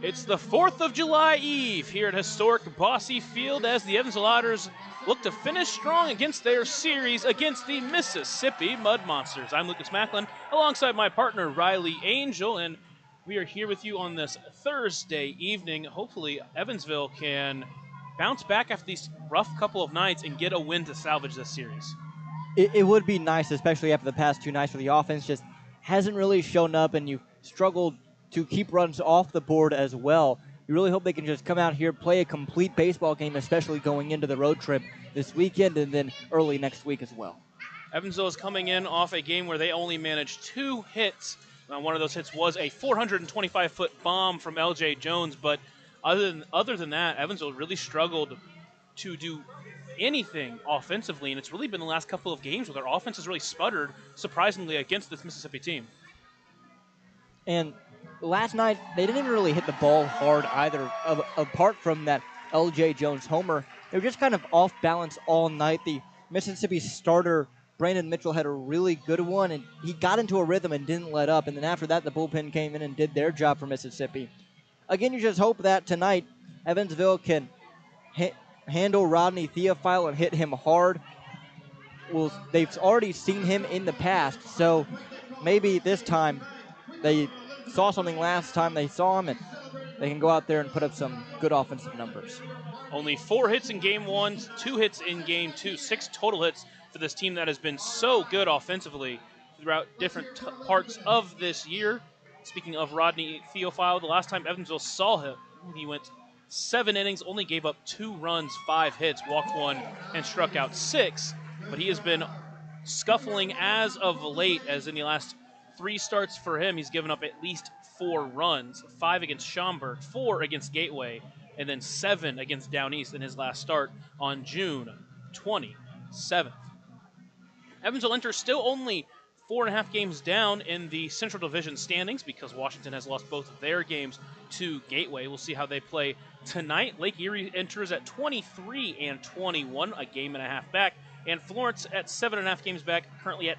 It's the 4th of July Eve here at historic Bosse Field as the Evansville Otters look to finish strong against their series against the Mississippi Mud Monsters. I'm Lucas Macklin alongside my partner Riley Angel, and we are here with you on this Thursday evening. Hopefully Evansville can bounce back after these rough couple of nights and get a win to salvage this series. It would be nice, especially after the past two nights where the offense just hasn't really shown up and you struggled to keep runs off the board as well. You really hope they can just come out here, play a complete baseball game, especially going into the road trip this weekend and then early next week as well. Evansville is coming in off a game where they only managed 2 hits. One of those hits was a 425-foot bomb from L.J. Jones, but other than that, Evansville really struggled to do anything offensively, and it's really been the last couple of games where their offense has really sputtered, surprisingly, against this Mississippi team. And last night, they didn't even really hit the ball hard either, apart from that L.J. Jones homer. They were just kind of off balance all night. The Mississippi starter, Brandon Mitchell, had a really good one, and he got into a rhythm and didn't let up. And then after that, the bullpen came in and did their job for Mississippi. Again, you just hope that tonight Evansville can handle Rodney Theophile and hit him hard. Well, they've already seen him in the past, so maybe this time they saw something last time they saw him, and they can go out there and put up some good offensive numbers. Only 4 hits in Game 1, 2 hits in Game 2, 6 total hits for this team that has been so good offensively throughout different parts of this year. Speaking of Rodney Theophile, the last time Evansville saw him, he went 7 innings, only gave up 2 runs, 5 hits, walked 1, and struck out 6. But he has been scuffling as of late, as in the last 3 starts for him, he's given up at least 4 runs, 5 against Schaumburg, 4 against Gateway, and then 7 against Down East in his last start on June 27th. Evansville enters still only 4.5 games down in the Central Division standings because Washington has lost both of their games to Gateway. We'll see how they play tonight. Lake Erie enters at 23-21, a game and a half back. And Florence at 7.5 games back, currently at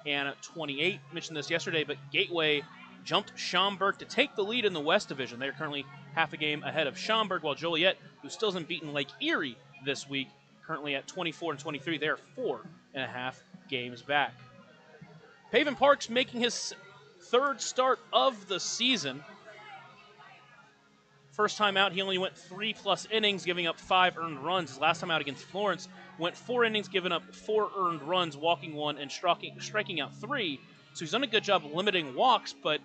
18-28. Mentioned this yesterday, but Gateway jumped Schaumburg to take the lead in the West Division. They're currently half a game ahead of Schaumburg, while Joliet, who still hasn't beaten Lake Erie this week, currently at 24-23. They're 4.5 games back. Pavin Parks making his 3rd start of the season. First time out, he only went 3+ innings, giving up 5 earned runs. His last time out against Florence, went 4 innings, giving up 4 earned runs, walking 1, and striking out 3. So he's done a good job limiting walks, but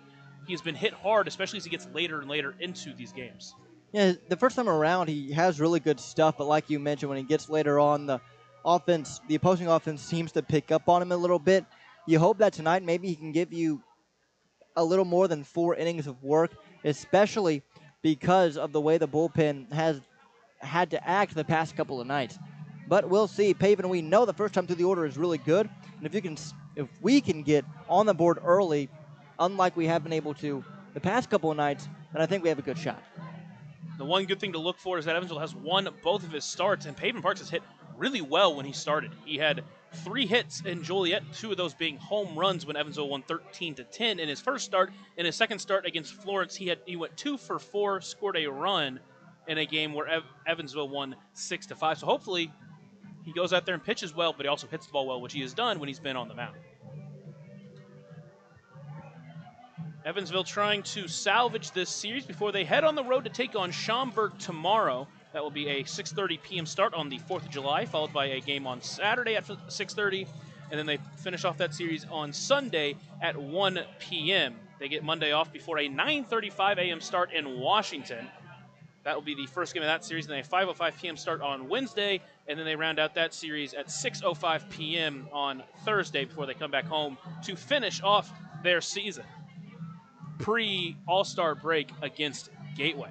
he's been hit hard, especially as he gets later and later into these games. Yeah, the first time around, he has really good stuff, but like you mentioned, when he gets later on, the opposing offense seems to pick up on him a little bit. You hope that tonight maybe he can give you a little more than 4 innings of work, especially because of the way the bullpen has had to act the past couple of nights. But we'll see. Pavin, we know the first time through the order is really good, and if we can get on the board early, unlike we have been able to the past couple of nights, then I think we have a good shot. The one good thing to look for is that Evansville has won both of his starts, and Pavin Parks has hit really well when he started. He had 3 hits in Joliet, 2 of those being home runs when Evansville won 13-10 in his first start. In his second start against Florence, he went 2 for 4, scored a run in a game where Evansville won 6-5. So hopefully he goes out there and pitches well, but he also hits the ball well, which he has done when he's been on the mound. Evansville trying to salvage this series before they head on the road to take on Schaumburg tomorrow. That will be a 6:30 p.m. start on the 4th of July, followed by a game on Saturday at 6:30, and then they finish off that series on Sunday at 1 p.m. They get Monday off before a 9:35 a.m. start in Washington. That will be the first game of that series, and then a 5:05 p.m. start on Wednesday, and then they round out that series at 6:05 p.m. on Thursday before they come back home to finish off their season pre-All-Star break against Gateway.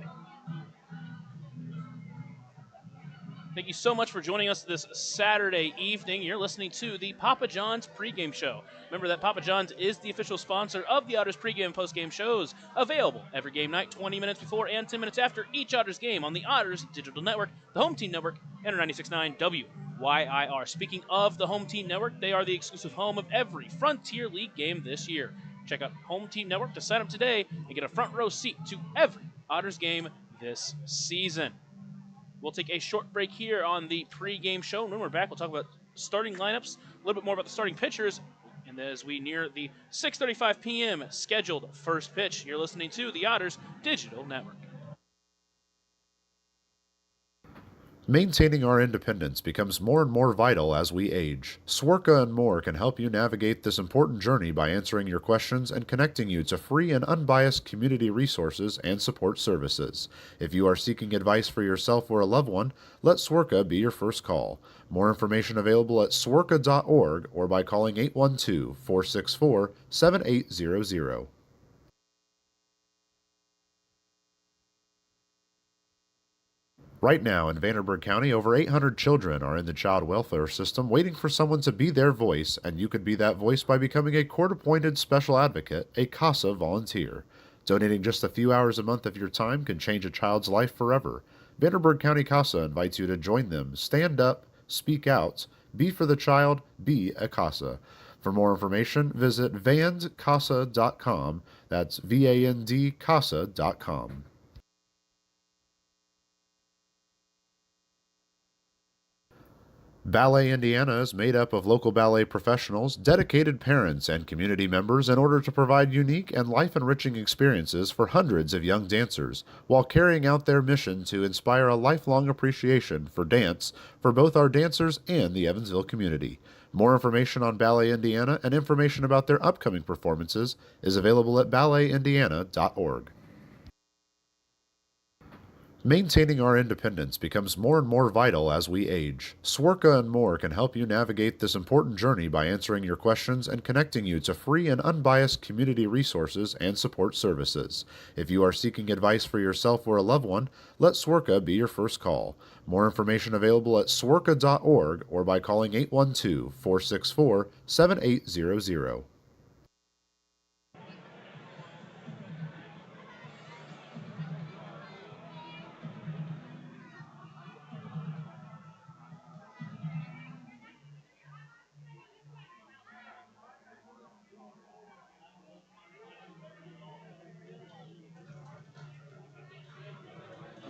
Thank you so much for joining us this Saturday evening. You're listening to the Papa John's pregame show. Remember that Papa John's is the official sponsor of the Otters pregame and postgame shows, available every game night, 20 minutes before and 10 minutes after each Otters game on the Otters Digital Network, the Home Team Network, and 96.9 WYIR. Speaking of the Home Team Network, they are the exclusive home of every Frontier League game this year. Check out Home Team Network to sign up today and get a front row seat to every Otters game this season. We'll take a short break here on the pregame show. When we're back, we'll talk about starting lineups, a little bit more about the starting pitchers, and as we near the 6:35 p.m. scheduled first pitch, you're listening to the Otters Digital Network. Maintaining our independence becomes more and more vital as we age. Swerka and more can help you navigate this important journey by answering your questions and connecting you to free and unbiased community resources and support services. If you are seeking advice for yourself or a loved one, let Swerka be your first call. More information available at swerka.org or by calling 812-464-7800. Right now in Vanderburgh County, over 800 children are in the child welfare system waiting for someone to be their voice, and you could be that voice by becoming a court-appointed special advocate, a CASA volunteer. Donating just a few hours a month of your time can change a child's life forever. Vanderburgh County CASA invites you to join them. Stand up, speak out, be for the child, be a CASA. For more information, visit vandcasa.com. That's VAND-CASA.com. Ballet Indiana is made up of local ballet professionals, dedicated parents, and community members in order to provide unique and life-enriching experiences for hundreds of young dancers, while carrying out their mission to inspire a lifelong appreciation for dance for both our dancers and the Evansville community. More information on Ballet Indiana and information about their upcoming performances is available at balletindiana.org. Maintaining our independence becomes more and more vital as we age. Swerka and more can help you navigate this important journey by answering your questions and connecting you to free and unbiased community resources and support services. If you are seeking advice for yourself or a loved one, let Swerka be your first call. More information available at swerka.org or by calling 812-464-7800.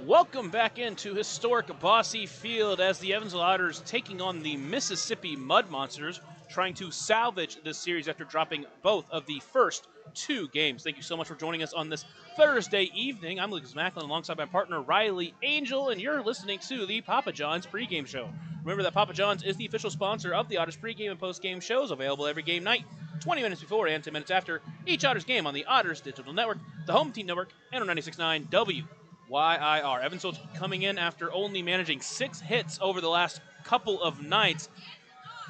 Welcome back into historic Bosse Field as the Evansville Otters taking on the Mississippi Mud Monsters, trying to salvage this series after dropping both of the first two games. Thank you so much for joining us on this Thursday evening. I'm Lucas Macklin alongside my partner Riley Angel, and you're listening to the Papa John's pregame show. Remember that Papa John's is the official sponsor of the Otters pregame and postgame shows, available every game night, 20 minutes before and 10 minutes after each Otters game on the Otters Digital Network, the Home Team Network, and on 96.9 WYIR. Evansville's coming in after only managing 6 hits over the last couple of nights,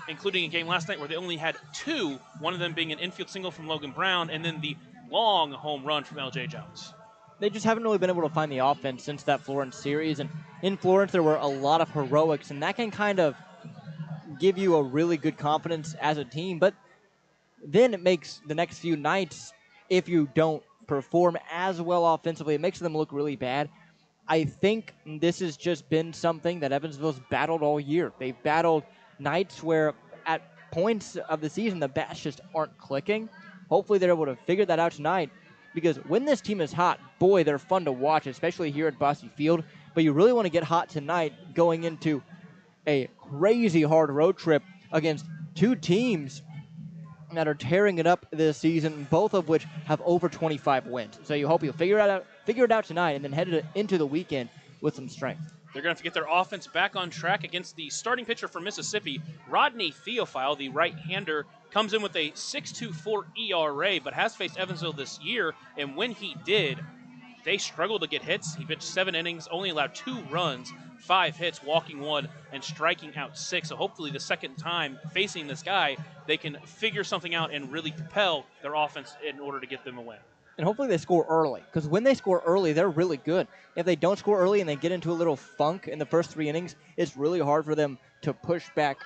including a game last night where they only had 2, one of them being an infield single from Logan Brown, and then the long home run from LJ Jones. They just haven't really been able to find the offense since that Florence series, and in Florence there were a lot of heroics, and that can kind of give you a really good confidence as a team, but then it makes the next few nights, if you don't perform as well offensively, it makes them look really bad. I think this has just been something that Evansville's battled all year. They've battled nights where at points of the season the bats just aren't clicking. Hopefully they're able to figure that out tonight, because when this team is hot, boy, they're fun to watch, especially here at Bosse Field. But you really want to get hot tonight going into a crazy hard road trip against two teams that are tearing it up this season, both of which have over 25 wins. So you hope you'll figure it out tonight and then head into the weekend with some strength. They're going to have to get their offense back on track against the starting pitcher for Mississippi. Rodney Theophile, the right-hander, comes in with a 6.24 ERA, but has faced Evansville this year, and when he did, they struggled to get hits. He pitched 7 innings, only allowed 2 runs, 5 hits, walking 1, and striking out 6. So hopefully the second time facing this guy, they can figure something out and really propel their offense in order to get them a win. And hopefully they score early, because when they score early, they're really good. If they don't score early and they get into a little funk in the first 3 innings, it's really hard for them to push back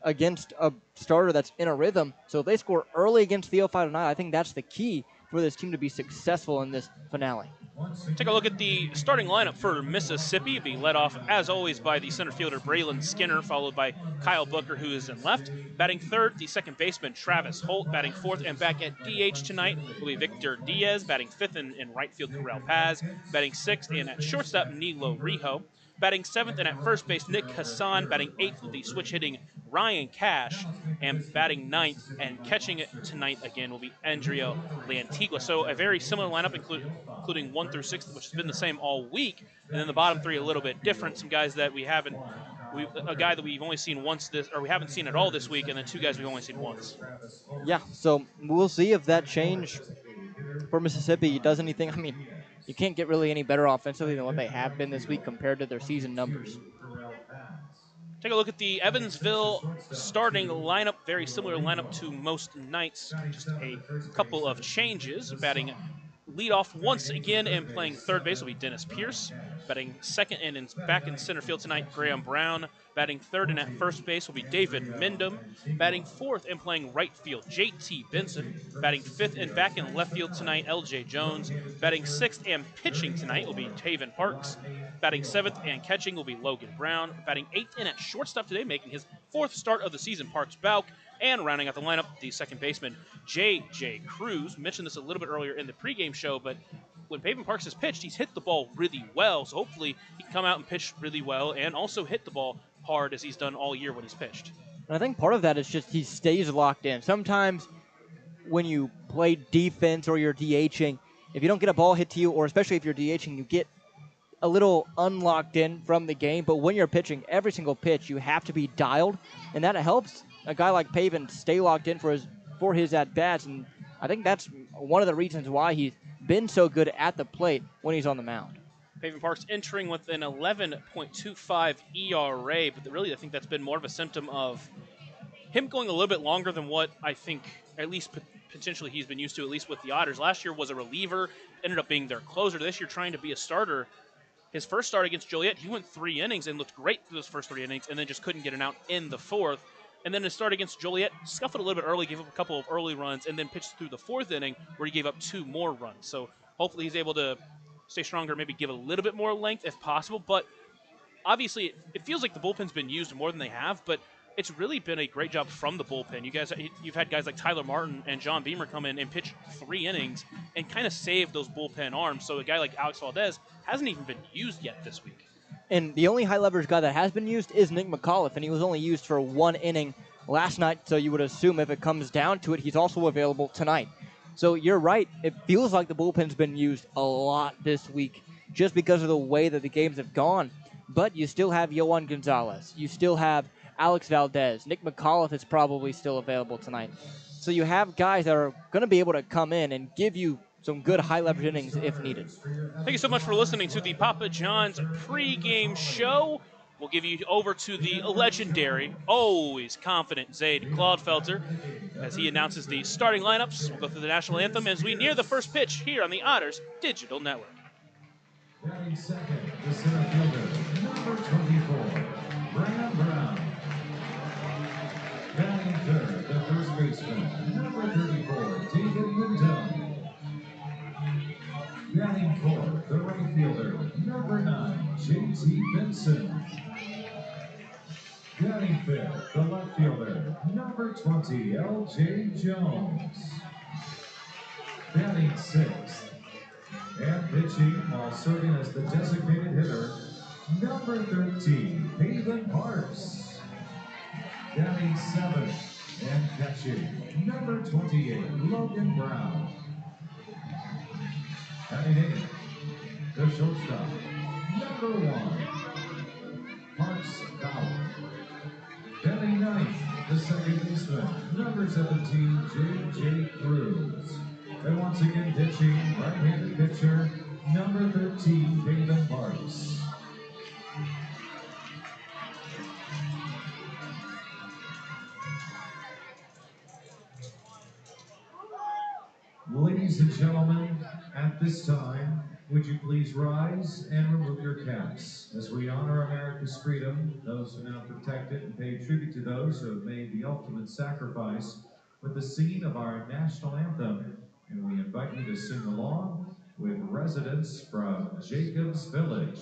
against a starter that's in a rhythm. So if they score early against Theophile tonight, I think that's the key for this team to be successful in this finale. Take a look at the starting lineup for Mississippi, being led off, as always, by the center fielder Braylon Skinner, followed by Kyle Booker, who is in left. Batting third, the second baseman Travis Holt. Batting fourth and back at DH tonight will be Victor Diaz. Batting fifth in right field, Corral Paz. Batting sixth and at shortstop, Nilo Rijo. Batting seventh and at first base, Nick Hassan. Batting eighth with the switch hitting Ryan Cash. And batting ninth and catching it tonight again will be Andrea Lantigua. So a very similar lineup, including 1 through 6, which has been the same all week. And then the bottom three a little bit different. Some guys that a guy that we've only seen once or we haven't seen at all this week, and then two guys we've only seen once. Yeah, so we'll see if that change for Mississippi does anything. I mean, you can't get really any better offensively than what they have been this week compared to their season numbers. Take a look at the Evansville starting lineup. Very similar lineup to most nights. Just a couple of changes. Batting leadoff once again and playing third base will be Dennis Pierce. Batting second and back in center field tonight, Graham Brown. Batting third and at first base will be David Mendham. Batting fourth and playing right field, J.T. Benson. Batting fifth and back in left field tonight, L.J. Jones. Batting sixth and pitching tonight will be Taven Parks. Batting seventh and catching will be Logan Brown. Batting eighth and at shortstop today, making his fourth start of the season, Parks Bauk. And rounding out the lineup, the second baseman, J.J. Cruz. Mentioned this a little bit earlier in the pregame show, but when Taven Parks has pitched, he's hit the ball really well. So hopefully he can come out and pitch really well and also hit the ball hard as he's done all year when he's pitched. And I think part of that is just he stays locked in. Sometimes when you play defense or you're DHing, if you don't get a ball hit to you, or especially if you're DHing, you get a little unlocked in from the game. But when you're pitching, every single pitch, you have to be dialed, and that helps a guy like Taven stay locked in for his at-bats. And I think that's one of the reasons why he's been so good at the plate when he's on the mound. Taven Parks entering with an 11.25 ERA, but really I think that's been more of a symptom of him going a little bit longer than what I think at least potentially he's been used to, at least with the Otters. Last year was a reliever, ended up being their closer. This year trying to be a starter. His first start against Joliet, he went 3 innings and looked great through those first 3 innings and then just couldn't get an out in the fourth. And then his start against Joliet, scuffled a little bit early, gave up a couple of early runs, and then pitched through the 4th inning where he gave up 2 more runs. So hopefully he's able to stay stronger, maybe give a little bit more length if possible. But obviously it feels like the bullpen's been used more than they have, but it's really been a great job from the bullpen. You've had guys like Tyler Martin and John Beamer come in and pitch 3 innings and kind of save those bullpen arms. So a guy like Alex Valdez hasn't even been used yet this week. And the only high leverage guy that has been used is Nick McAuliffe, and he was only used for 1 inning last night, so you would assume if it comes down to it, he's also available tonight. So you're right. It feels like the bullpen's been used a lot this week just because of the way that the games have gone. But you still have Yohan Gonzalez. You still have Alex Valdez. Nick McAuliffe is probably still available tonight. So you have guys that are going to be able to come in and give you some good high-leverage innings if needed. Thank you so much for listening to the Papa John's pregame show. We'll give you over to the legendary, always confident Zaid Claudefelter as he announces the starting lineups. We'll go through the national anthem as we near the first pitch here on the Otters Digital Network. Batting second, the center fielder, number 24, Graham Brown. Batting third, the first baseman, number 34, David Mendham. Batting fourth, the right fielder, number 9, J.T. Benson. Batting fifth, the left fielder, number 20, L.J. Jones. Batting sixth, and pitching while serving as the designated hitter, number 13, Taven Parks. Batting seventh and catching, number 28, Logan Brown. Batting eighth, the shortstop, number 1, Parks Bauk. Batting ninth, the second baseman, number 17, J.J. Cruz. And once again, pitching, right-handed pitcher, number 13, Taven Parks. Ladies and gentlemen, at this time, would you please rise and remove your caps as we honor America's freedom, those who now protect it, and pay tribute to those who have made the ultimate sacrifice with the singing of our national anthem. And we invite you to sing along with residents from Jacobs Village.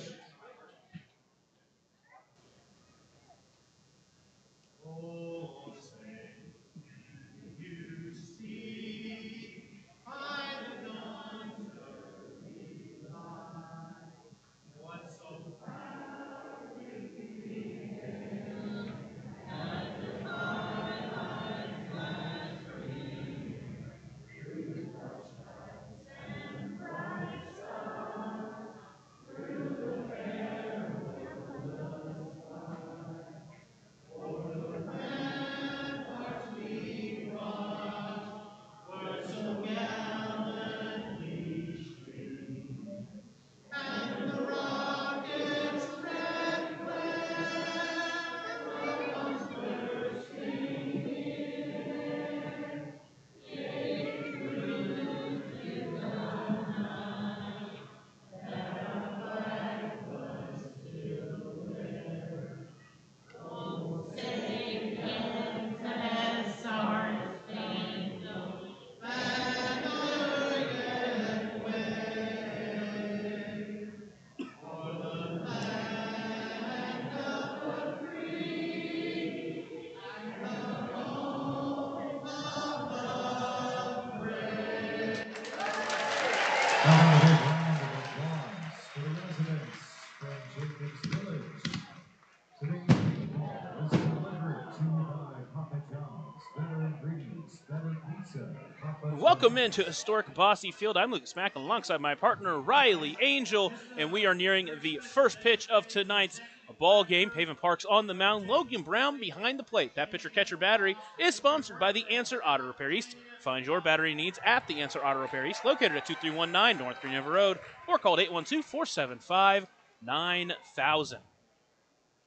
Welcome into historic Bosse Field. I'm Lucas Mack alongside my partner Riley Angel, and we are nearing the first pitch of tonight's ball game. Haven Park's on the mound. Logan Brown behind the plate. That pitcher-catcher battery is sponsored by the Answer Auto Repair East. Find your battery needs at the Answer Auto Repair East, located at 2319 North Green River Road, or call 812-475-9000.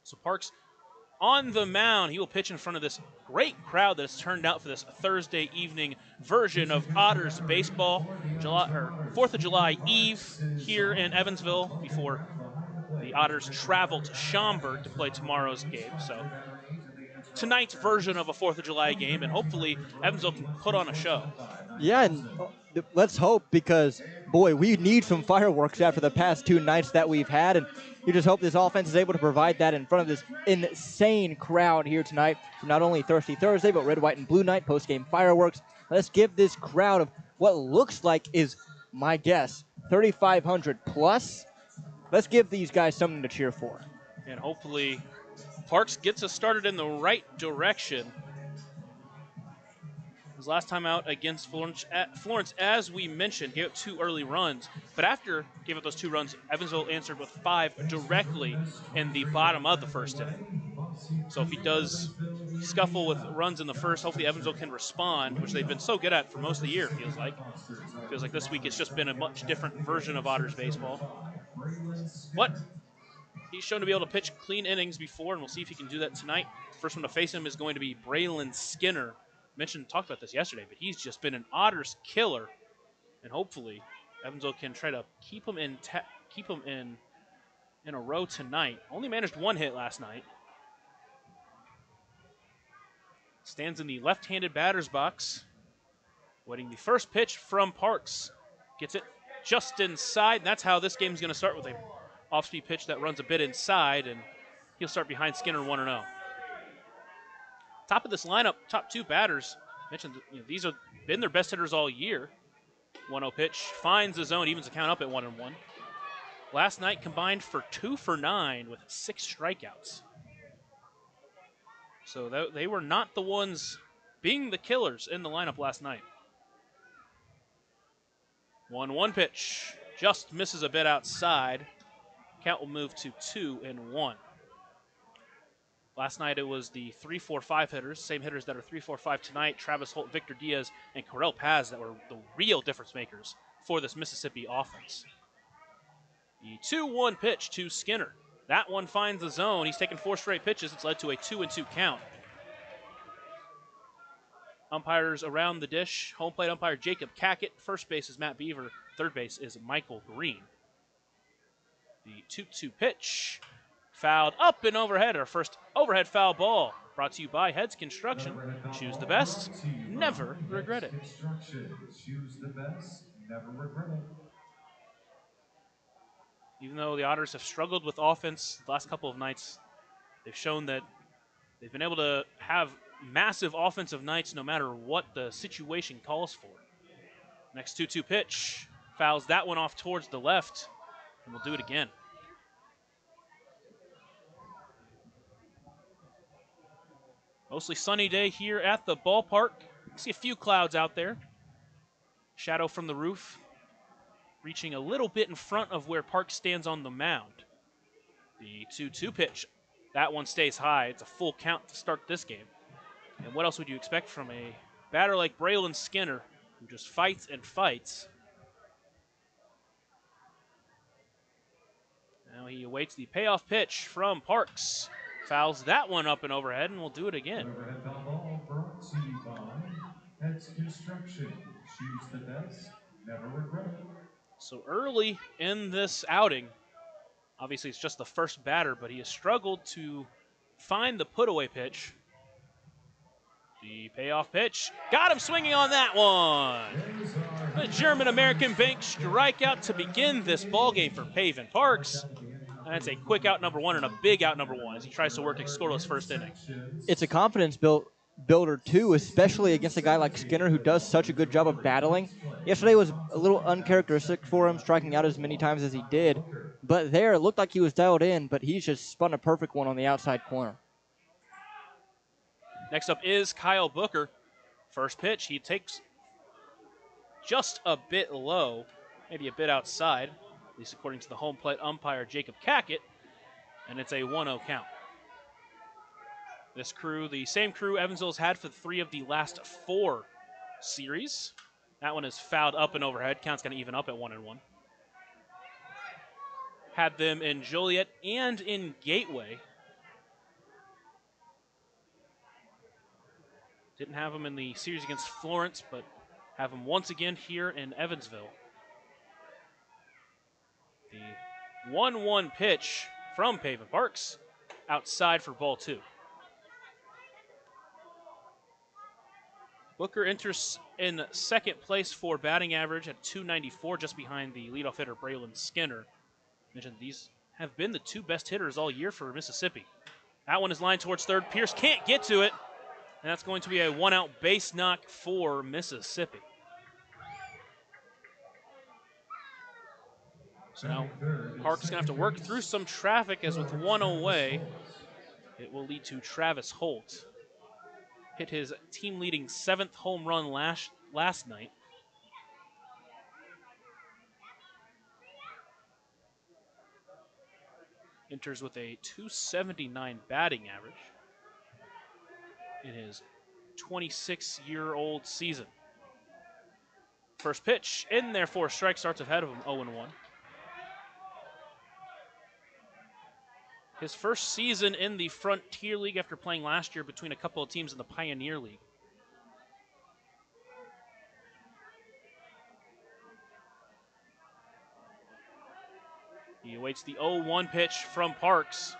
So Parks on the mound. He will pitch in front of this great crowd that has turned out for this Thursday evening version of Otters baseball. 4th of July Eve here in Evansville before the Otters travel to Schaumburg to play tomorrow's game. So tonight's version of a 4th of July game, and hopefully Evansville can put on a show. Yeah, and let's hope, because, boy, we need some fireworks after the past two nights that we've had, and you just hope this offense is able to provide that in front of this insane crowd here tonight for not only Thirsty Thursday, but Red, White, and Blue Night post-game fireworks. Let's give this crowd of what looks like is, my guess, 3,500 plus. Let's give these guys something to cheer for. And hopefully Parks gets us started in the right direction. His last time out against Florence, as we mentioned, gave up 2 early runs. But after gave up those 2 runs, Evansville answered with 5 directly in the bottom of the first inning. So if he does scuffle with runs in the first, hopefully Evansville can respond, which they've been so good at for most of the year, it feels like. Feels like this week it's just been a much different version of Otters baseball. But he's shown to be able to pitch clean innings before, and we'll see if he can do that tonight. First one to face him is going to be Braylon Skinner. Talked about this yesterday, but he's just been an Otters killer, and hopefully Evansville can try to keep him in a row tonight. Only managed 1 hit last night. Stands in the left-handed batter's box, waiting the first pitch from Parks. Gets it just inside, and that's how this game's going to start, with a off-speed pitch that runs a bit inside, and he'll start behind Skinner 1-0. Top of this lineup, top 2 batters. Mentioned, these have been their best hitters all year. 1-0 pitch finds the zone, evens the count up at 1-1. Last night combined for 2 for 9 with 6 strikeouts. So they were not the ones being the killers in the lineup last night. 1-1 pitch just misses a bit outside. Count will move to 2-1. Last night it was the 3-4-5 hitters, same hitters that are 3-4-5 tonight, Travis Holt, Victor Diaz, and Correll Paz, that were the real difference makers for this Mississippi offense. The 2-1 pitch to Skinner. That one finds the zone. He's taken 4 straight pitches. It's led to a 2-2 count. Umpires around the dish. Home plate umpire Jacob Cackett. First base is Matt Beaver. Third base is Michael Green. The 2-2 pitch. Fouled up and overhead. Our first overhead foul ball. Brought to you by Heads Construction. Choose the best. Never regret it. Choose the best. Never regret it. Even though the Otters have struggled with offense the last couple of nights, they've shown that they've been able to have massive offensive nights no matter what the situation calls for. Next 2-2 pitch. Fouls that one off towards the left, and we'll do it again. Mostly sunny day here at the ballpark. See a few clouds out there. Shadow from the roof, reaching a little bit in front of where Park stands on the mound. The 2-2 pitch. That one stays high. It's a full count to start this game. And what else would you expect from a batter like Braylon Skinner, who just fights and fights? Now he awaits the payoff pitch from Parks. Fouls that one up and overhead, and we'll do it again. Overhead foul ball brought to you by Heads Construction. Choose the best, never regret it. So early in this outing, obviously it's just the first batter, but he has struggled to find the put-away pitch. The payoff pitch. Got him swinging on that one. A German-American bank strikeout to begin this ball game for Paven Parks. And that's a quick out number one and a big out number one as he tries to work a scoreless first inning. It's a confidence builder, too, especially against a guy like Skinner who does such a good job of battling. Yesterday was a little uncharacteristic for him, striking out as many times as he did. But there, it looked like he was dialed in, but he's just spun a perfect one on the outside corner. Next up is Kyle Booker. First pitch, he takes just a bit low, maybe a bit outside, at least according to the home plate umpire, Jacob Cackett, and it's a 1-0 count. This crew, the same crew Evansville's had for 3 of the last 4 series. That one is fouled up and overhead. Count's going to even up at 1-1. Had them in Joliet and in Gateway. Didn't have them in the series against Florence, but have them once again here in Evansville. The 1-1 pitch from Paven Parks, outside for ball 2. Booker enters in second place for batting average at .294, just behind the leadoff hitter Braylon Skinner. Mentioned these have been the 2 best hitters all year for Mississippi. That one is lined towards third. Pierce can't get to it. And that's going to be a 1-out base knock for Mississippi. So now Park's going to have to work through some traffic, as with 1 away, it will lead to Travis Holt. Hit his team-leading 7th home run last night. Enters with a .279 batting average in his 26-year-old season. First pitch in there for a strike, starts ahead of him, 0-1. His first season in the Frontier League after playing last year between a couple of teams in the Pioneer League. He awaits the 0-1 pitch from Parks.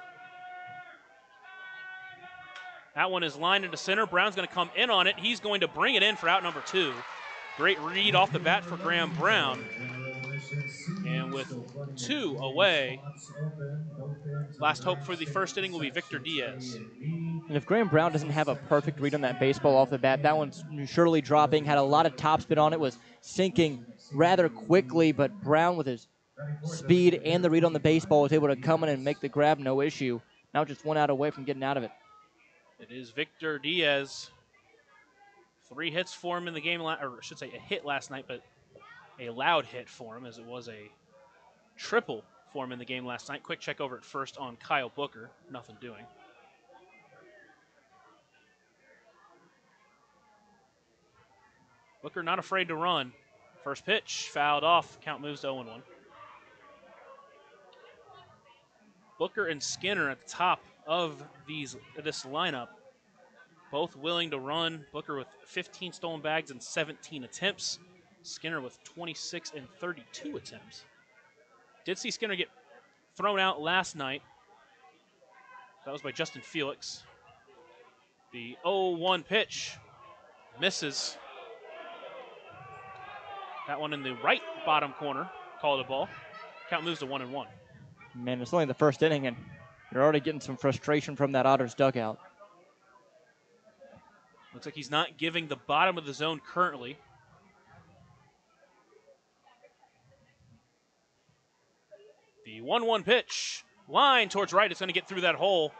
That one is lined into center. Brown's going to come in on it. He's going to bring it in for out number 2. Great read off the bat for Graham Brown. And with 2 away, last hope for the first inning will be Victor Diaz. And if Graham Brown doesn't have a perfect read on that baseball off the bat, that one's surely dropping. Had a lot of topspin on it, was sinking rather quickly, but Brown with his speed and the read on the baseball was able to come in and make the grab no issue. Now just 1 out away from getting out of it. It is Victor Diaz. 3 hits for him in the game, or I should say a hit last night, but a loud hit for him, as it was a triple for him in the game last night. Quick check over at first on Kyle Booker. Nothing doing. Booker not afraid to run. First pitch, fouled off. Count moves to 0-1. Booker and Skinner at the top of this lineup, both willing to run. Booker with 15 stolen bags and 17 attempts. Skinner with 26 and 32 attempts. Did see Skinner get thrown out last night. That was by Justin Felix. The 0-1 pitch misses. That one in the right bottom corner. Call it a ball. Count moves to 1-1. Man, it's only the first inning, and you're already getting some frustration from that Otters dugout. Looks like he's not giving the bottom of the zone currently. The 1-1 pitch. Line towards right. It's going to get through that hole.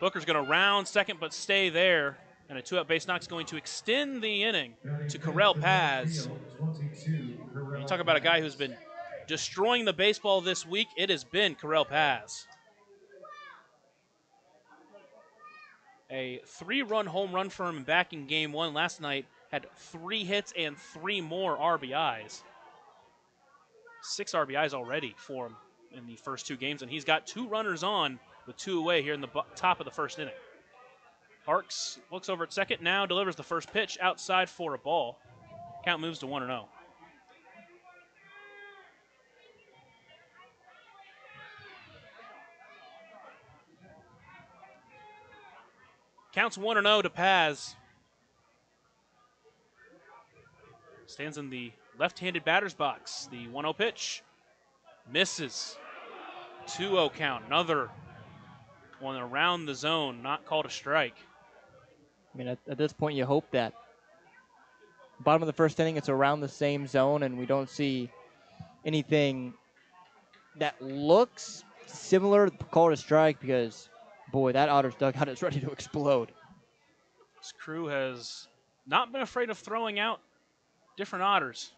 Booker's going to round second but stay there. And a 2-out base knock is going to extend the inning to Correll Paz. When you talk about a guy who's been destroying the baseball this week, it has been Correll Paz. A 3-run home run for him back in game 1 last night. Had 3 hits and 3 more RBIs. 6 RBIs already for him in the first 2 games, and he's got 2 runners on with 2 away here in the top of the first inning. Parks looks over at second, now delivers the first pitch outside for a ball. Count moves to 1-0. Counts 1-0 to Paz. Stands in the left-handed batter's box. The 1-0 pitch misses. 2-0 count. Another one around the zone, not called a strike. I mean, at this point, you hope that bottom of the first inning, it's around the same zone, and we don't see anything that looks similar to called a strike because, boy, that Otters dugout is ready to explode. This crew has not been afraid of throwing out different Otters.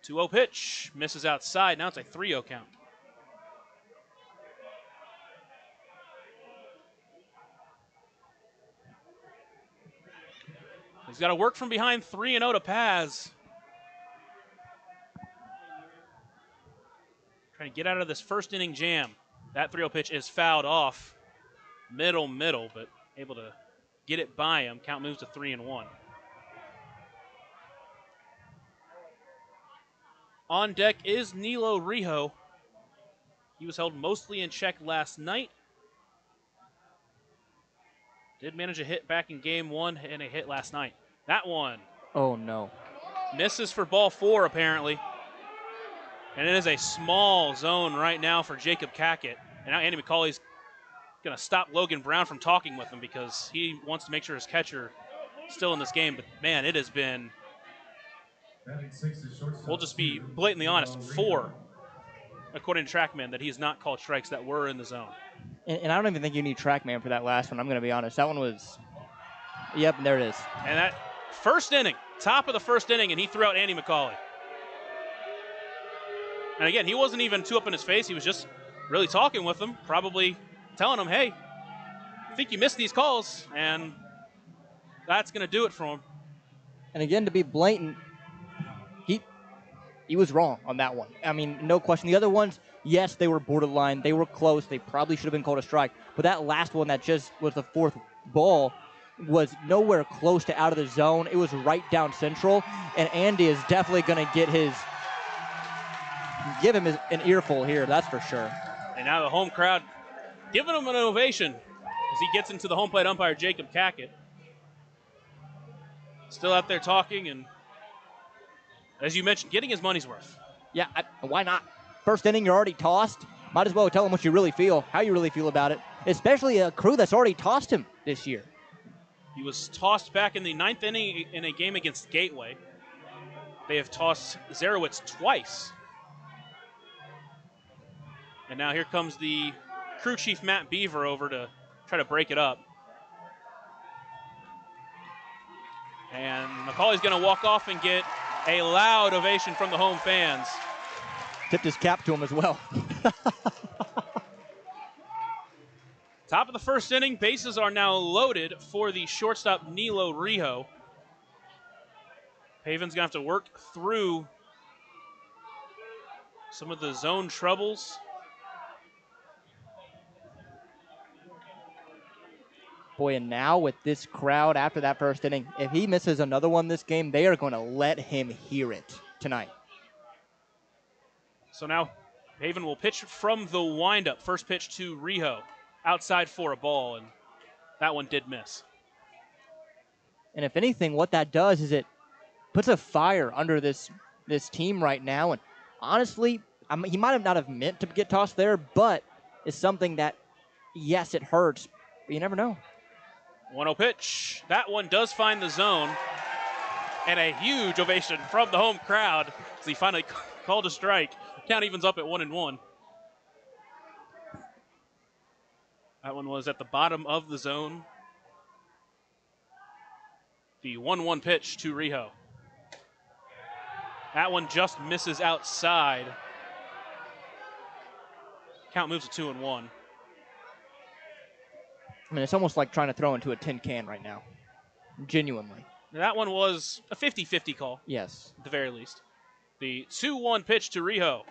2-0 pitch, misses outside. Now it's a 3-0 count. He's got to work from behind. 3-0 to Paz. Trying to get out of this first inning jam. That 3-0 pitch is fouled off. Middle, but able to get it by him. Count moves to 3-1. On deck is Nilo Rijo. He was held mostly in check last night. Did manage a hit back in game 1 and a hit last night. That one. Oh, no. Misses for ball 4, apparently. And it is a small zone right now for Jacob Cackett. And now Andy McCauley's going to stop Logan Brown from talking with him because he wants to make sure his catcher is still in this game. But, man, it has been, we'll just be blatantly honest, 4, according to TrackMan, that he has not called strikes that were in the zone. And I don't even think you need TrackMan for that last one, I'm going to be honest. That one was, yep, there it is. And that first inning, top of the first inning, and he threw out Andy McCauley. And again, he wasn't even too up in his face. He was just really talking with him, probably telling him, hey, I think you missed these calls, and that's going to do it for him. And again, to be blatant, he was wrong on that one. I mean, no question. The other ones, yes, they were borderline. They were close. They probably should have been called a strike. But that last one that just was the 4th ball was nowhere close to out of the zone. It was right down central. And Andy is definitely going to give him an earful here, that's for sure. And now the home crowd giving him an ovation as he gets into the home plate umpire, Jacob Cackett. Still out there talking and, as you mentioned, getting his money's worth. Yeah, why not? First inning, you're already tossed. Might as well tell him what you really feel, how you really feel about it, especially a crew that's already tossed him this year. He was tossed back in the 9th inning in a game against Gateway. They have tossed Zarowitz twice. And now here comes the crew chief, Matt Beaver, over to try to break it up. And McCauley's going to walk off and get a loud ovation from the home fans. Tipped his cap to him as well. Top of the first inning, bases are now loaded for the shortstop, Nilo Rijo. Pavin's going to have to work through some of the zone troubles. Boy, and now with this crowd after that first inning, if he misses another one this game, they are going to let him hear it tonight. So now Pavin will pitch from the windup. First pitch to Rijo, outside for a ball, and that one did miss. And if anything, what that does is it puts a fire under this team right now. And honestly, He might have not have meant to get tossed there, but it's something that, yes, it hurts, but you never know. 1-0 pitch. That one does find the zone. And a huge ovation from the home crowd as he finally called a strike. Count evens up at 1-1. That one was at the bottom of the zone. The 1-1 pitch to Rijo. That one just misses outside. Count moves to 2-1. I mean, it's almost like trying to throw into a tin can right now. Genuinely. That one was a 50-50 call. Yes. At the very least. The 2-1 pitch to Rijo.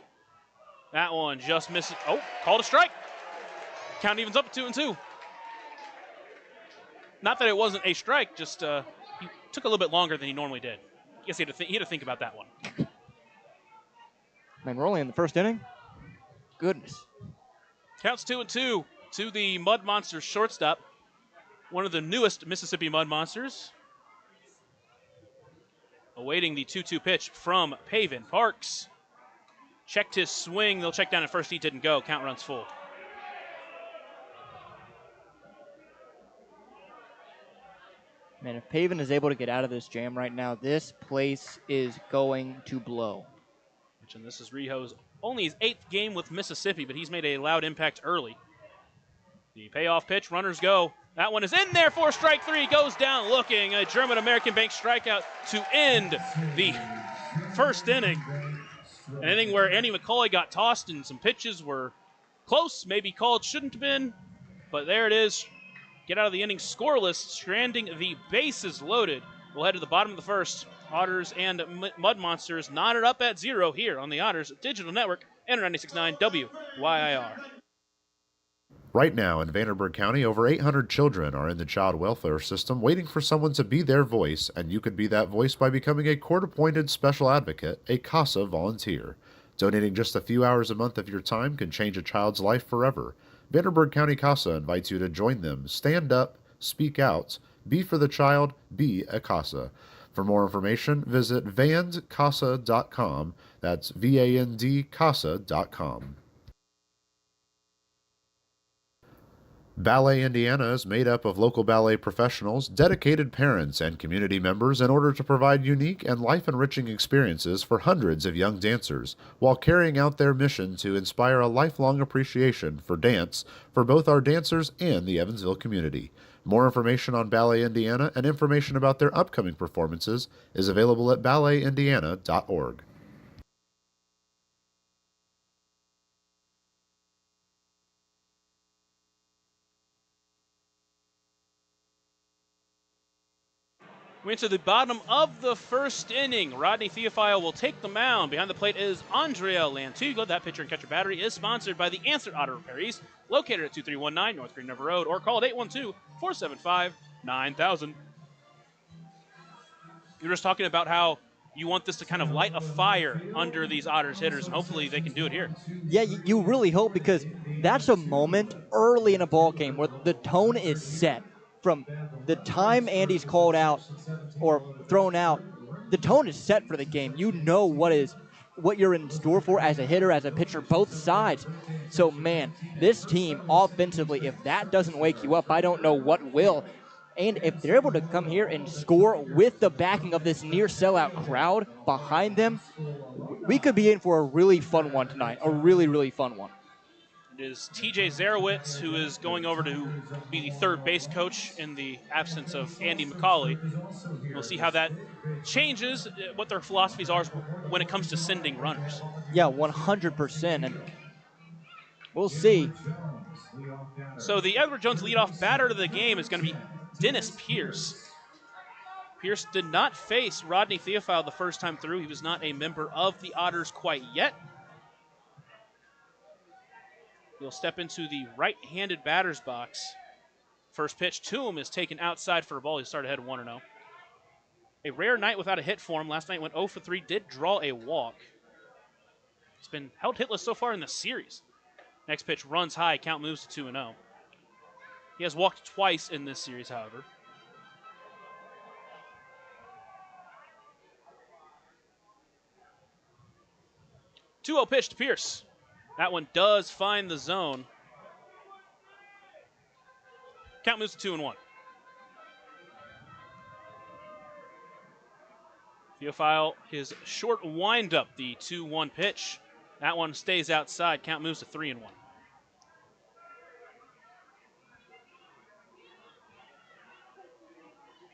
That one just misses. Oh, called a strike. Count evens up at 2-2. Not that it wasn't a strike, just he took a little bit longer than he normally did. I guess he had to think about that one. Man, we're only in the first inning? Goodness. Counts 2-2 to the Mud Monsters shortstop. One of the newest Mississippi Mud Monsters. Awaiting the 2-2 pitch from Pavin Parks. Checked his swing. They'll check down at first. He didn't go. Count runs full. Man, if Pavin is able to get out of this jam right now, this place is going to blow. And this is Rijo's only his 8th game with Mississippi, but he's made a loud impact early. The payoff pitch, runners go. That one is in there for strike 3. Goes down looking. A German-American Bank strikeout to end the first inning. An inning where Andy McCauley got tossed and some pitches were close, maybe called, shouldn't have been. But there it is. Get out of the inning scoreless, stranding the bases loaded. We'll head to the bottom of the first. Otters and Mud Monsters knotted up at 0 here on the Otters Digital Network and 96.9 WYIR. Right now in Vanderburgh County, over 800 children are in the child welfare system waiting for someone to be their voice, and you could be that voice by becoming a court-appointed special advocate, a CASA volunteer. Donating just a few hours a month of your time can change a child's life forever. Vanderburgh County CASA invites you to join them. Stand up, speak out, be for the child, be a CASA. For more information, visit vandcasa.com. That's VAND-CASA.com. Ballet Indiana is made up of local ballet professionals, dedicated parents, and community members in order to provide unique and life-enriching experiences for hundreds of young dancers, while carrying out their mission to inspire a lifelong appreciation for dance for both our dancers and the Evansville community. More information on Ballet Indiana and information about their upcoming performances is available at balletindiana.org. We're into the bottom of the first inning. Rodney Theophile will take the mound. Behind the plate is Andrea Lantugo. That pitcher and catcher battery is sponsored by the Answer Auto Repair East, located at 2319 North Green River Road, or call at 812-475-9000. You were just talking about how you want this to kind of light a fire under these Otters hitters, and hopefully they can do it here. Yeah, you really hope, because that's a moment early in a ball game where the tone is set. From the time Andy's called out or thrown out, the tone is set for the game. You know what you're in store for as a hitter, as a pitcher, both sides. So, man, this team offensively, if that doesn't wake you up, I don't know what will. And if they're able to come here and score with the backing of this near sellout crowd behind them, we could be in for a really fun one tonight, a really, really fun one. It is TJ Zarowitz, who is going over to be the third base coach in the absence of Andy McCauley. We'll see how that changes, what their philosophies are when it comes to sending runners. Yeah, 100%. And we'll see. So the Edward Jones leadoff batter of the game is going to be Dennis Pierce. Pierce did not face Rodney Theophile the first time through. He was not a member of the Otters quite yet. He'll step into the right-handed batter's box. First pitch to him is taken outside for a ball. He started ahead 1-0. A rare night without a hit for him. Last night went 0 for 3, did draw a walk. He's been held hitless so far in the series. Next pitch runs high, count moves to 2-0. He has walked twice in this series, however. 2-0 pitch to Pierce. That one does find the zone. Count moves to 2-1. Theophile, his short windup, the 2-1 pitch. That one stays outside. Count moves to 3-1.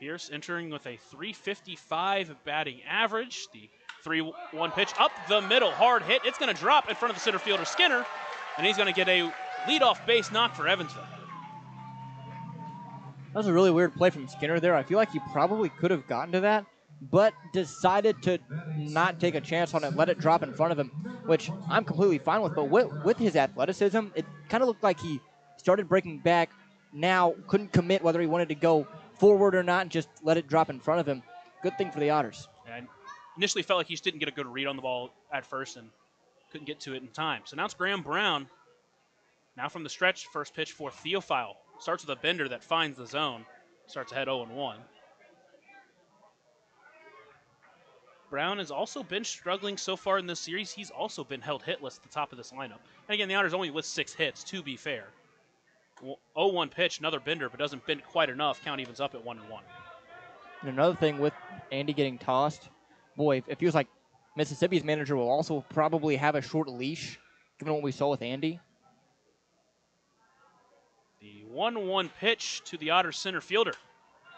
Pierce entering with a .355 batting average. The 3-1 pitch up the middle, hard hit. It's going to drop in front of the center fielder Skinner, and he's going to get a leadoff base knock for Evansville. That was a really weird play from Skinner there. I feel like he probably could have gotten to that, but decided to not take a chance on it, let it drop in front of him, which I'm completely fine with. But with his athleticism, it kind of looked like he started breaking back, now couldn't commit whether he wanted to go forward or not and just let it drop in front of him. Good thing for the Otters. And initially felt like he just didn't get a good read on the ball at first and couldn't get to it in time. So now it's Graham Brown. Now from the stretch, first pitch for Theophile. Starts with a bender that finds the zone. Starts ahead 0-1. Brown has also been struggling so far in this series. He's also been held hitless at the top of this lineup. And again, the Otters only with 6 hits, to be fair. 0-1 pitch, another bender, but doesn't bend quite enough. Count evens up at 1-1. And another thing with Andy getting tossed, boy, it feels like Mississippi's manager will also probably have a short leash, given what we saw with Andy. The 1-1 pitch to the Otters center fielder.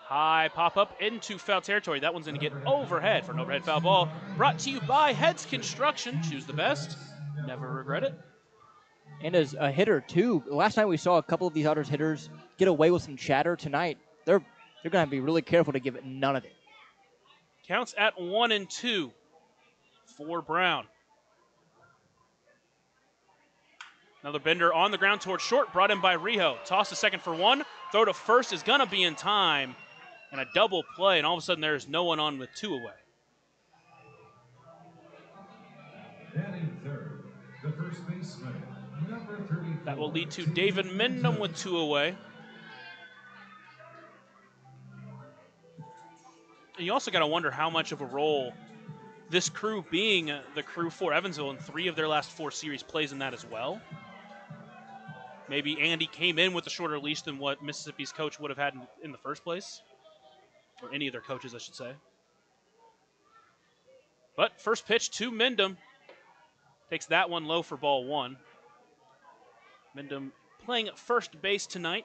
High pop-up into foul territory. That one's going to get overhead for an overhead foul ball. Brought to you by Heads Construction. Choose the best. Never regret it. And as a hitter, too, last night we saw a couple of these Otters hitters get away with some chatter. Tonight, they're going to have to be really careful to give it none of it. Counts at 1-2 for Brown. Another bender on the ground towards short, brought in by Rijo. Toss to second for 1. Throw to first is going to be in time. And a double play, and all of a sudden there's no one on with 2 away. Batting third, the first baseman, number 34. That will lead to David Mindham with 2 away. And you also got to wonder how much of a role this crew being the crew for Evansville in 3 of their last 4 series plays in that as well. Maybe Andy came in with a shorter leash than what Mississippi's coach would have had in the first place. Or any of their coaches, I should say. But first pitch to Mindham. Takes that one low for ball 1. Mindham playing at first base tonight.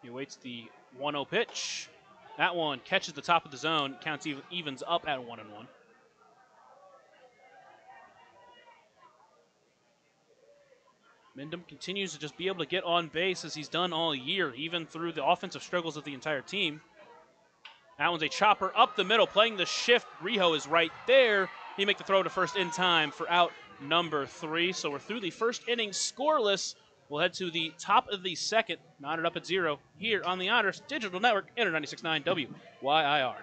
He awaits the 1-0 pitch. That one catches the top of the zone. Counts evens up at 1-1. Mindham continues to just be able to get on base as he's done all year, even through the offensive struggles of the entire team. That one's a chopper up the middle, playing the shift. Rijo is right there. He make the throw to first in time for out number 3. So we're through the first inning scoreless. We'll head to the top of the second, knotted up at 0, here on the Otters Digital Network, Inter 96.9 WYIR.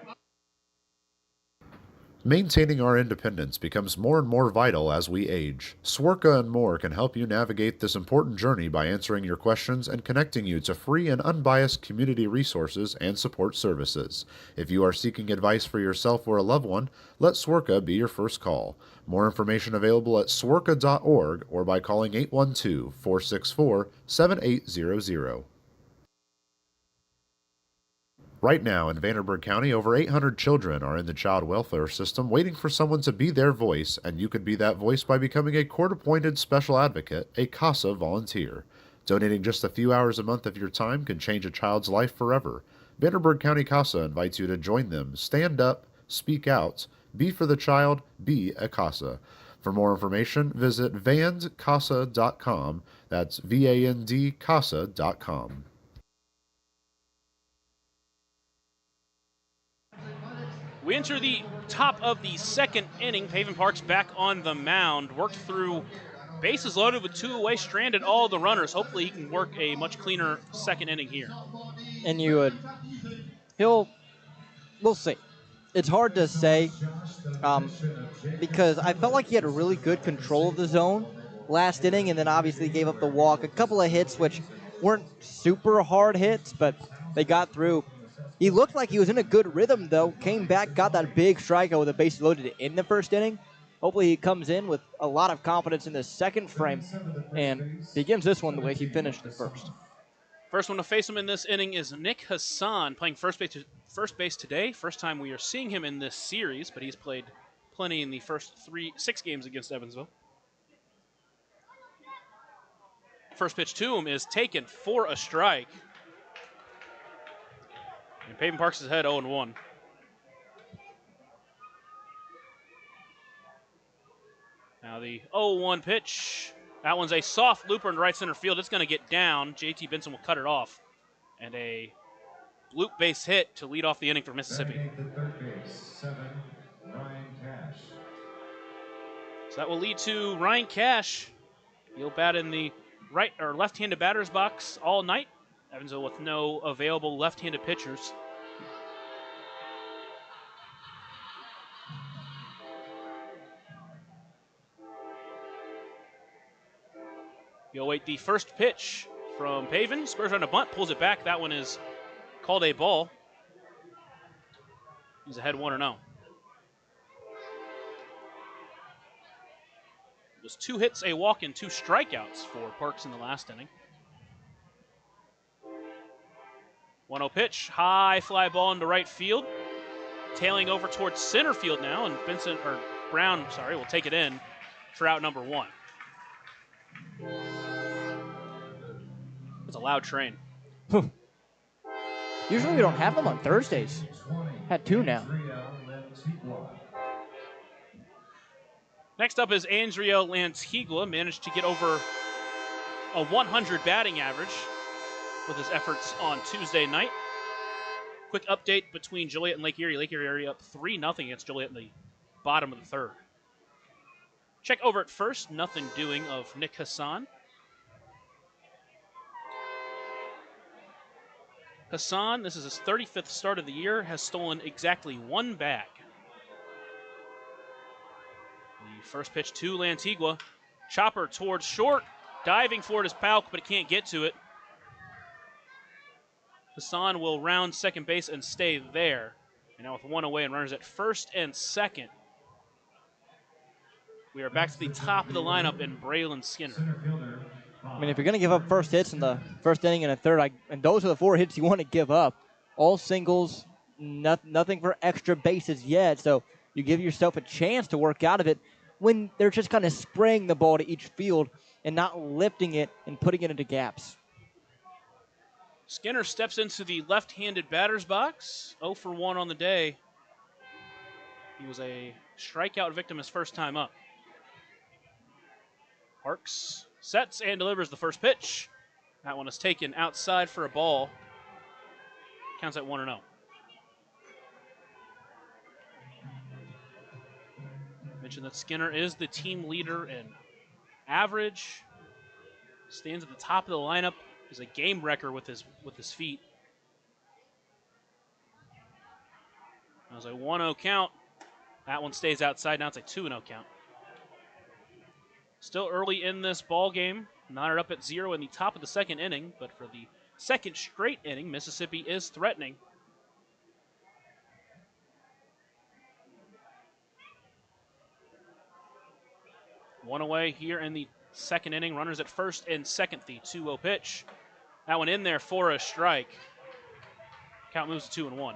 Maintaining our independence becomes more and more vital as we age. Swerka and more can help you navigate this important journey by answering your questions and connecting you to free and unbiased community resources and support services. If you are seeking advice for yourself or a loved one, let Swerka be your first call. More information available at swerka.org or by calling 812-464-7800. Right now in Vanderburgh County, over 800 children are in the child welfare system waiting for someone to be their voice, and you can be that voice by becoming a court-appointed special advocate, a CASA volunteer. Donating just a few hours a month of your time can change a child's life forever. Vanderburgh County CASA invites you to join them. Stand up, speak out, be for the child, be a CASA. For more information, visit vandcasa.com. That's VAND-CASA.com. We enter the top of the second inning. Haven Park's back on the mound. Worked through bases loaded with 2 away, stranded all the runners. Hopefully he can work a much cleaner second inning here. And we'll see. It's hard to say because I felt like he had a really good control of the zone last inning, and then obviously gave up the walk. A couple of hits which weren't super hard hits, but they got through. He looked like he was in a good rhythm, though. Came back, got that big strikeout with a base loaded in the first inning. Hopefully he comes in with a lot of confidence in the second frame and begins this one the way he finished the first. First one to face him in this inning is Nick Hassan, playing first base today. First time we are seeing him in this series, but he's played plenty in the first 6 games against Evansville. First pitch to him is taken for a strike. And Peyton Parks is ahead 0-1. Now the 0-1 pitch. That one's a soft looper in right center field. It's going to get down. JT Benson will cut it off. And a loop base hit to lead off the inning for Mississippi. So that will lead to Ryan Cash. He'll bat in the right or left-handed batter's box all night. Evansville with no available left-handed pitchers. You'll wait the first pitch from Paven. Spurs on a bunt, pulls it back. That one is called a ball. He's ahead 1-0. It was 2 hits, a walk, and 2 strikeouts for Parks in the last inning. 1-0 pitch, high fly ball into right field. Tailing over towards center field now, and Brown will take it in for out number 1. It's a loud train. Usually we don't have them on Thursdays. Had 2 now. Next up is Andrea Lantigua, managed to get over a 100 batting average with his efforts on Tuesday night. Quick update between Joliet and Lake Erie. Lake Erie up 3-0 against Joliet in the bottom of the third. Check over at first, nothing doing of Nick Hassan. Hassan, this is his 35th start of the year, has stolen exactly 1 bag. The first pitch to Lantigua. Chopper towards short. Diving for it is Pauk, but it can't get to it. Hassan will round second base and stay there. And now with 1 away and runners at first and second, we are back to the top of the lineup in Braylon Skinner. I mean, if you're going to give up first hits in the first inning and a third, and those are the 4 hits you want to give up, all singles, nothing for extra bases yet, so you give yourself a chance to work out of it when they're just kind of spraying the ball to each field and not lifting it and putting it into gaps. Skinner steps into the left-handed batter's box, 0 for 1 on the day. He was a strikeout victim his first time up. Parks sets and delivers the first pitch. That one is taken outside for a ball. Counts at 1-0. Mentioned that Skinner is the team leader in average. Stands at the top of the lineup. Is a game wrecker with his feet. That was a 1-0 count. That one stays outside. Now it's a 2-0 count. Still early in this ball game. Knotted up at 0 in the top of the second inning, but for the second straight inning, Mississippi is threatening. One away here in the second inning. Runners at first and second. The 2-0 pitch. That one in there for a strike. Count moves to 2-1.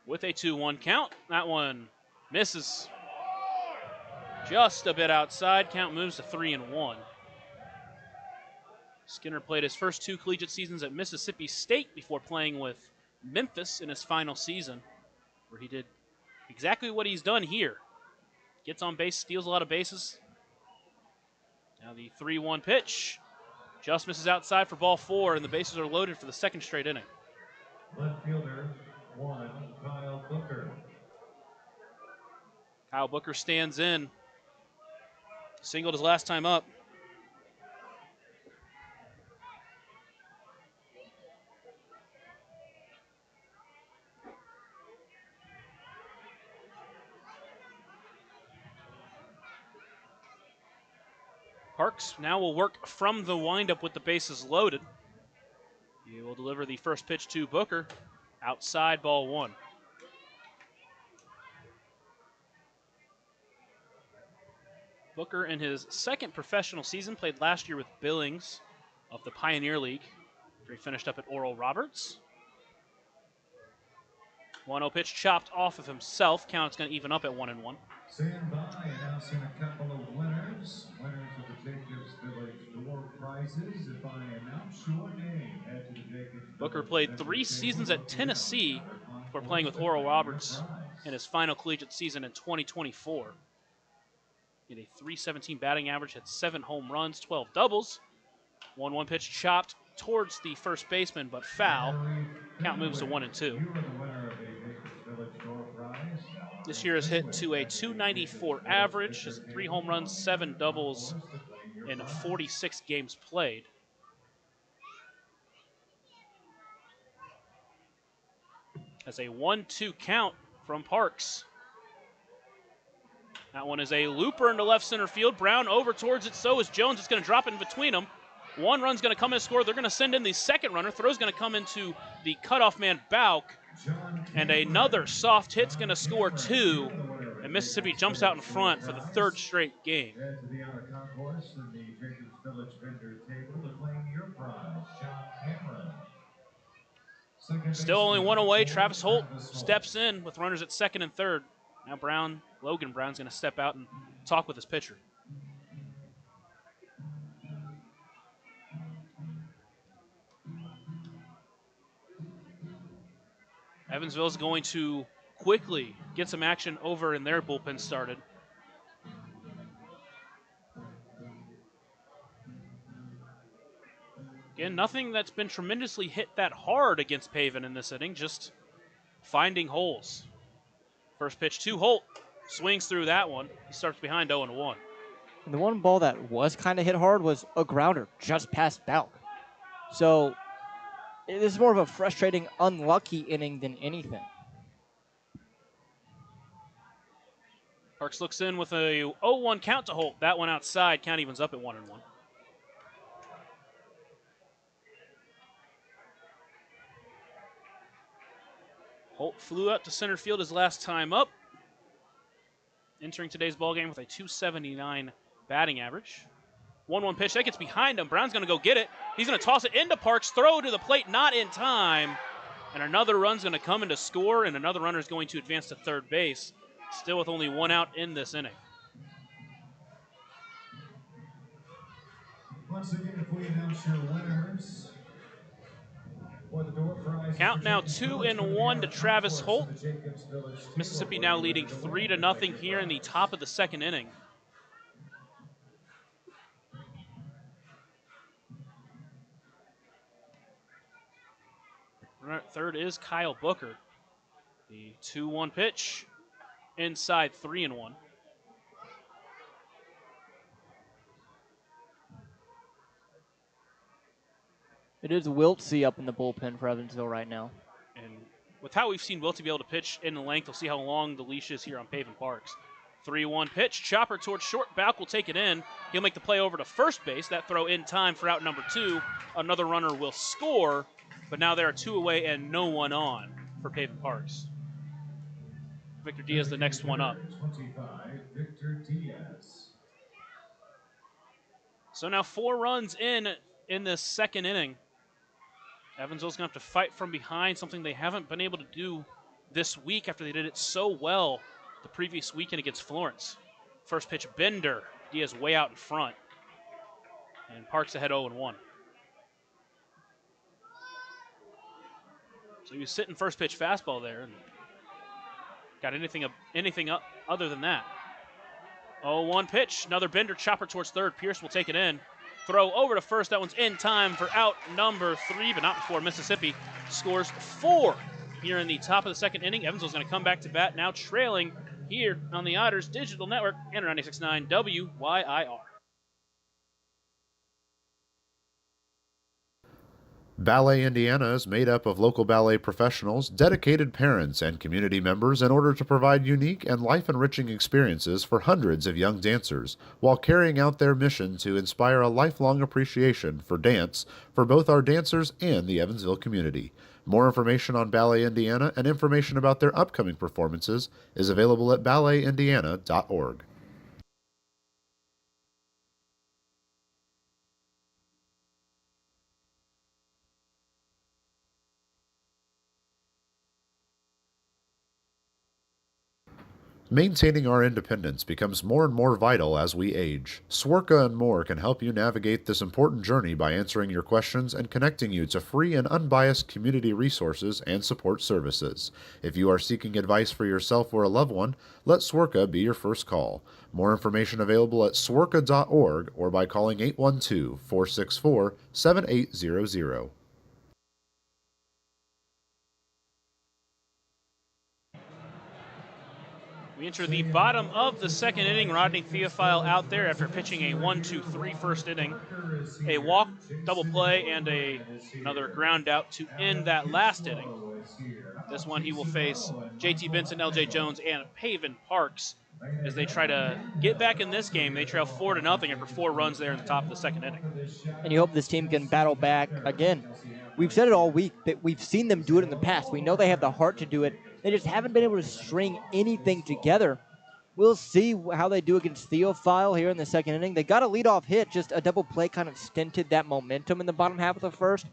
With a 2-1 count. That one misses just a bit outside. Count moves to 3-1. Skinner played his first 2 collegiate seasons at Mississippi State before playing with Memphis in his final season, where he did exactly what he's done here. Gets on base, steals a lot of bases. Now the 3-1 pitch. Just misses outside for ball 4, and the bases are loaded for the second straight inning. Left fielder, 1, Kyle Booker. Kyle Booker stands in. Singled his last time up. Parks now will work from the windup with the bases loaded. He will deliver the first pitch to Booker. Outside, ball one. Booker, in his second professional season, played last year with Billings of the Pioneer League, where he finished up at Oral Roberts. 1-0 pitch chopped off of himself. Count's going to even up at 1-1. Stand by, announcing a couple of winners. Winners of the Jacobs Village door prizes. If I announce your name, head to the Jacobs Booker Village played vendor 3 table seasons at located Tennessee on the before playing with Oral Roberts in his final collegiate season in 2024. He had a .317 batting average, had 7 home runs, 12 doubles. 1-1 pitch chopped towards the first baseman, but foul. Count moves to 1-2. You are the winner of a Jacobs Village door prize. This year has hit to a .294 average, has 3 home runs, 7 doubles in 46 games played. As a 1-2 count from Parks. That one is a looper into left center field. Brown over towards it, so is Jones. It's going to drop in between them. 1 run's going to come in and score. They're going to send in the second runner. Throw's going to come into the cutoff man, Bauk. And another soft hit's going to score 2. And Mississippi jumps out in front for the 3rd straight game. Head to the outer concourse in the Jacobs Village vendor table to claim your prize. John Cameron. Still only 1 away. Travis Holt steps in with runners at 2nd and 3rd. Now Logan Brown's going to step out and talk with his pitcher. Evansville's going to quickly get some action over in their bullpen started. Again, nothing that's been tremendously hit that hard against Paven in this inning, just finding holes. First pitch to Holt, swings through that one. He starts behind 0-1. And the one ball that was kind of hit hard was a grounder just past Bauk. So this is more of a frustrating, unlucky inning than anything. Parks looks in with a 0-1 count to Holt. That one outside. Count evens up at 1-1. Holt flew out to center field his last time up. Entering today's ballgame with a .279 batting average. 1-1 pitch. That gets behind him. Brown's going to go get it. He's going to toss it into Parks. Throw to the plate. Not in time. And another run's going to come in to score, and another runner is going to advance to third base. Still with only 1 out in this inning. Once again, if we announce your winners for the door prize. Count now 2-1 to Travis Holt. Mississippi now leading 3-0 here in the top of the 2nd inning. Third is Kyle Booker. The 2-1 pitch. Inside 3-1. It is Wiltsey up in the bullpen for Evansville right now. And with how we've seen Wiltsey be able to pitch in the length, we'll see how long the leash is here on Paven Parks. 3-1 pitch, chopper towards short. Bauk will take it in. He'll make the play over to first base. That throw in time for out number 2. Another runner will score, but now there are 2 away and no one on for Paven Parks. Victor Diaz, the next one up. 25, Victor Diaz. So now 4 runs in this 2nd inning. Evansville's going to have to fight from behind, something they haven't been able to do this week after they did it so well the previous weekend against Florence. First pitch, bender. Diaz way out in front. And Parks ahead 0-1. So he was sitting first pitch fastball there. And got anything up other than that. 0-1 pitch. Another bender, chopper towards third. Pierce will take it in. Throw over to first. That one's in time for out number 3, but not before Mississippi scores 4 here in the top of the 2nd inning. Evansville's going to come back to bat, now trailing here on the Otters Digital Network and 96.9 WYIR. Ballet Indiana is made up of local ballet professionals, dedicated parents, and community members in order to provide unique and life-enriching experiences for hundreds of young dancers, while carrying out their mission to inspire a lifelong appreciation for dance for both our dancers and the Evansville community. More information on Ballet Indiana and information about their upcoming performances is available at balletindiana.org. Maintaining our independence becomes more and more vital as we age. Swerka and more can help you navigate this important journey by answering your questions and connecting you to free and unbiased community resources and support services. If you are seeking advice for yourself or a loved one, let Swerka be your first call. More information available at swerka.org or by calling 812-464-7800. We enter the bottom of the second inning. Rodney Theophile out there after pitching a 1-2-3 first inning. A walk, double play, and another ground out to end that last inning. This one he will face JT Benson, LJ Jones, and Paven Parks as they try to get back in this game. They trail 4-0 after 4 runs there in the top of the second inning. And you hope this team can battle back again. We've said it all week that we've seen them do it in the past. We know they have the heart to do it. They just haven't been able to string anything together. We'll see how they do against Theophile here in the second inning. They got a leadoff hit, just a double play kind of stinted that momentum in the bottom half of the first.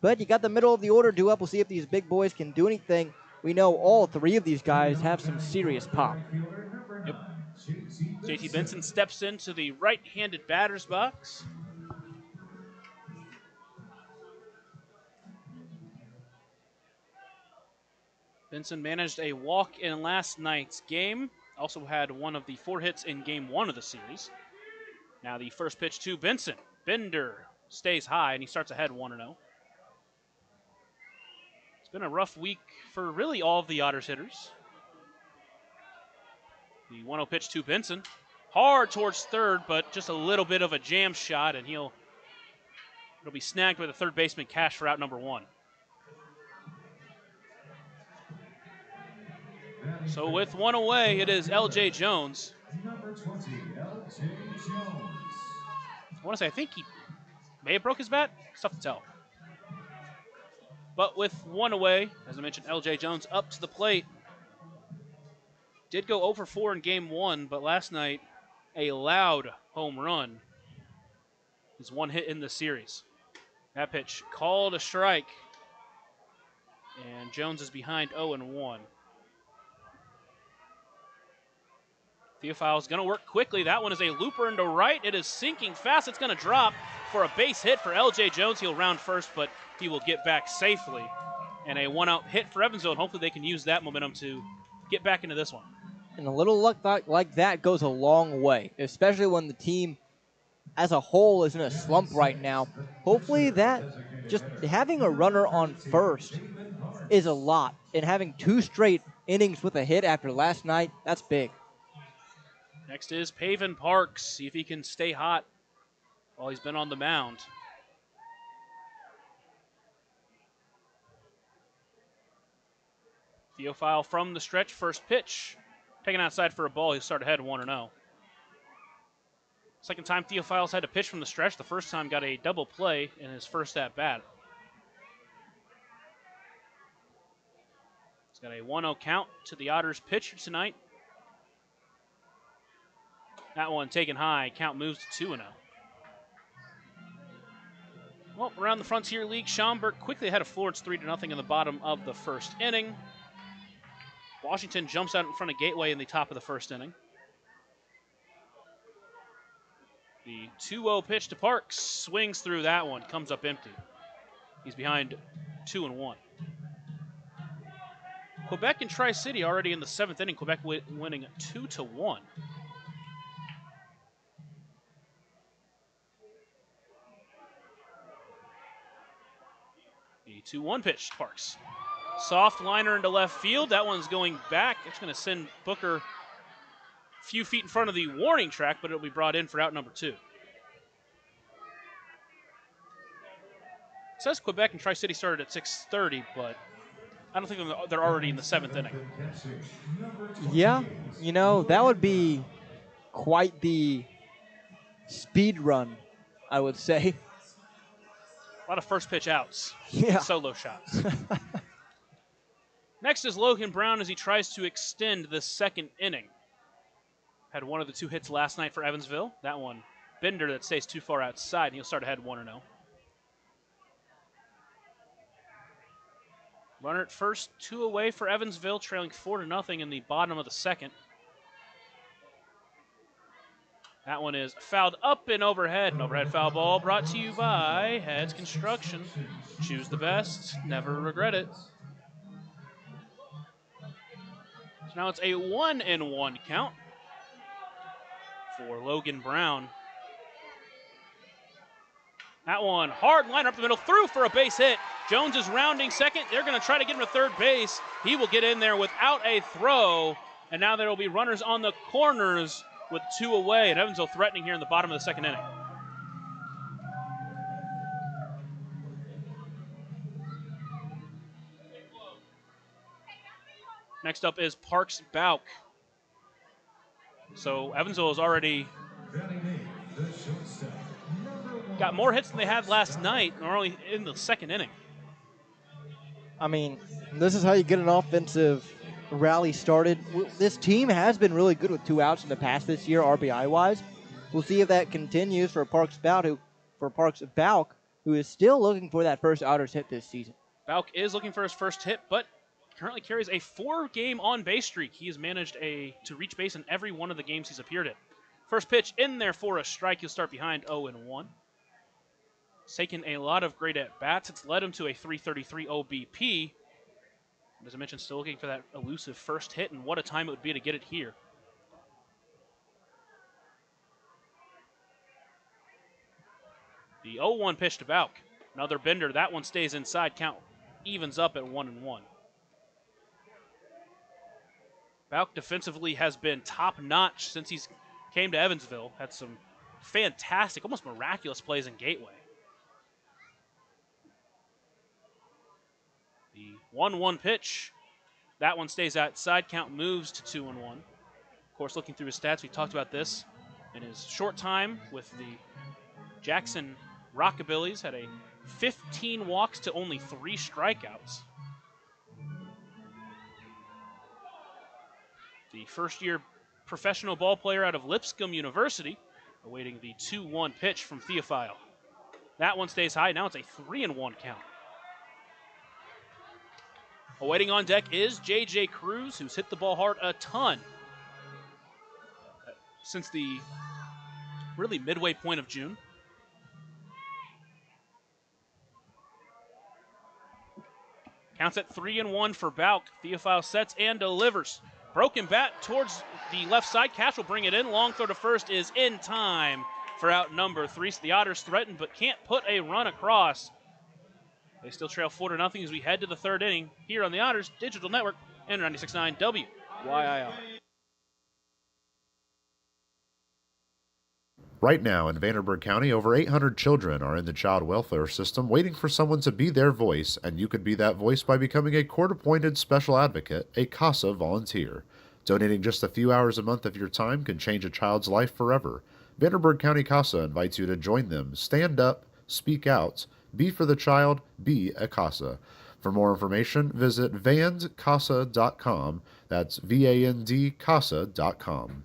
But you got the middle of the order due up. We'll see if these big boys can do anything. We know all 3 of these guys have some serious pop. Yep. JT Benson steps into the right-handed batter's box. Benson managed a walk in last night's game. Also had one of the 4 hits in game 1 of the series. Now the first pitch to Benson. Bender stays high, and he starts ahead 1-0. It's been a rough week for really all of the Otters hitters. The 1-0 pitch to Benson. Hard towards third, but just a little bit of a jam shot, and it'll be snagged by the third baseman, Cash, for out number 1. So with 1 away, it is LJ Jones. Number 20, LJ Jones. I want to say, I think he may have broke his bat. It's tough to tell. But with 1 away, as I mentioned, LJ Jones up to the plate. Did go 0 for 4 in game 1, but last night, a loud home run. His 1 hit in the series. That pitch called a strike. And Jones is behind 0-1. Theophile's going to work quickly. That one is a looper into right. It is sinking fast. It's going to drop for a base hit for LJ Jones. He'll round first, but he will get back safely. And a 1-out hit for Evansville, and hopefully they can use that momentum to get back into this one. And a little luck like that goes a long way, especially when the team as a whole is in a slump right now. Hopefully that, just having a runner on first is a lot. And having 2 straight innings with a hit after last night, that's big. Next is Paven Parks. See if he can stay hot while he's been on the mound. Theophile from the stretch, first pitch. Taken outside for a ball, he'll start ahead 1-0. Second time Theophile's had to pitch from the stretch. The first time got a double play in his first at-bat. He's got a 1-0 count to the Otters pitcher tonight. That one taken high. Count moves to 2-0. Well, around the Frontier League, Schaumburg quickly ahead of Florence 3-0 in the bottom of the first inning. Washington jumps out in front of Gateway in the top of the first inning. The 2-0 pitch to Parks swings through that one, comes up empty. He's behind 2-1. Quebec and Tri-City already in the 7th inning. Quebec winning 2-1. The 2-1 pitch, Parks. Soft liner into left field. That one's going back. It's going to send Booker a few feet in front of the warning track, but it'll be brought in for out number 2. It says Quebec and Tri-City started at 6:30, but I don't think they're already in the 7th inning. Yeah, that would be quite the speed run, I would say. A lot of first pitch outs. Yeah. Solo shots. Next is Logan Brown as he tries to extend the 2nd inning. Had one of the 2 hits last night for Evansville. That one, Bender, that stays too far outside, and he'll start ahead 1-0. Runner at first, 2 away for Evansville, trailing 4-0 in the bottom of the 2nd. That one is fouled up and overhead. An overhead foul ball brought to you by Heads Construction. Choose the best, never regret it. So now it's a 1-1 count for Logan Brown. That one, hard line up the middle, through for a base hit. Jones is rounding second. They're going to try to get him to third base. He will get in there without a throw. And now there will be runners on the corners with 2 away. And Evansville threatening here in the bottom of the 2nd inning. Next up is Parks Bauk. So Evansville has already got more hits than they had last night, and are only in the 2nd inning. I mean, this is how you get an offensive rally started. This team has been really good with 2 outs in the past this year, RBI-wise. We'll see if that continues for Parks Bauk, who is still looking for that first Otters hit this season. Bauk is looking for his first hit, but currently carries a 4-game on-base streak. He has managed to reach base in every one of the games he's appeared in. First pitch in there for a strike. He'll start behind 0-1. He's taken a lot of great at-bats. It's led him to a 333 OBP. And as I mentioned, still looking for that elusive first hit, and what a time it would be to get it here. The 0-1 pitch to Bauk. Another bender. That one stays inside. Count evens up at 1-1. Bauk defensively has been top-notch since he's came to Evansville. Had some fantastic, almost miraculous plays in Gateway. The 1-1 pitch. That one stays outside. Count moves to 2-1. Of course, looking through his stats, we talked about this. In his short time with the Jackson Rockabillys, had a 15 walks to only 3 strikeouts. The first-year professional ball player out of Lipscomb University, awaiting the 2-1 pitch from Theophile. That one stays high. Now it's a 3-1 count. Awaiting on deck is J.J. Cruz, who's hit the ball hard a ton since the really midway point of June. Counts at 3-1 for Bauk. Theophile sets and delivers. Broken bat towards the left side. Cash will bring it in. Long throw to first is in time for out number 3. So the Otters threaten but can't put a run across. They still trail 4-0 as we head to the 3rd inning here on the Otters Digital Network and 96.9 WYIR. Right now in Vanderburgh County, over 800 children are in the child welfare system waiting for someone to be their voice, and you could be that voice by becoming a court-appointed special advocate, a CASA volunteer. Donating just a few hours a month of your time can change a child's life forever. Vanderburgh County CASA invites you to join them. Stand up, speak out, be for the child, be a CASA. For more information, visit vandcasa.com. That's VAND-CASA.com.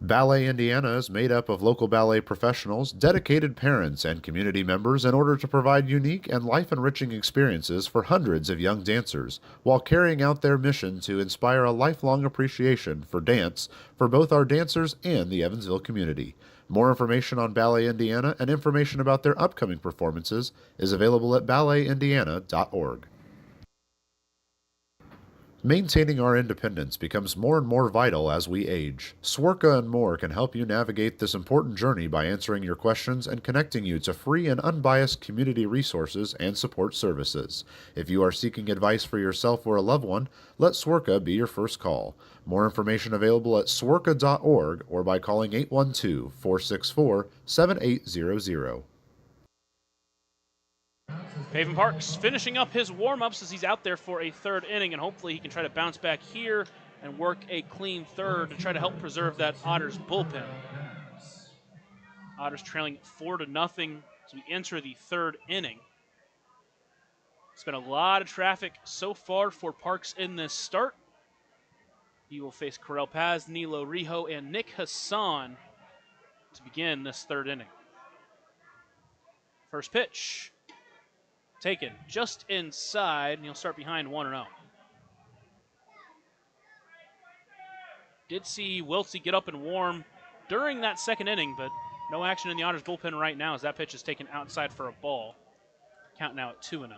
Ballet Indiana is made up of local ballet professionals, dedicated parents, and community members in order to provide unique and life-enriching experiences for hundreds of young dancers, while carrying out their mission to inspire a lifelong appreciation for dance for both our dancers and the Evansville community. More information on Ballet Indiana and information about their upcoming performances is available at balletindiana.org. Maintaining our independence becomes more and more vital as we age. Swerka and More can help you navigate this important journey by answering your questions and connecting you to free and unbiased community resources and support services. If you are seeking advice for yourself or a loved one, let Swerka be your first call. More information available at swerka.org or by calling 812-464-7800. Pavin Parks finishing up his warm-ups as he's out there for a third inning, and hopefully he can try to bounce back here and work a clean third to try to help preserve that Otters bullpen. Otters trailing 4-0 as we enter the third inning. It's been a lot of traffic so far for Parks in this start. He will face Corel Paz, Nilo Rijo, and Nick Hassan to begin this third inning. First pitch taken just inside, and he'll start behind 1-0. Did see Wiltsey get up and warm during that second inning, but no action in the Otters bullpen right now as that pitch is taken outside for a ball. Count now at 2-0.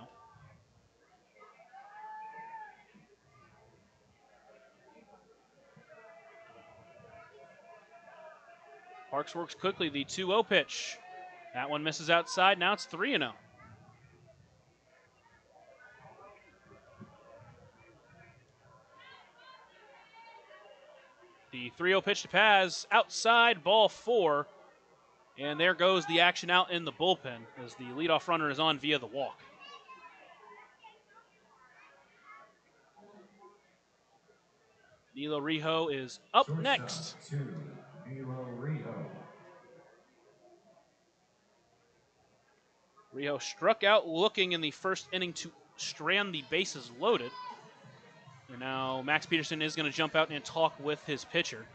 Parks works quickly, the 2-0 pitch. That one misses outside, now it's 3-0. The 3-0 pitch to Paz, outside, ball 4. And there goes the action out in the bullpen as the leadoff runner is on via the walk. Nilo Rijo is up next. Rijo struck out looking in the first inning to strand the bases loaded. And now Max Peterson is going to jump out and talk with his pitcher.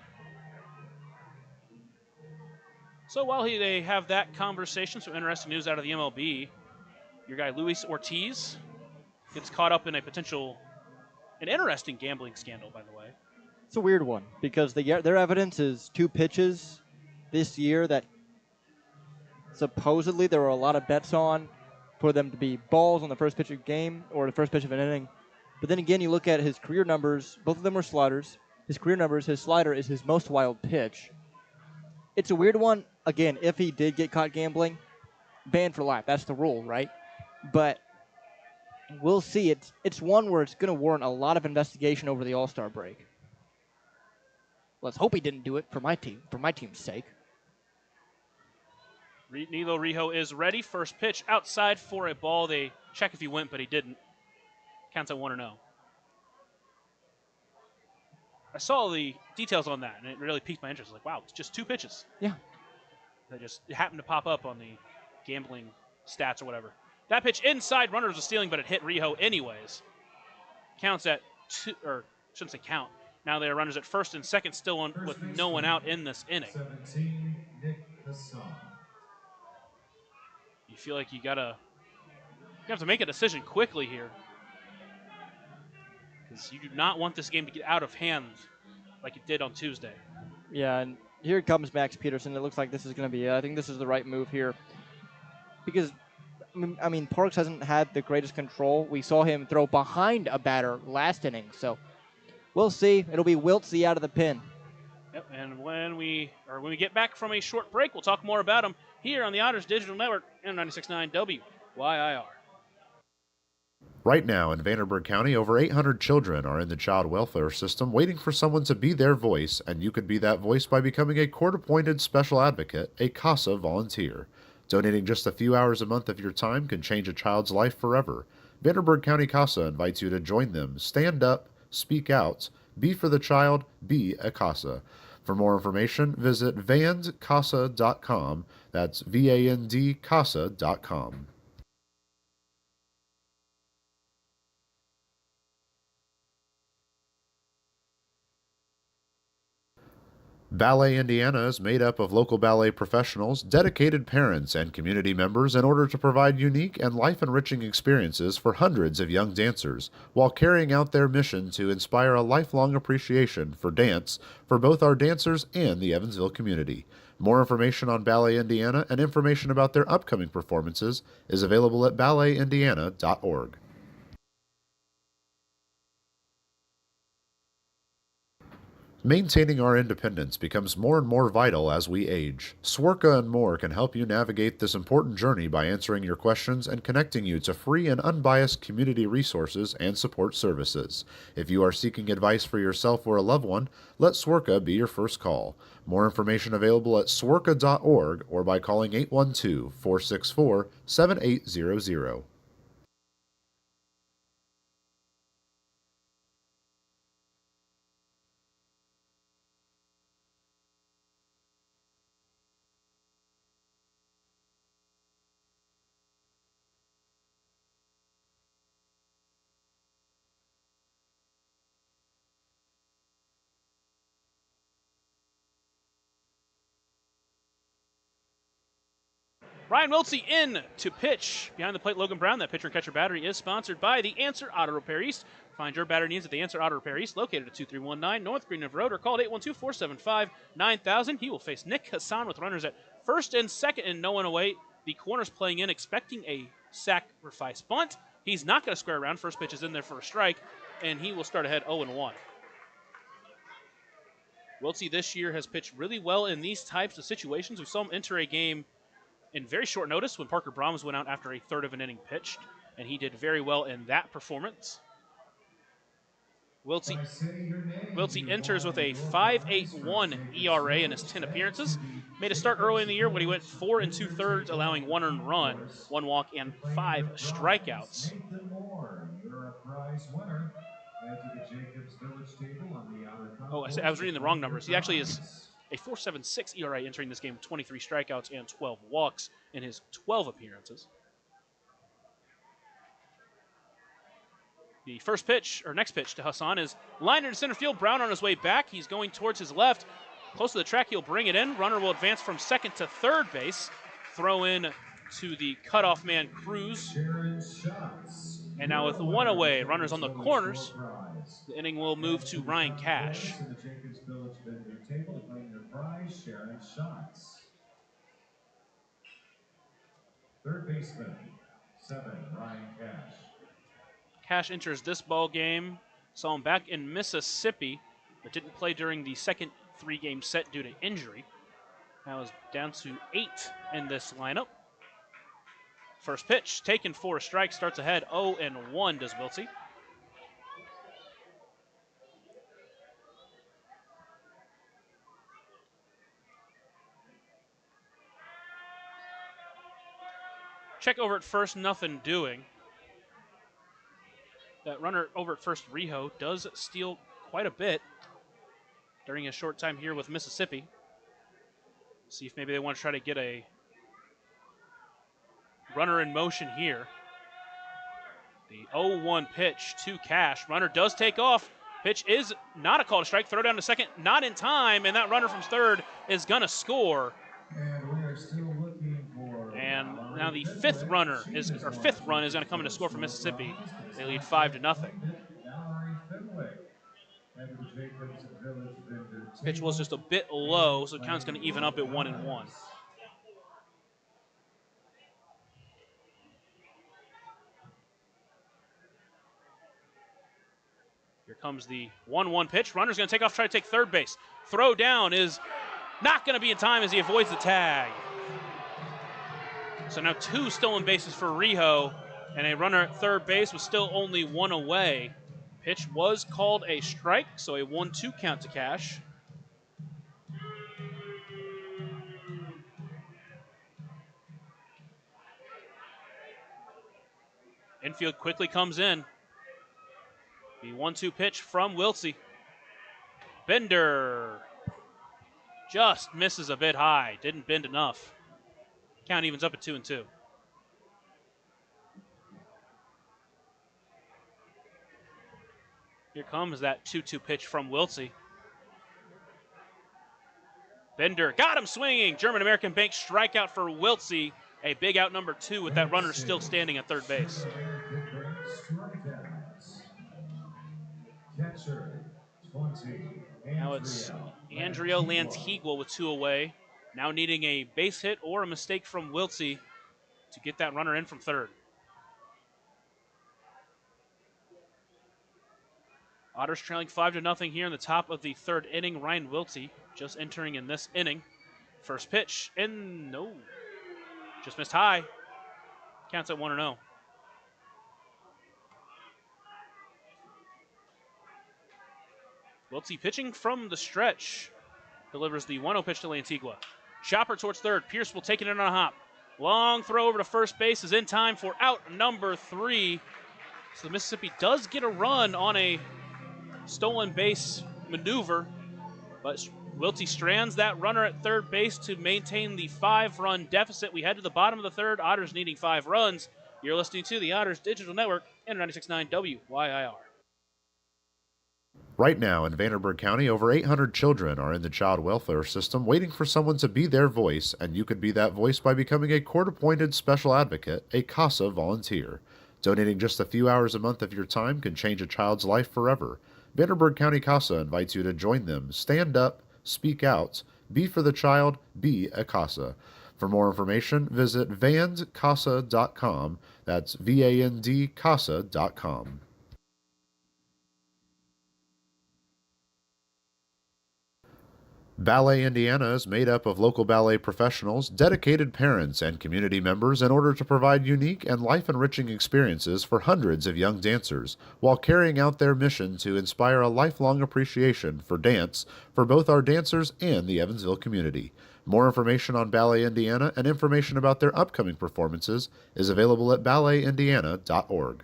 So while they have that conversation, some interesting news out of the MLB. Your guy Luis Ortiz gets caught up in an interesting gambling scandal, by the way. It's a weird one because their evidence is 2 pitches this year that supposedly there were a lot of bets on for them to be balls on the first pitch of a game or the first pitch of an inning. But then again, you look at his career numbers, both of them were sliders. His career numbers, his slider is his most wild pitch. It's a weird one. Again, if he did get caught gambling, banned for life. That's the rule, right? But we'll see. It's one where it's going to warrant a lot of investigation over the All-Star break. Let's hope he didn't do it for my team's sake. Nilo Rijo is ready. First pitch outside for a ball. They check if he went, but he didn't. Counts at 1-0. I saw the details on that, and it really piqued my interest. Like, wow, it's just 2 pitches. Yeah. They just happened to pop up on the gambling stats or whatever. That pitch inside, runner was stealing, but it hit Rijo anyways. Counts at 2, or shouldn't say count. Now there are runners at first and second, still on with no one out in this inning. 17, Nick Hassan. You feel like you have to make a decision quickly here, because you do not want this game to get out of hand like it did on Tuesday. Yeah, and here comes Max Peterson. It looks like this is going to be I think this is the right move here. Because, I mean, Parks hasn't had the greatest control. We saw him throw behind a batter last inning. So we'll see. It'll be Wiltsey out of the pen. Yep, and when we get back from a short break, we'll talk more about him here on the Otters Digital Network and 96.9 WYIR. Right now in Vanderburgh County, over 800 children are in the child welfare system waiting for someone to be their voice, and you could be that voice by becoming a court-appointed special advocate, a CASA volunteer. Donating just a few hours a month of your time can change a child's life forever. Vanderburgh County CASA invites you to join them. Stand up, speak out, be for the child, be a CASA. For more information, visit vandcasa.com. That's VAND-CASA.com. Ballet Indiana is made up of local ballet professionals, dedicated parents, and community members in order to provide unique and life-enriching experiences for hundreds of young dancers, while carrying out their mission to inspire a lifelong appreciation for dance for both our dancers and the Evansville community. More information on Ballet Indiana and information about their upcoming performances is available at balletindiana.org. Maintaining our independence becomes more and more vital as we age. Swerka and more can help you navigate this important journey by answering your questions and connecting you to free and unbiased community resources and support services. If you are seeking advice for yourself or a loved one, let Swerka be your first call. More information available at swerka.org or by calling 812-464-7800. Ryan Wiltsey in to pitch. Behind the plate, Logan Brown. That pitcher and catcher battery is sponsored by the Answer Auto Repair East. Find your battery needs at the Answer Auto Repair East, located at 2319 North Green River Road, or call 812-475-9000. He will face Nick Hassan with runners at first and second and no one away. The corner's playing in, expecting a sacrifice bunt. He's not going to square around. First pitch is in there for a strike, and he will start ahead 0-1. Wiltsey this year has pitched really well in these types of situations. We saw him enter a game in very short notice when Parker Brahms went out after a third of an inning pitched, and he did very well in that performance. Wiltsey enters with a 5.81 ERA in his 10 appearances. Made a start early in the year when he went 4 2/3, allowing 1 earned run, 1 walk, and 5 strikeouts. Oh, I was reading the wrong numbers. He actually is a 4.76 ERA entering this game with 23 strikeouts and 12 walks in his 12 appearances. The first pitch, or next pitch to Hassan, is lined into center field. Brown on his way back. He's going towards his left. Close to the track, he'll bring it in. Runner will advance from second to third base. Throw in to the cutoff man, Cruz. And now with 1 away, runners on the corners, the inning will move to Ryan Cash. Third baseman, 7, Ryan Cash. Cash enters this ball game. Saw him back in Mississippi, but didn't play during the second 3-game set due to injury. Now is down to 8 in this lineup. First pitch taken for a strike, starts ahead 0-1 does Wiltsey. Check over at first, nothing doing. That runner over at first, Rijo, does steal quite a bit during his short time here with Mississippi. See if maybe they want to try to get a runner in motion here. The 0-1 pitch to Cash. Runner does take off. Pitch is not a call to strike. Throw down to second, not in time, and that runner from third is going to score. And we are still looking for. And now the fifth run is going to come in to score for Mississippi. They lead 5-0. Pitch was just a bit low, so the count's going to even up at 1-1. Here comes the 1-1 pitch. Runner's going to take off, try to take third base. Throw down is not going to be in time as he avoids the tag. So now 2 stolen bases for Rijo, and a runner at third base was still only 1 away. Pitch was called a strike, so a 1-2 count to Cash. Infield quickly comes in. The 1-2 pitch from Wiltsey. Bender just misses a bit high. Didn't bend enough. Count evens up at 2-2. Here comes that 2-2 pitch from Wiltsey. Bender got him swinging. German-American Bank strikeout for Wiltsey. A big out number 2 with that runner still standing at third base. Now it's Andrea Lantigua with 2 away. Now needing a base hit or a mistake from Wiltsey to get that runner in from third. Otters trailing 5-0 here in the top of the third inning. Ryan Wiltsey just entering in this inning. First pitch, and no. Just missed high. Counts at 1-0. Wiltsey pitching from the stretch. Delivers the 1-0 pitch to Lantigua. Chopper towards third. Pierce will take it in on a hop. Long throw over to first base is in time for out number 3. So the Mississippi does get a run on a stolen base maneuver, but Wiltsey strands that runner at third base to maintain the 5-run deficit. We head to the bottom of the third. Otters needing 5 runs. You're listening to the Otters Digital Network and 96.9 WYIR. Right now in Vanderburgh County, over 800 children are in the child welfare system waiting for someone to be their voice, and you could be that voice by becoming a court-appointed special advocate, a CASA volunteer. Donating just a few hours a month of your time can change a child's life forever. Vanderburgh County CASA invites you to join them. Stand up, speak out, be for the child, be a CASA. For more information, visit vandcasa.com. That's VAND-CASA.com. Ballet Indiana is made up of local ballet professionals, dedicated parents, and community members in order to provide unique and life-enriching experiences for hundreds of young dancers, while carrying out their mission to inspire a lifelong appreciation for dance for both our dancers and the Evansville community. More information on Ballet Indiana and information about their upcoming performances is available at balletindiana.org.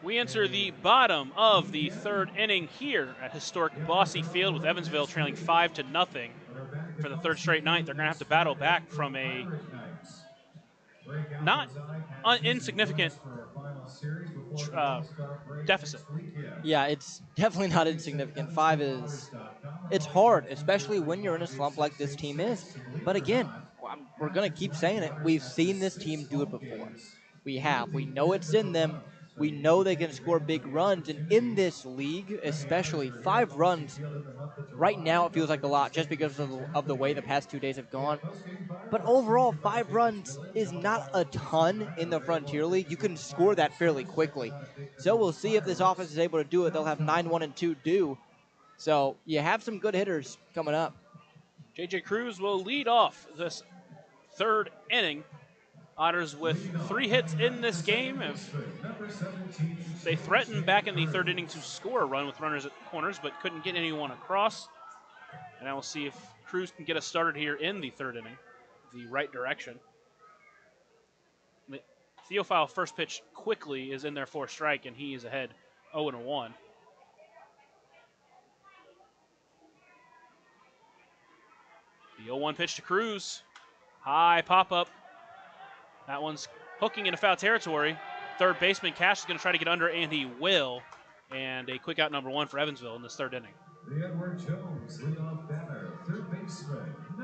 We enter the bottom of the third inning here at historic Bosse Field with Evansville trailing 5-0 for the third straight night. They're going to have to battle back from a not insignificant deficit. Yeah, it's definitely not insignificant. 5 is, it's hard, especially when you're in a slump like this team is. But again, we're going to keep saying it. We've seen this team do it before. We have. We know it's in them. We know they can score big runs. And in this league, especially, 5 runs, right now it feels like a lot just because of the way the past 2 days have gone. But overall, 5 runs is not a ton in the Frontier League. You can score that fairly quickly. So we'll see if this offense is able to do it. They'll have 9-1-2 due. So you have some good hitters coming up. J.J. Cruz will lead off this third inning. Otters with 3 hits in this game. They threatened back in the third inning to score a run with runners at corners, but couldn't get anyone across. And I will see if Cruz can get us started here in the third inning, the right direction. Theophile first pitch quickly is in there for a strike, and he is ahead 0-1. The 0-1 pitch to Cruz. High pop-up. That one's hooking into foul territory. Third baseman Cash is going to try to get under, and he will. And a quick out number 1 for Evansville in this third inning.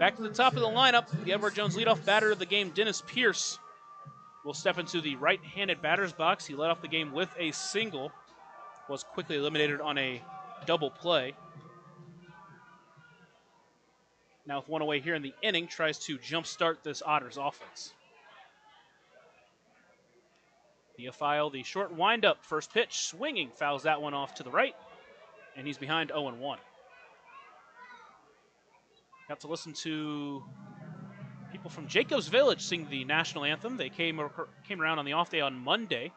Back to the top of the lineup, the Edward Jones leadoff batter of the game, Dennis Pierce, will step into the right-handed batter's box. He led off the game with a single, was quickly eliminated on a double play. Now with 1 away here in the inning, tries to jumpstart this Otters offense. Theophile, the short windup, first pitch, swinging, fouls that one off to the right, and he's behind 0-1. Got to listen to people from Jacobs Village sing the national anthem. They came around on the off day on Monday,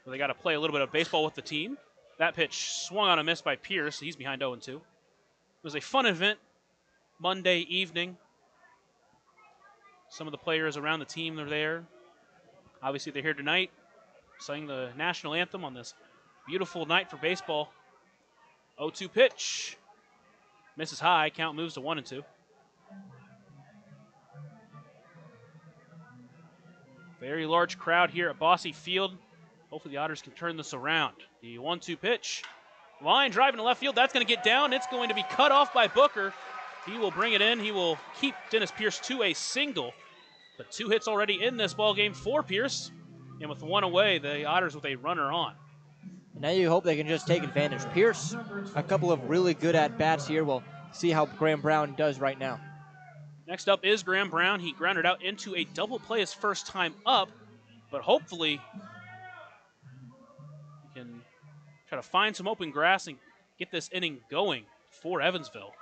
where they got to play a little bit of baseball with the team. That pitch swung on a miss by Pierce. He's behind 0-2. It was a fun event Monday evening. Some of the players around the team are there. Obviously, they're here tonight, sang the national anthem on this beautiful night for baseball. 0-2 pitch. Misses high. Count moves to 1-2. Very large crowd here at Bosse Field. Hopefully the Otters can turn this around. The 1-2 pitch. Line driving to left field. That's going to get down. It's going to be cut off by Booker. He will bring it in. He will keep Dennis Pierce to a single. But 2 hits already in this ball game for Pierce. And with 1 away, the Otters with a runner on. Now you hope they can just take advantage. Pierce, a couple of really good at-bats here. We'll see how Graham Brown does right now. Next up is Graham Brown. He grounded out into a double play his first time up, but hopefully he can try to find some open grass and get this inning going for Evansville.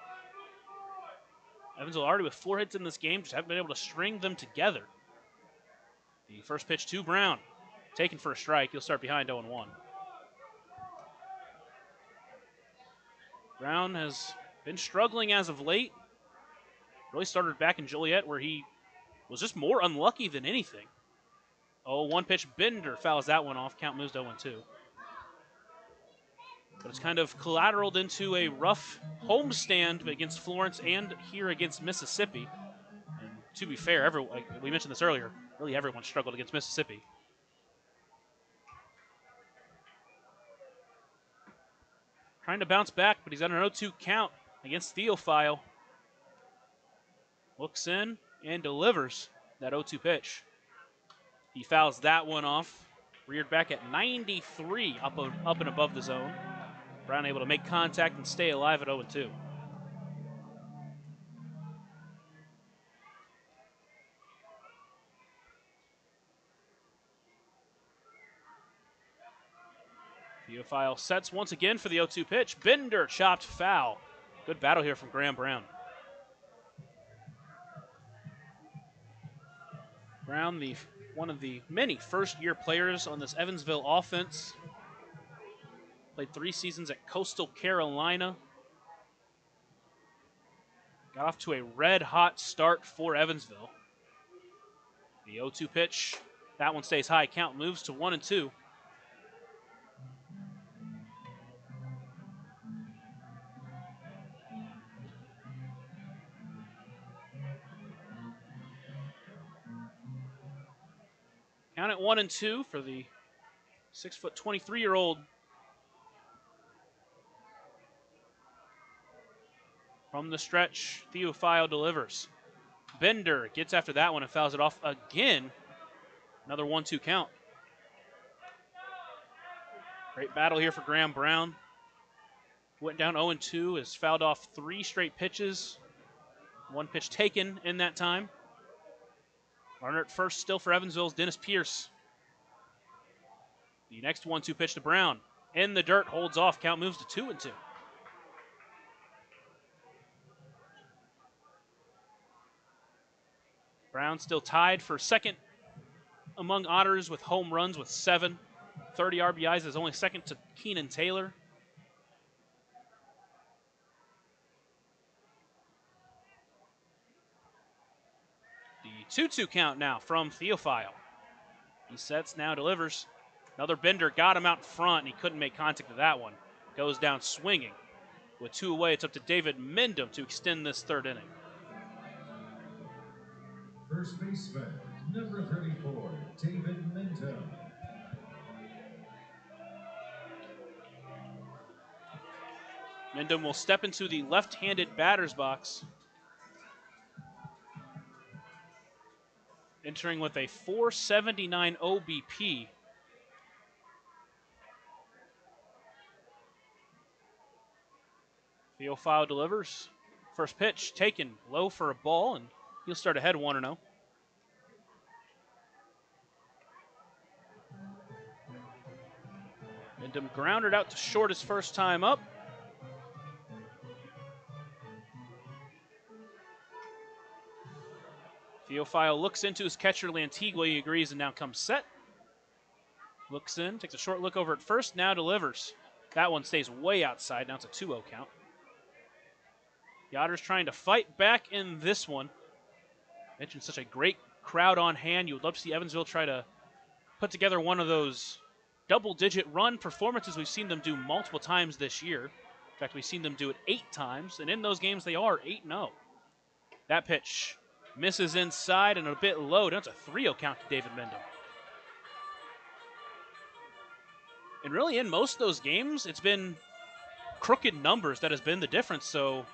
Evansville already with 4 hits in this game, just haven't been able to string them together. The first pitch to Brown, taken for a strike. He'll start behind 0-1. Brown has been struggling as of late. Really started back in Joliet where he was just more unlucky than anything. 0-1 pitch, Bender fouls that one off. Count moves to 0-2. But it's kind of collateraled into a rough homestand against Florence and here against Mississippi. And to be fair, like we mentioned this earlier, really everyone struggled against Mississippi. Trying to bounce back, but he's on an 0-2 count against Theophile. Looks in and delivers that 0-2 pitch. He fouls that one off. Reared back at 93 up and above the zone. Brown able to make contact and stay alive at 0-2. Theophile sets once again for the 0-2 pitch. Bender chopped foul. Good battle here from Graham Brown. Brown, one of the many first-year players on this Evansville offense. Played 3 seasons at Coastal Carolina. Got off to a red-hot start for Evansville. The 0-2 pitch, that one stays high. Count moves to 1-2. Count at 1-2 for the 6'23" From the stretch, Theophile delivers. Bender gets after that one and fouls it off again. Another 1-2 count. Great battle here for Graham Brown. Went down 0-2, has fouled off 3 straight pitches. 1 pitch taken in that time. Runner at first still for Evansville's Dennis Pierce. The next 1-2 pitch to Brown. In the dirt, holds off. Count moves to 2-2. Brown still tied for second among Otters with home runs with 7. 30 RBIs is only second to Keenan Taylor. The 2-2 count now from Theophile. He sets, now delivers. Another Bender got him out in front, and he couldn't make contact with that one. Goes down swinging. With 2 away, it's up to David Mendham to extend this 3rd inning. First baseman, number 34, David Mendham. Mendham will step into the left-handed batter's box. Entering with a 479 OBP. Theophile delivers. First pitch taken low for a ball, and he'll start ahead 1-0. Mendham grounded out to short his first time up. Theophile looks into his catcher, Lantigua. He agrees and now comes set. Looks in, takes a short look over at first, now delivers. That one stays way outside. Now it's a 2-0 count. The Otters trying to fight back in this one. Mentioned such a great crowd on hand. You would love to see Evansville try to put together one of those double-digit run performances we've seen them do multiple times this year. In fact, we've seen them do it 8 times, and in those games they are 8-0. That pitch misses inside and a bit low. That's a 3-0 count to David Mendham. And really, in most of those games, it's been crooked numbers that has been the difference, so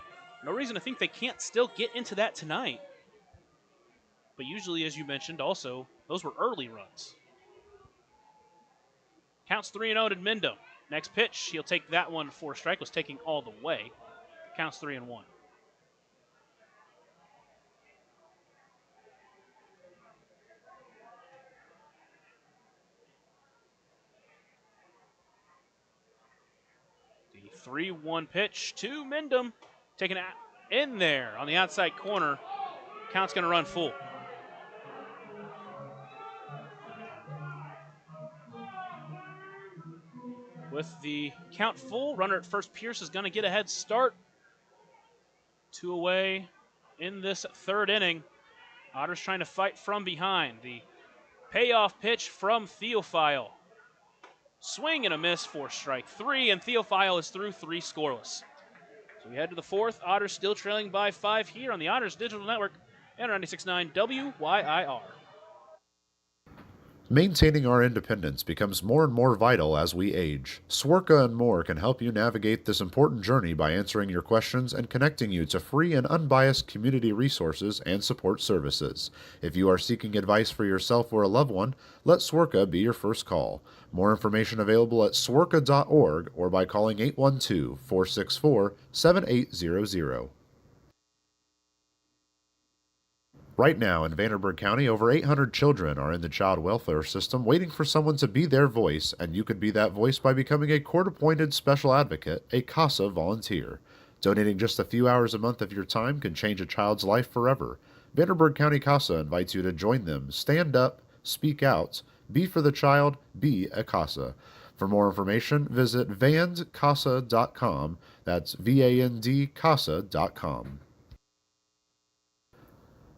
no reason to think they can't still get into that tonight. But usually, as you mentioned, also, those were early runs. Counts 3-0 to Mendham. Next pitch, he'll take that one for strike. Was taking all the way. Counts 3-1. The 3-1 pitch to Mendham. Taken in there on the outside corner. Count's going to run full. With the count full, runner at first, Pierce is going to get a head start. 2 away in this 3rd inning. Otters trying to fight from behind. The payoff pitch from Theophile. Swing and a miss for strike 3, and Theophile is through 3 scoreless. So we head to the 4th. Otters still trailing by 5 here on the Otters Digital Network and 96.9 WYIR. Maintaining our independence becomes more and more vital as we age. Swerka and More can help you navigate this important journey by answering your questions and connecting you to free and unbiased community resources and support services. If you are seeking advice for yourself or a loved one, let Swerka be your first call. More information available at swerka.org or by calling 812-464-7800. Right now in Vanderburgh County, over 800 children are in the child welfare system waiting for someone to be their voice, and you could be that voice by becoming a court-appointed special advocate, a CASA volunteer. Donating just a few hours a month of your time can change a child's life forever. Vanderburgh County CASA invites you to join them. Stand up, speak out, be for the child, be a CASA. For more information, visit vandcasa.com. That's VAND CASA.com.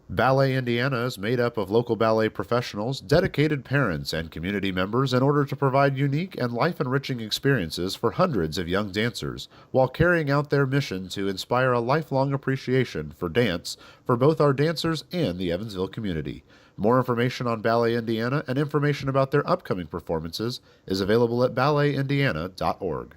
Ballet Indiana is made up of local ballet professionals, dedicated parents, and community members in order to provide unique and life-enriching experiences for hundreds of young dancers, while carrying out their mission to inspire a lifelong appreciation for dance for both our dancers and the Evansville community. More information on Ballet Indiana and information about their upcoming performances is available at balletindiana.org.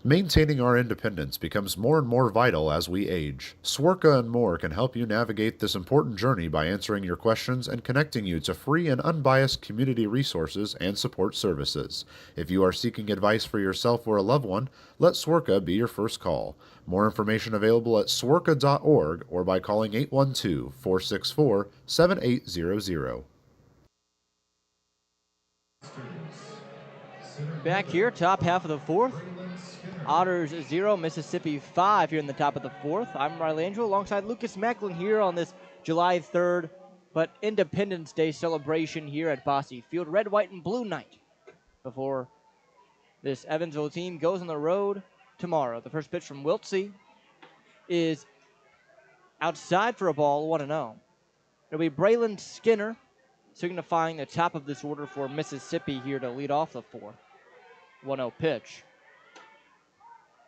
Maintaining our independence becomes more and more vital as we age. Swerka and More can help you navigate this important journey by answering your questions and connecting you to free and unbiased community resources and support services. If you are seeking advice for yourself or a loved one, let Swerka be your first call. More information available at swerka.org or by calling 812-464-7800. Back here, top half of the fourth. Otters 0, Mississippi 5 here in the top of the fourth. I'm Riley Angel alongside Lucas Macklin here on this July 3rd, but Independence Day celebration here at Bosse Field. Red, white, and blue night before this Evansville team goes on the road tomorrow. The first pitch from Wiltsey is outside for a ball, 1-0. It'll be Braylon Skinner signifying the top of this order for Mississippi here to lead off the fourth. 1-0 pitch.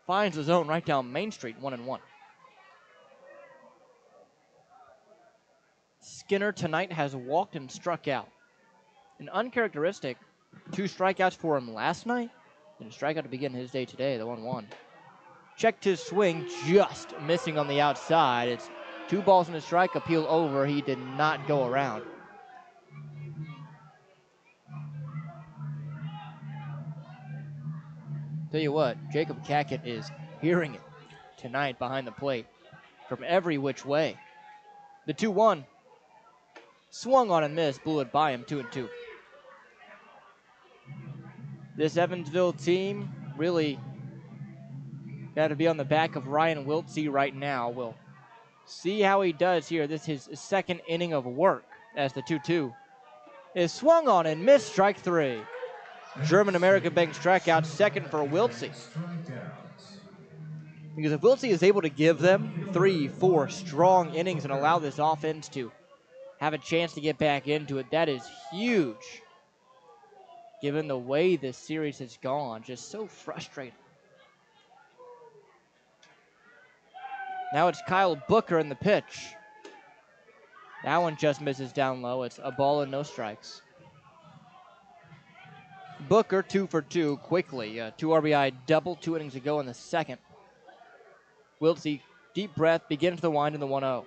Finds the zone right down Main Street, 1-1. Skinner tonight has walked and struck out. An uncharacteristic 2 strikeouts for him last night, and a strikeout to begin his day today, the 1-1. Checked his swing, just missing on the outside. It's 2 balls and a strike, appeal over. He did not go around. Tell you what, Jacob Cackett is hearing it tonight behind the plate from every which way. The 2-1 swung on and missed, blew it by him, 2-2. This Evansville team really got to be on the back of Ryan Wiltsey right now. We'll see how he does here. This is his second inning of work as the 2-2 is swung on and missed, strike 3. German-American Bank strikeout, second for Wiltsey. Because if Wiltsey is able to give them 3-4 strong innings and allow this offense to have a chance to get back into it, that is huge. Given the way this series has gone, just so frustrating. Now it's Kyle Booker in the pitch. That one just misses down low. It's a ball and no strikes. Booker 2 for 2 quickly. 2 RBI double, 2 innings ago in the second. Wiltsey, deep breath, begins the wind in the 1-0.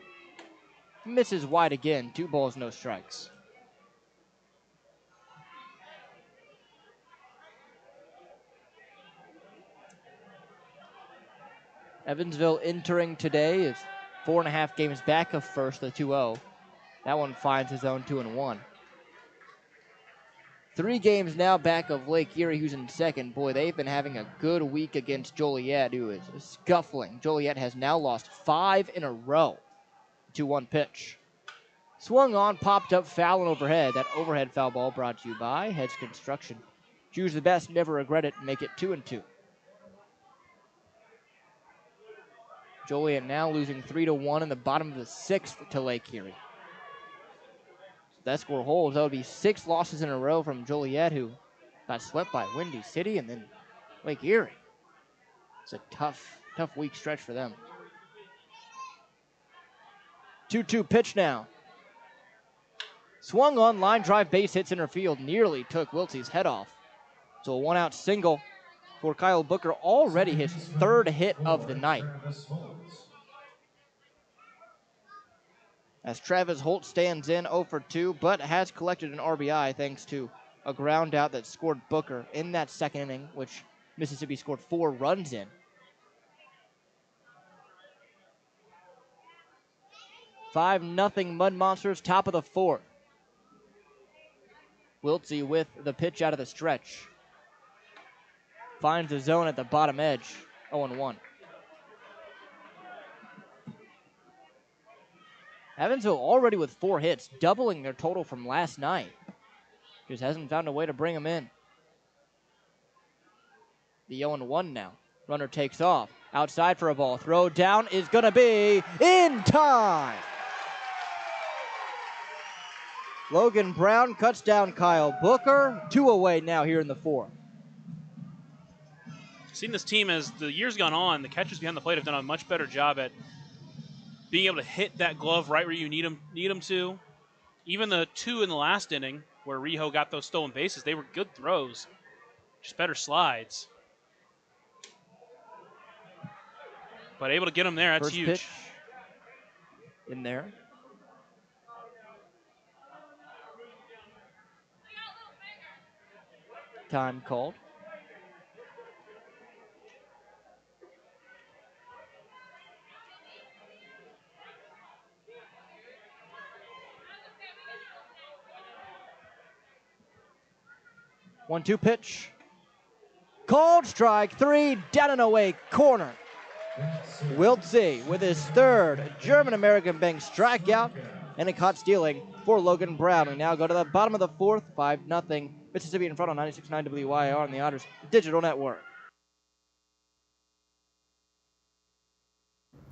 Misses wide again, 2 balls, no strikes. Evansville entering today is 4.5 games back of first, the 2-0. That one finds his own 2-1. 3 games now back of Lake Erie, who's in second. Boy, they've been having a good week against Joliet, who is scuffling. Joliet has now lost 5 in a row. 2-1 pitch. Swung on, popped up, foul and overhead. That overhead foul ball brought to you by Heads Construction. Choose the best, never regret it, make it 2-2. Joliet now losing 3-1 in the bottom of the 6th to Lake Erie. If that score holds, that would be 6 losses in a row from Joliet, who got swept by Windy City and then Lake Erie. It's a tough week stretch for them. 2-2 pitch now. Swung on, line drive, base hit center field. Nearly took Wiltsey's head off. So a one-out single for Kyle Booker, already his third hit of the night. As Travis Holt stands in 0 for 2, but has collected an RBI thanks to a ground out that scored Booker in that second inning, which Mississippi scored 4 runs in. 5-0 Mud Monsters, top of the 4th. Wiltsey with the pitch out of the stretch. Finds the zone at the bottom edge, 0-1. Evansville already with 4 hits, doubling their total from last night. Just hasn't found a way to bring them in. The 0-1 now. Runner takes off. Outside for a ball. Throw down is going to be in time. Logan Brown cuts down Kyle Booker. 2 away now here in the 4th. Seen this team as the years gone on, the catchers behind the plate have done a much better job at being able to hit that glove right where you need them to. Even the 2 in the last inning where Rijo got those stolen bases, they were good throws, just better slides. But able to get them there, that's First huge. Pitch in there. Time called. One-two pitch. Called strike 3, down and away, corner. Wiltsey with his 3rd German-American Bank strikeout and a caught stealing for Logan Brown. We now go to the bottom of the 4th, 5-0. Mississippi in front on 96.9 WYR on the Otters Digital Network.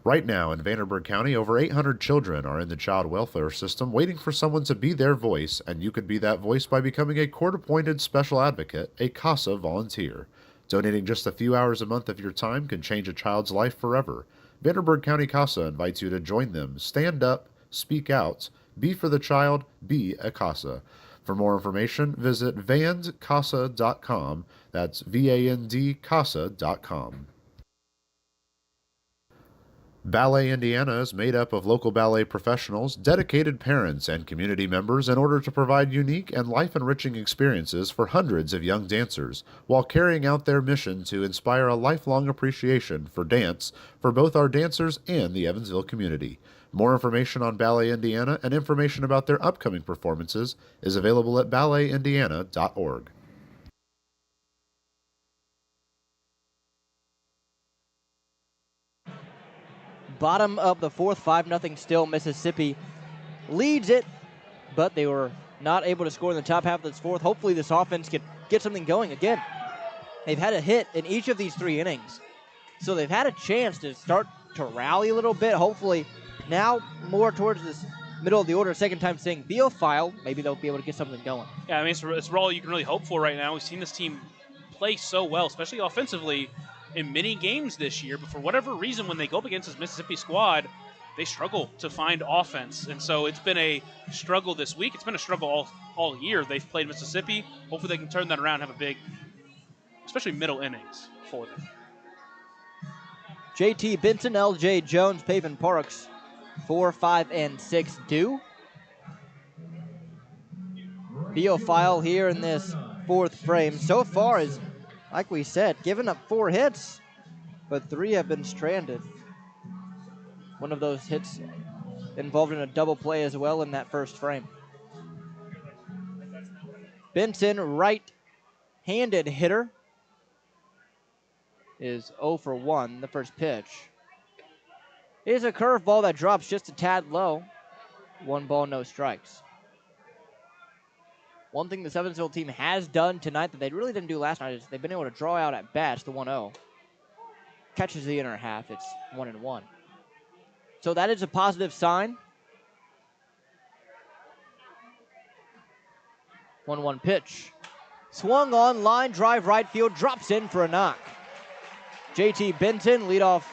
Right now in Vanderburgh County, over 800 children are in the child welfare system waiting for someone to be their voice, and you could be that voice by becoming a court-appointed special advocate, a CASA volunteer. Donating just a few hours a month of your time can change a child's life forever. Vanderburgh County CASA invites you to join them. Stand up, speak out, be for the child, be a CASA. For more information, visit vandcasa.com. That's VAND-CASA.com. Ballet Indiana is made up of local ballet professionals, dedicated parents, and community members in order to provide unique and life-enriching experiences for hundreds of young dancers, while carrying out their mission to inspire a lifelong appreciation for dance for both our dancers and the Evansville community. More information on Ballet Indiana and information about their upcoming performances is available at balletindiana.org. Bottom of the 4th, 5-0 still. Mississippi leads it, but they were not able to score in the top half of this 4th. Hopefully this offense can get something going again. They've had a hit in each of these 3 innings, so they've had a chance to start to rally a little bit. Hopefully now more towards this middle of the order, second time saying Theophile, maybe they'll be able to get something going. Yeah, I mean, it's all you can really hope for right now. We've seen this team play so well, especially offensively, in many games this year, but for whatever reason, when they go up against this Mississippi squad, they struggle to find offense. And so it's been a struggle this week. It's been a struggle all year. They've played Mississippi. Hopefully they can turn that around and have a big, especially middle innings for them. JT Benson, LJ Jones, Pavin Parks, 4, 5, and 6 due. Theophile here in this 4th frame. So far is, like we said, given up 4 hits, but 3 have been stranded. One of those hits involved in a double play as well in that first frame. Benson, right-handed hitter, is 0 for 1. The first pitch is a curveball that drops just a tad low. 1 ball, no strikes. One thing the Evansville team has done tonight that they really didn't do last night is they've been able to draw out at bats the 1-0. Catches the inner half, it's 1-1. So that is a positive sign. 1-1 pitch. Swung on, line drive right field, drops in for a knock. JT Benson, leadoff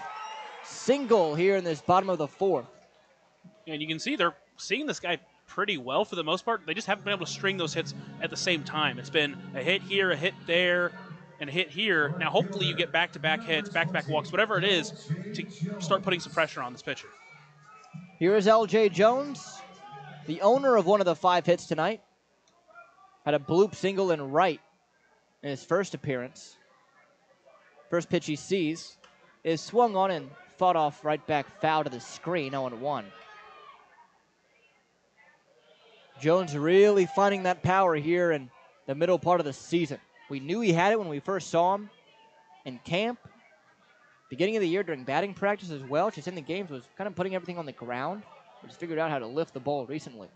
single here in this bottom of the 4th. And you can see they're seeing this guy pretty well for the most part. They just haven't been able to string those hits at the same time. It's been a hit here, a hit there, and a hit here. Now, hopefully you get back-to-back hits, back-to-back walks, whatever it is, to start putting some pressure on this pitcher. Here is L.J. Jones, the owner of one of the 5 hits tonight. Had a bloop single in right in his first appearance. First pitch he sees is swung on and fought off right back foul to the screen, 0-1. Jones really finding that power here in the middle part of the season. We knew he had it when we first saw him in camp. Beginning of the year during batting practice as well, just in the games, was kind of putting everything on the ground. Just figured out how to lift the ball recently.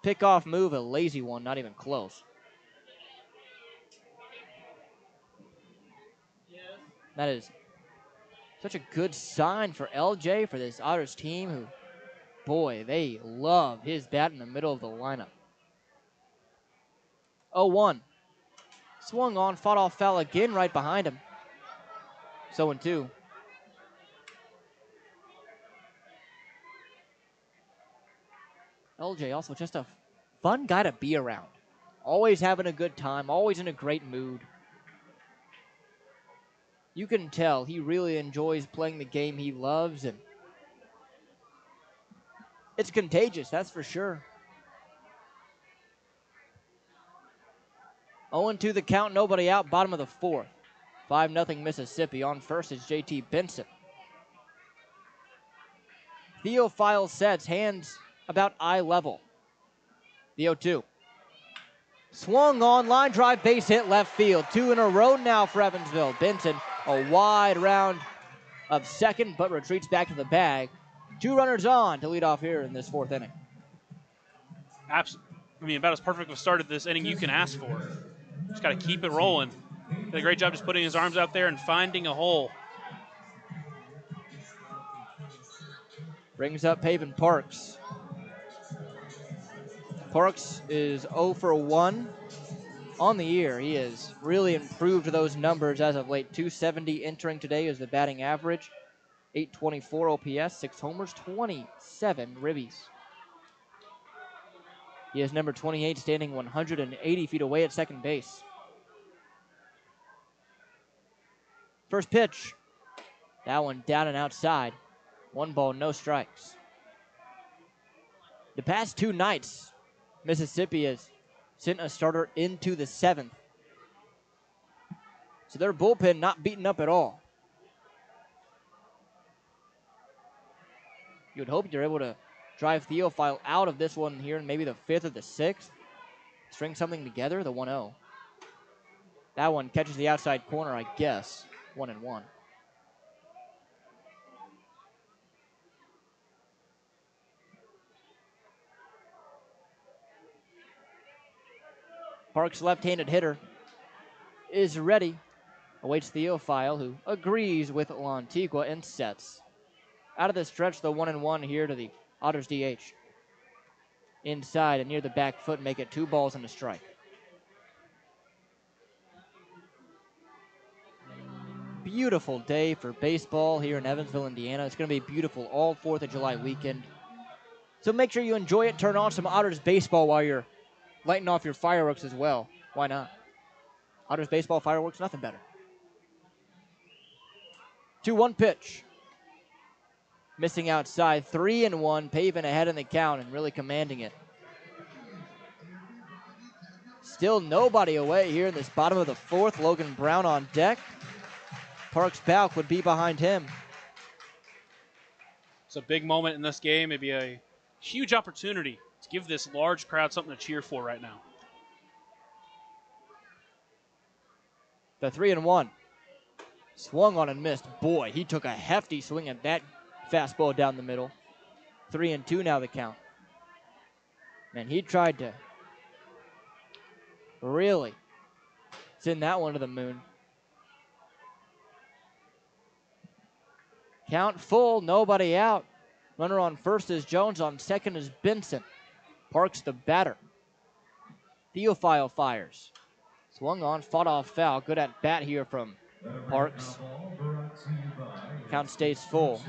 Pickoff move, a lazy one, not even close. That is such a good sign for LJ, for this Otters team, who, boy, they love his bat in the middle of the lineup. 0-1. Swung on, fought off foul again right behind him. 0-2. LJ also just a fun guy to be around. Always having a good time, always in a great mood. You can tell he really enjoys playing the game he loves, and it's contagious, that's for sure. 0-2 the count, nobody out, bottom of the 4th. 5-0 Mississippi. On first is JT Benson. Theophile sets, hands about eye level. The 0-2. Swung on, line drive, base hit, left field. 2 in a row now for Evansville. Benson, a wide round of second, but retreats back to the bag. 2 runners on to lead off here in this 4th inning. Absolutely. About as perfect of a start at this inning you can ask for. Just got to keep it rolling. Did a great job just putting his arms out there and finding a hole. Brings up Pavin Parks. Parks is 0 for 1 on the year. He has really improved those numbers as of late. 270 entering today is the batting average. 824 OPS, 6 homers, 27 ribbies. He is number 28, standing 180 feet away at second base. First pitch. That one down and outside. 1 ball, no strikes. The past 2 nights, Mississippi has sent a starter into the 7th. So their bullpen not beaten up at all. You would hope you're able to drive Theophile out of this one here in maybe the 5th or the 6th. String something together, the 1-0. That one catches the outside corner, I guess. 1-1. Parks' left-handed hitter is ready. Awaits Theophile, who agrees with L'Antigua and sets. Out of the stretch, the 1-1 here to the Otters DH. Inside and near the back foot, make it 2 balls and a strike. Beautiful day for baseball here in Evansville, Indiana. It's going to be beautiful all 4th of July weekend. So make sure you enjoy it. Turn on some Otters baseball while you're lighting off your fireworks as well. Why not? Otters baseball fireworks, nothing better. 2-1 pitch. Missing outside, 3-1. Pavin ahead in the count and really commanding it. Still nobody away here in this bottom of the 4th. Logan Brown on deck. Parks Balk would be behind him. It's a big moment in this game. It'd be a huge opportunity to give this large crowd something to cheer for right now. The 3-1. Swung on and missed. Boy, he took a hefty swing at that fastball down the middle. 3-2 now the count. And he tried to really send that one to the moon. Count full, nobody out. Runner on first is Jones, on second is Benson. Parks the batter. Theophile fires. Swung on, fought off foul. Good at bat here from Parks. Count stays full.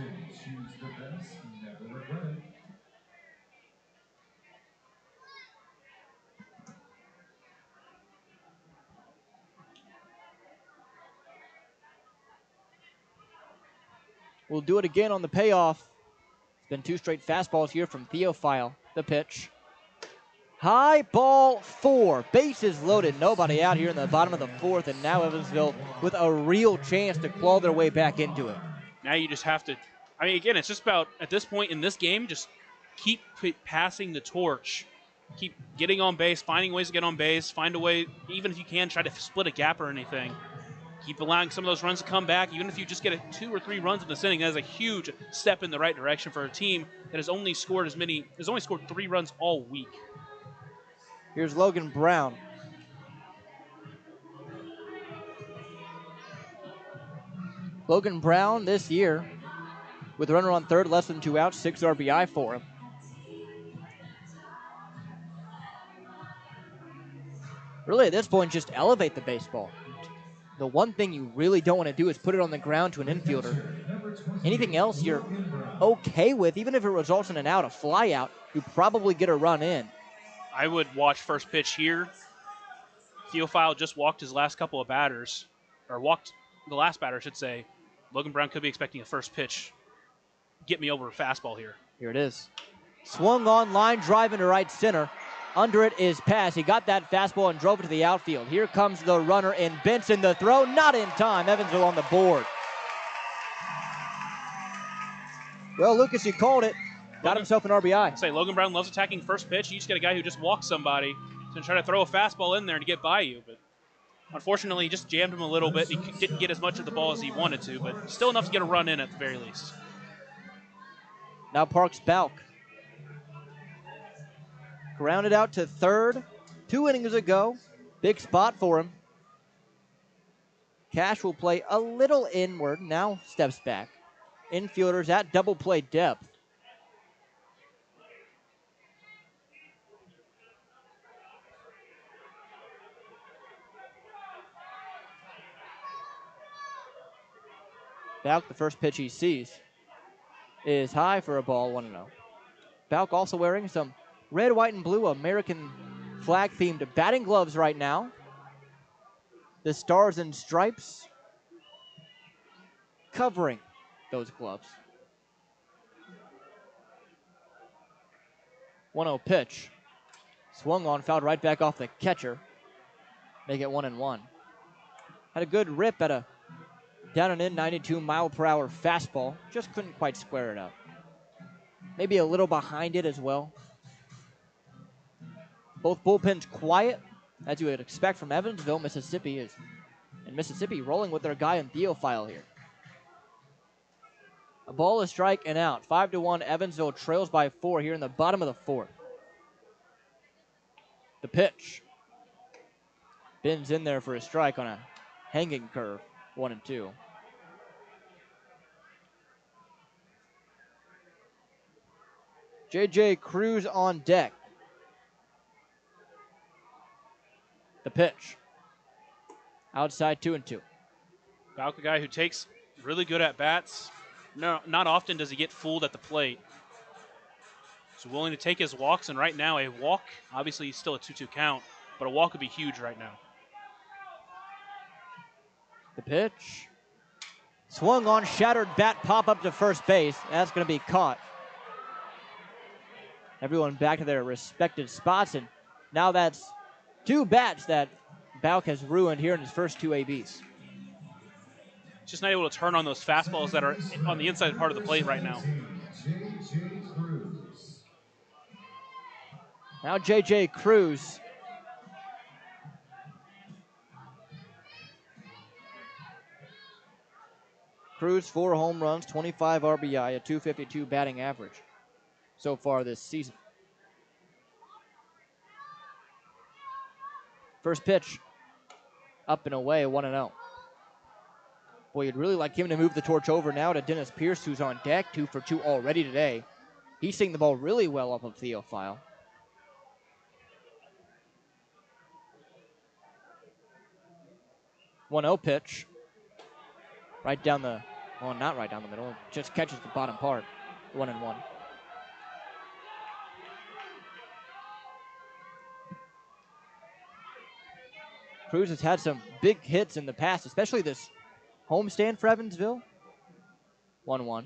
will do it again on the payoff. It's been 2 straight fastballs here from Theophile. The pitch. High ball 4. Bases loaded. Nobody out here in the bottom of the 4th. And now Evansville with a real chance to claw their way back into it. Now you just have to, I mean, again, it's just about, at this point in this game, just keep passing the torch. Keep getting on base, finding ways to get on base, find a way, even if you can, try to split a gap or anything. Keep allowing some of those runs to come back. Even if you just get 2 or 3 runs in this inning, that is a huge step in the right direction for a team that has only scored 3 runs all week. Here's Logan Brown. Logan Brown this year, with a runner on third, less than 2 outs, 6 RBI for him. Really, at this point, just elevate the baseball. The one thing you really don't want to do is put it on the ground to an infielder. Anything else you're okay with, even if it results in an out, a fly out, you probably get a run in. I would watch first pitch here. Theophile just walked his last couple of batters, or walked the last batter, I should say. Logan Brown could be expecting a first pitch. Get me over a fastball here. Here it is. Swung on, line drive into right center. Under it is pass. He got that fastball and drove it to the outfield. Here comes the runner in Benson. The throw, not in time. Evansville on the board. Well, Lucas, you called it. Got himself an RBI. Say Logan Brown loves attacking first pitch. You just get a guy who just walks somebody to try to throw a fastball in there to get by you. But unfortunately, he just jammed him a little bit. He didn't get as much of the ball as he wanted to, but still enough to get a run in at the very least. Now Parks Balk. Grounded out to third 2 innings ago. Big spot for him. Cash will play a little inward. Now steps back. Infielders at double play depth. Balk, the first pitch he sees, is high for a ball, 1-0. Balk also wearing some red, white, and blue American flag-themed batting gloves right now. The stars and stripes covering those gloves. 1-0 pitch. Swung on, fouled right back off the catcher. Make it 1-1. Had a good rip at a down and in 92-mile-per-hour fastball. Just couldn't quite square it up. Maybe a little behind it as well. Both bullpens quiet, as you would expect from Evansville. Mississippi rolling with their guy in Theophile here. A ball, a strike, and out. 5-1. Evansville trails by 4 here in the bottom of the 4th. The pitch. Bins in there for a strike on a hanging curve. 1-2. J.J. Cruz on deck. The pitch. Outside 2-2. Balk, a guy who takes really good at bats. No, not often does he get fooled at the plate. He's willing to take his walks, and right now a walk, obviously he's still a 2-2 count, but a walk would be huge right now. The pitch. Swung on, shattered bat, pop up to first base. That's going to be caught. Everyone back to their respective spots, and now that's 2 bats that Balk has ruined here in his first 2 ABs. Just not able to turn on those fastballs that are on the inside part of the plate right now. Now J.J. Cruz. Cruz, 4 home runs, 25 RBI, a .252 batting average so far this season. First pitch, up and away, 1-0. Boy, you'd really like him to move the torch over now to Dennis Pierce, who's on deck, 2 for 2 already today. He's seeing the ball really well off of Theophile. .1-0 pitch. Right down the, well, not right down the middle, just catches the bottom part. 1-1. Cruz has had some big hits in the past, especially this homestand for Evansville. 1-1.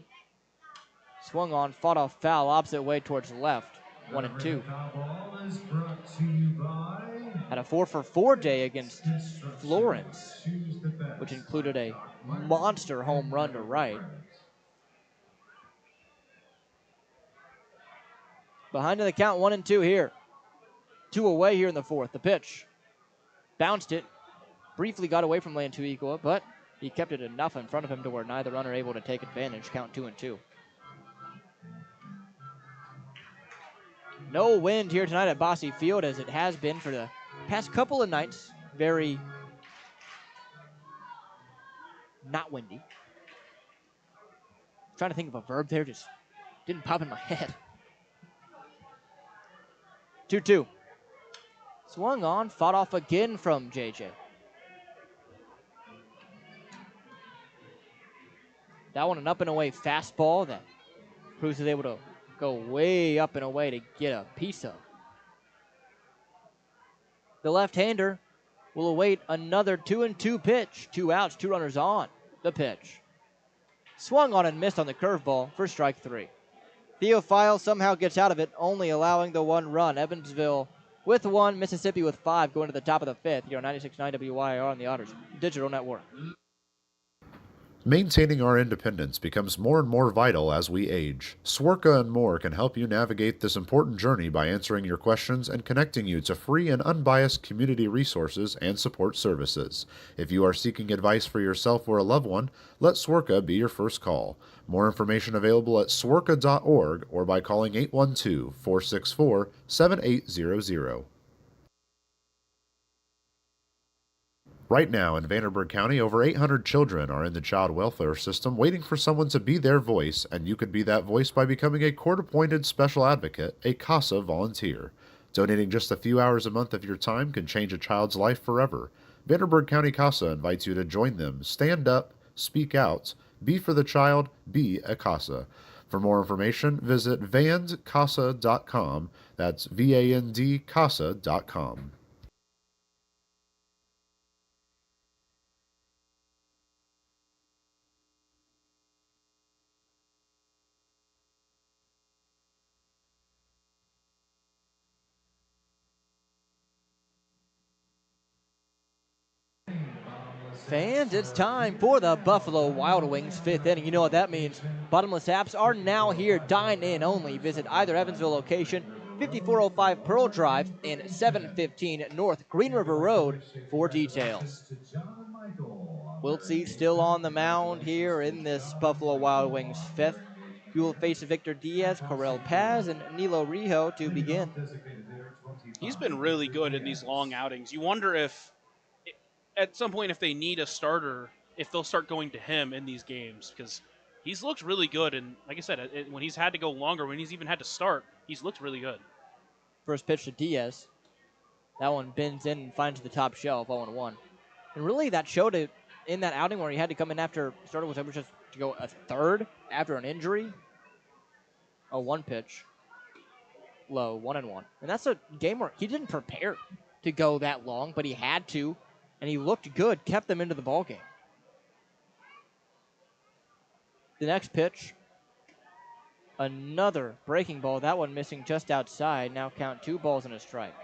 Swung on, fought off foul, opposite way towards left. 1-2. Ball is brought to you by Had a 4-for-4 day against Construction. Florence, Choose the best. which included a monster home run to right. Behind in the count, 1-2 here. 2 away here in the fourth. The pitch. Bounced it. Briefly got away from Lantuigua, but he kept it enough in front of him to where neither runner able to take advantage. Count 2-2. No wind here tonight at Bosse Field, as it has been for the past couple of nights. Very not windy. Trying to think of a verb there, just didn't pop in my head. 2-2. Swung on, fought off again from JJ. That one an up and away fastball that Cruz is able to go way up and away to get a piece of. The left-hander will await another 2-2 pitch. 2 outs, 2 runners on. The pitch. Swung on and missed on the curveball for strike 3. Theophile somehow gets out of it, only allowing the 1 run. Evansville with 1, Mississippi with 5, going to the top of the 5th here on 96.9 WYR on the Otters Digital Network. Maintaining our independence becomes more and more vital as we age. Swerka and more can help you navigate this important journey by answering your questions and connecting you to free and unbiased community resources and support services. If you are seeking advice for yourself or a loved one, let Swerka be your first call. More information available at swerka.org or by calling 812-464-7800. Right now in Vanderburgh County, over 800 children are in the child welfare system waiting for someone to be their voice, and you could be that voice by becoming a court-appointed special advocate, a CASA volunteer. Donating just a few hours a month of your time can change a child's life forever. Vanderburgh County CASA invites you to join them. Stand up, speak out, be for the child, be a CASA. For more information, visit vandcasa.com. That's VAND CASA.com. Fans, it's time for the Buffalo Wild Wings 5th inning. You know what that means. Bottomless apps are now here. Dine in only. Visit either Evansville location, 5405 Pearl Drive and 715 North Green River Road for details. Wiltsey still on the mound here in this Buffalo Wild Wings 5th. We will face Victor Diaz, Correll Paz, and Nilo Rijo to begin. He's been really good in these long outings. You wonder if at some point, if they need a starter, if they'll start going to him in these games, because he's looked really good. And like I said, when he's had to go longer, when he's even had to start, he's looked really good. First pitch to Diaz. That one bends in and finds the top shelf, 0-1. And really, that showed it in that outing where he had to come in after starter was able just to go a third after an injury. 0-1 pitch. Low, 1-1. And that's a game where he didn't prepare to go that long, but he had to. And he looked good, kept them into the ballgame. The next pitch, another breaking ball. That one missing just outside. Now count 2 balls and a strike.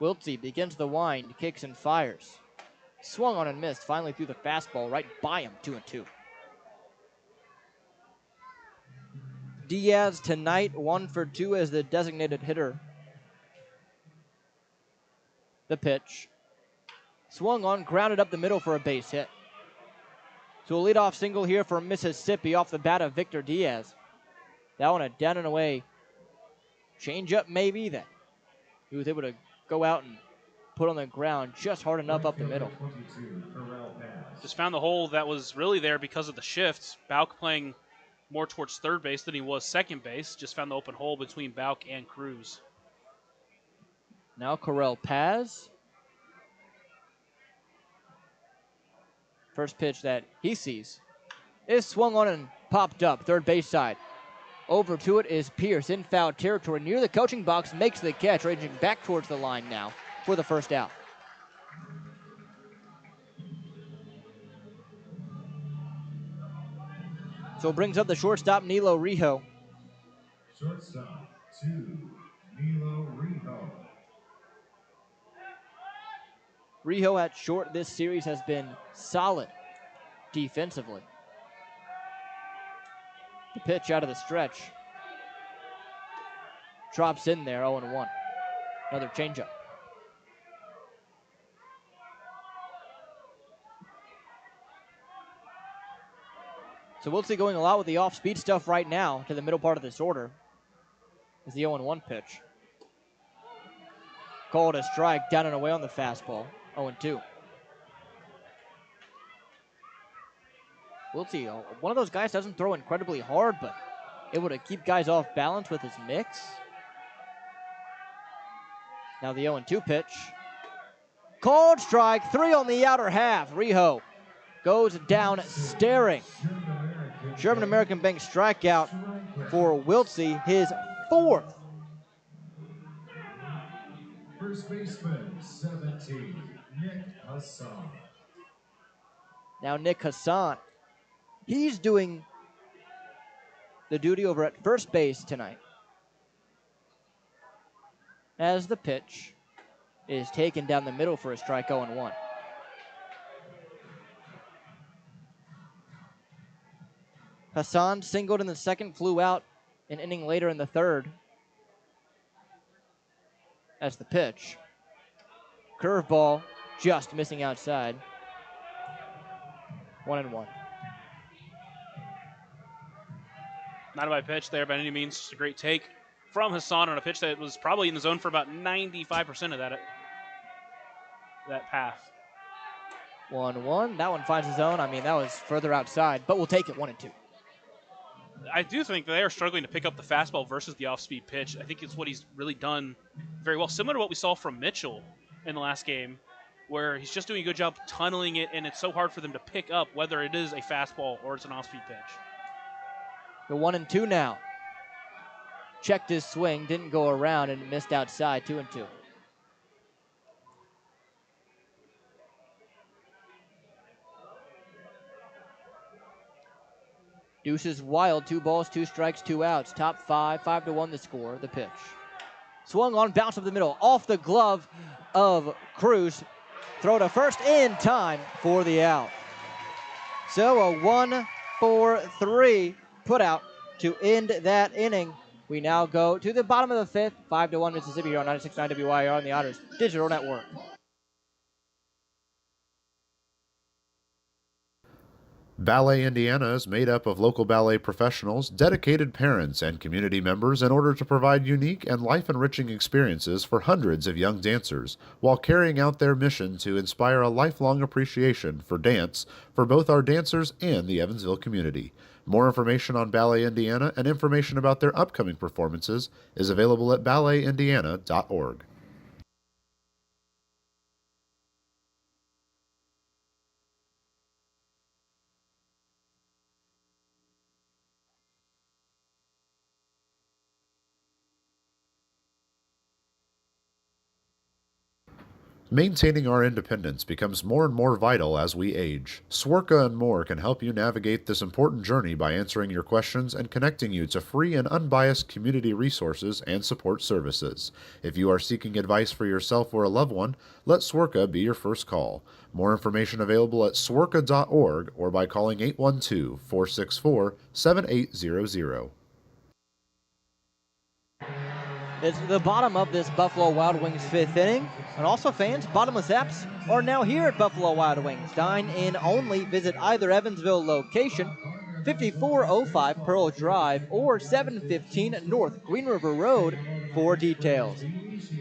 Wiltsey begins the wind, kicks and fires. Swung on and missed, finally threw the fastball right by him, 2-2. Diaz tonight, 1 for 2 as the designated hitter. The pitch. Swung on, grounded up the middle for a base hit. So a leadoff single here for Mississippi off the bat of Victor Diaz. That one a down and away changeup maybe that he was able to go out and put on the ground just hard enough up the middle. Just found the hole that was really there because of the shift. Bauk playing more towards third base than he was second base. Just found the open hole between Bauk and Cruz. Now Correll Paz. First pitch that he sees is swung on and popped up, third base side. Over to it is Pierce in foul territory near the coaching box, makes the catch, ranging back towards the line now for the first out. So it brings up the shortstop, Nilo Rijo. Shortstop, 2, Nilo Rijo. Rijo at short this series has been solid defensively. The pitch out of the stretch. Drops in there, 0-1. Another changeup. So Wiltsey going a lot with the off-speed stuff right now to the middle part of this order. Is the 0-1 pitch. Called a strike down and away on the fastball, 0-2. Wiltsey, one of those guys doesn't throw incredibly hard, but able to keep guys off balance with his mix. Now the 0-2 pitch. Called strike, 3 on the outer half. Rijo goes down staring. Sherman American Bank strikeout for Wiltsey, his 4th. First baseman, 17, Nick Hassan. Now Nick Hassan, he's doing the duty over at first base tonight, as the pitch is taken down the middle for a strike, 0-1. Hassan singled in the second, flew out an inning later in the third. As the pitch. Curveball just missing outside. 1-1. Not a bad pitch there by any means. Just a great take from Hassan on a pitch that was probably in the zone for about 95% of that path. 1-1. That one finds the zone. I mean, that was further outside, but we'll take it 1-2. I do think they are struggling to pick up the fastball versus the off-speed pitch. I think it's what he's really done very well. Similar to what we saw from Mitchell in the last game, where he's just doing a good job tunneling it, and it's so hard for them to pick up whether it is a fastball or it's an off-speed pitch. The 1-2 now. Checked his swing, didn't go around, and missed outside, 2-2. Deuces wild, 2 balls, 2 strikes, 2 outs. Top 5, 5-1 the score, the pitch. Swung on, bounce up the middle, off the glove of Cruz. Throw to first in time for the out. So a 1-4-3 put out to end that inning. We now go to the bottom of the 5th, 5-1 Mississippi here on 96.9 WYR on the Otters Digital Network. Ballet Indiana is made up of local ballet professionals, dedicated parents, and community members in order to provide unique and life-enriching experiences for hundreds of young dancers, while carrying out their mission to inspire a lifelong appreciation for dance for both our dancers and the Evansville community. More information on Ballet Indiana and information about their upcoming performances is available at balletindiana.org. Maintaining our independence becomes more and more vital as we age. Swerka and more can help you navigate this important journey by answering your questions and connecting you to free and unbiased community resources and support services. If you are seeking advice for yourself or a loved one, let Swerka be your first call. More information available at swerka.org or by calling 812-464-7800. It's the bottom of this Buffalo Wild Wings 5th inning. And also, fans, bottomless apps are now here at Buffalo Wild Wings. Dine in only. Visit either Evansville location, 5405 Pearl Drive or 715 North Green River Road for details.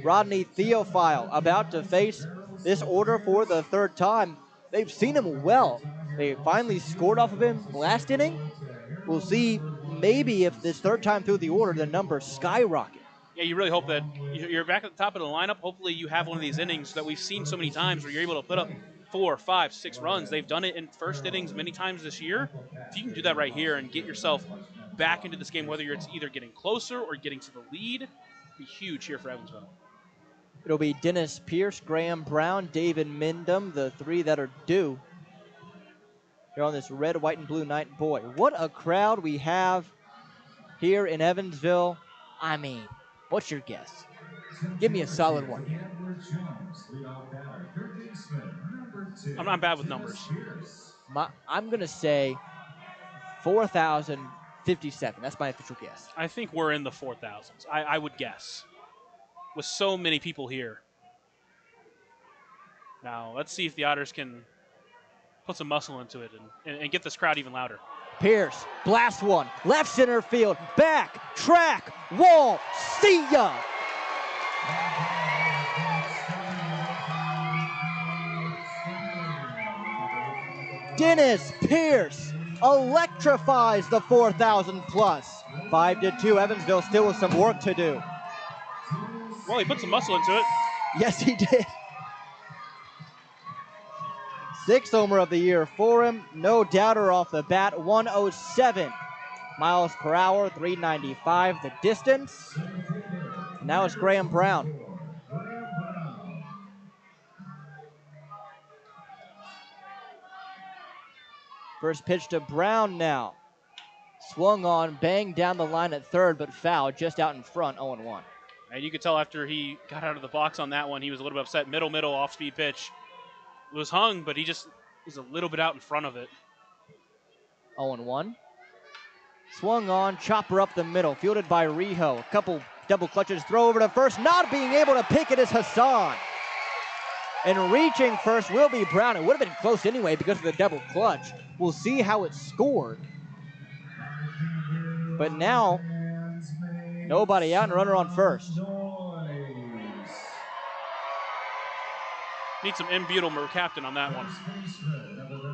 Rodney Theophile about to face this order for the 3rd time. They've seen him well. They finally scored off of him last inning. We'll see maybe if this 3rd time through the order, the numbers skyrocket. Yeah, you really hope that you're back at the top of the lineup. Hopefully you have one of these innings that we've seen so many times where you're able to put up 4, 5, 6 runs. They've done it in first innings many times this year. If you can do that right here and get yourself back into this game, whether it's either getting closer or getting to the lead, it'd be huge here for Evansville. It'll be Dennis Pierce, Graham Brown, David Mindom, the 3 that are due. here on this red, white, and blue night. Boy, what a crowd we have here in Evansville. I mean, what's your guess? Give me a solid one. I'm not bad with numbers. I'm going to say 4,057. That's my official guess. I think we're in the 4,000s. I would guess. With so many people here. Now, let's see if the Otters can put some muscle into it and get this crowd even louder. Pierce, blast one, left center field, back, track, wall, see ya! Dennis Pierce electrifies the 4,000 plus. 5-2, Evansville still with some work to do. Well, he put some muscle into it. Yes, he did. 6th homer of the year for him. No doubter off the bat. 107 miles per hour, 395 the distance. Now it's Graham Brown. First pitch to Brown now. Swung on, banged down the line at third, but foul just out in front, 0-1. And you could tell after he got out of the box on that one, he was a little bit upset. Middle, off-speed pitch. It was hung, but he just was a little bit out in front of it. 0-1. Swung on, chopper up the middle, fielded by Rijo. A couple double clutches, throw over to first. Not being able to pick it is Hassan. And reaching first will be Brown. It would have been close anyway because of the double clutch. We'll see how it's scored. But now, nobody out and runner on first. Need some Embutal captain on that one.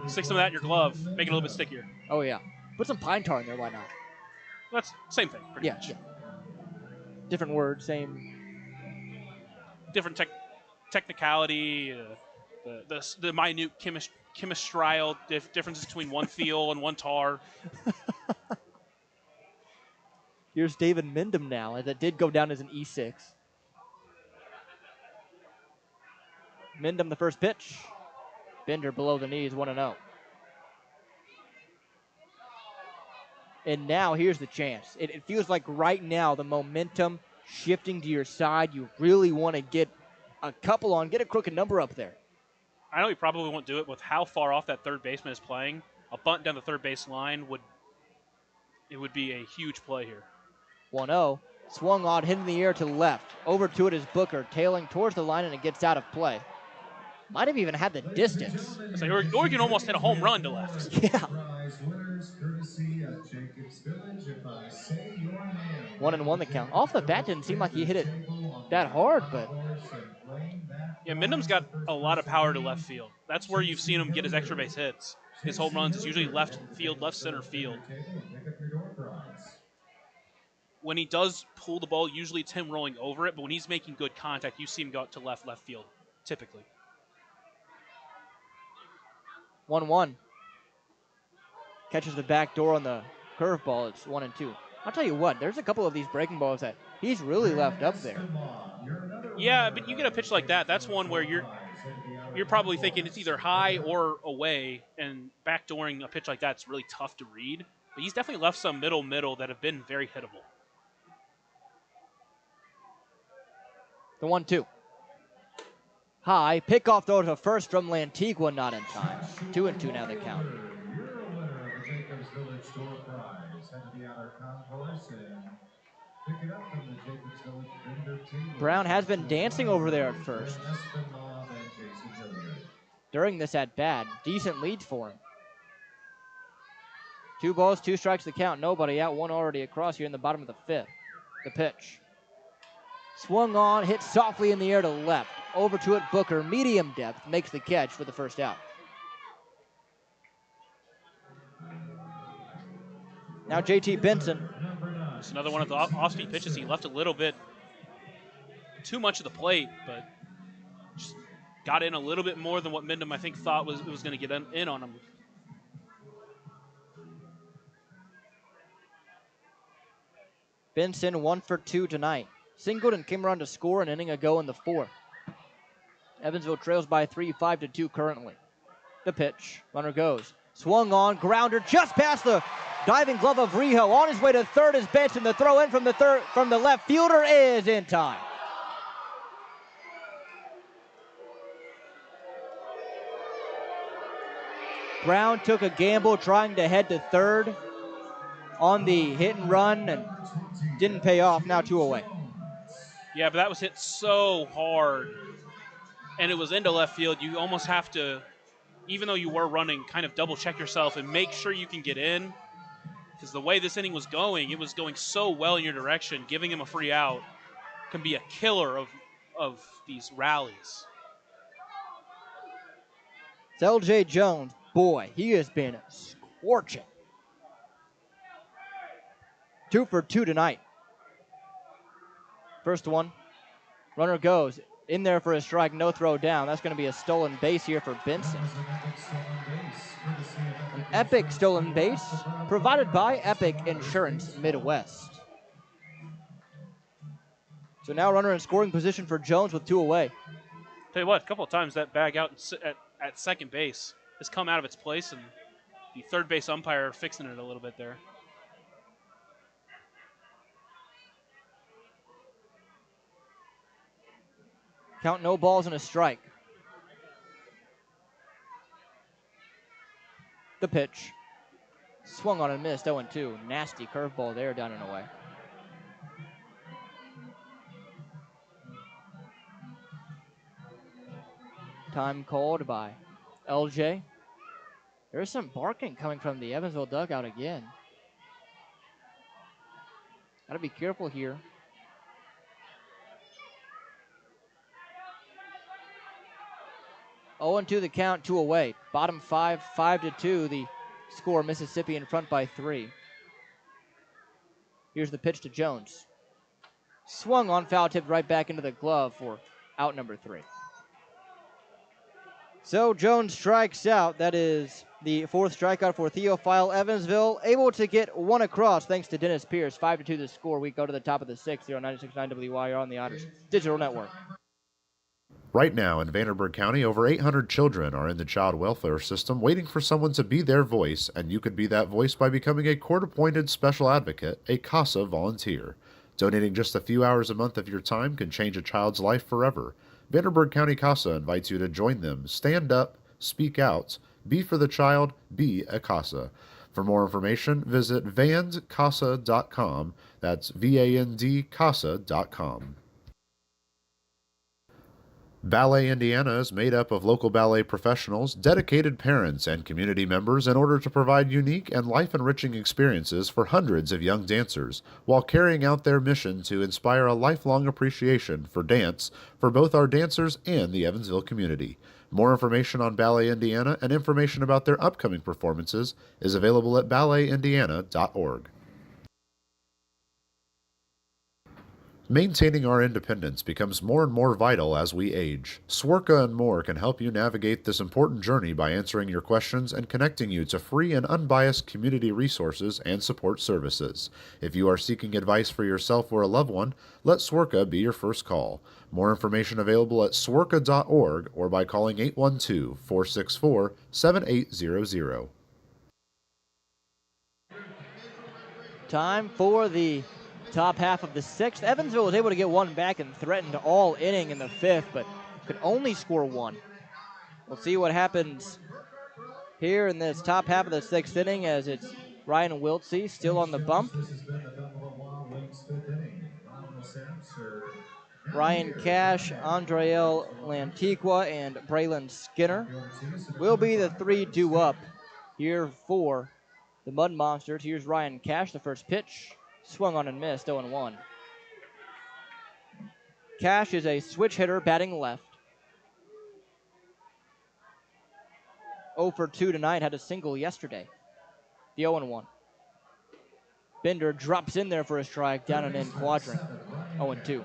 Stick some of that in your glove, make it a little bit stickier. Oh, yeah. Put some pine tar in there, why not? That's same thing, pretty much. Yeah. Different word, same. Different technicality, the minute chemistrial differences between one feel and one tar. Here's David Mindom now, as it did go down as an E6. Mindom the first pitch. Bender below the knees, 1-0. And now here's the chance. It feels like right now the momentum shifting to your side. You really want to get a couple on, get a crooked number up there. I know he probably won't do it with how far off that third baseman is playing. A bunt down the third base line would be a huge play here. 1-0. Swung on, hit in the air to left. Over to it is Booker, tailing towards the line, and it gets out of play. Might have even had the distance. It's like Oregon almost hit a home run to left. Yeah. 1-1 the count. Off the bat didn't seem like he hit it that hard, but. Yeah, Mindom's got a lot of power to left field. That's where you've seen him get his extra base hits. His home runs is usually left field, left center field. When he does pull the ball, usually it's him rolling over it, but when he's making good contact, you see him go out to left field, typically. 1-1. Catches the back door on the curveball. It's 1-2. I'll tell you what, there's a couple of these breaking balls that he's really left up there. Yeah, but you get a pitch like that, that's one where you're probably thinking it's either high or away, and backdooring a pitch like that's really tough to read. But he's definitely left some middle that have been very hittable. The 1-2. High, pickoff throw to first from Lantigua, not in time. 2-2 now the count. Brown has been dancing over there at first. During this at bat, decent lead for him. 2 balls, 2 strikes the count. Nobody out, one already across here in the bottom of the 5th. The pitch. Swung on, hit softly in the air to left. Over to it, Booker, medium depth, makes the catch for the first out. Now JT Benson. It's another one of the off-speed pitches. He left a little bit too much of the plate, but just got in a little bit more than what Mindom, I think, thought was going to get in on him. Benson 1 for 2 tonight. Singleton came around to score an inning ago in the 4th. Evansville trails by 3, 5-2 currently. The pitch. Runner goes. Swung on, grounder just past the diving glove of Rijo. On his way to third is Bench, and the throw in from the left fielder is in time. Brown took a gamble trying to head to third on the hit and run and didn't pay off. Now 2 away. Yeah, but that was hit so hard, and it was into left field. You almost have to, even though you were running, kind of double check yourself and make sure you can get in, because the way this inning was going, it was going so well in your direction. Giving him a free out can be a killer of these rallies. It's L.J. Jones. Boy, he has been scorching. 2 for 2 tonight. First one, runner goes. In there for a strike, no throw down. That's going to be a stolen base here for Benson. An epic stolen base provided by Epic Insurance Midwest. So now runner in scoring position for Jones with 2 away. Tell you what, a couple of times that bag out at second base has come out of its place, and the third base umpire fixing it a little bit there. Count no balls and a strike. The pitch. Swung on and missed, 0-2. Nasty curveball there, down and away. Time called by LJ. There's some barking coming from the Evansville dugout again. Got to be careful here. 0-2 the count, 2 away. Bottom 5, 5-2. The score, Mississippi in front by 3. Here's the pitch to Jones. Swung on, foul tipped right back into the glove for out number 3. So Jones strikes out. That is the 4th strikeout for Theophile Evansville. Able to get 1 across thanks to Dennis Pierce. 5-2 the score. We go to the top of the 6th here on 96.9 WYR on the Otters Digital Network. Right now in Vanderburgh County, over 800 children are in the child welfare system waiting for someone to be their voice, and you could be that voice by becoming a court-appointed special advocate, a CASA volunteer. Donating just a few hours a month of your time can change a child's life forever. Vanderburgh County CASA invites you to join them. Stand up, speak out, be for the child, be a CASA. For more information, visit vandcasa.com. That's VAND-CASA.com. Ballet Indiana is made up of local ballet professionals, dedicated parents, and community members in order to provide unique and life-enriching experiences for hundreds of young dancers, while carrying out their mission to inspire a lifelong appreciation for dance for both our dancers and the Evansville community. More information on Ballet Indiana and information about their upcoming performances is available at balletindiana.org. Maintaining our independence becomes more and more vital as we age. Swerka and More can help you navigate this important journey by answering your questions and connecting you to free and unbiased community resources and support services. If you are seeking advice for yourself or a loved one, let Swerka be your first call. More information available at swerka.org or by calling 812-464-7800. Time for the top half of the 6th. Evansville was able to get 1 back and threatened all inning in the 5th, but could only score 1. We'll see what happens here in this top half of the 6th inning, as it's Ryan Wiltsey still on the bump. Ryan Cash, Andreel Lantigua, and Braylon Skinner will be the 3 due up here for the Mud Monsters. Here's Ryan Cash, the first pitch. Swung on and missed, 0-1. Cash is a switch hitter, batting left. 0 for 2 tonight, had a single yesterday. The 0-1. Bender drops in there for a strike, down and in quadrant. 0-2.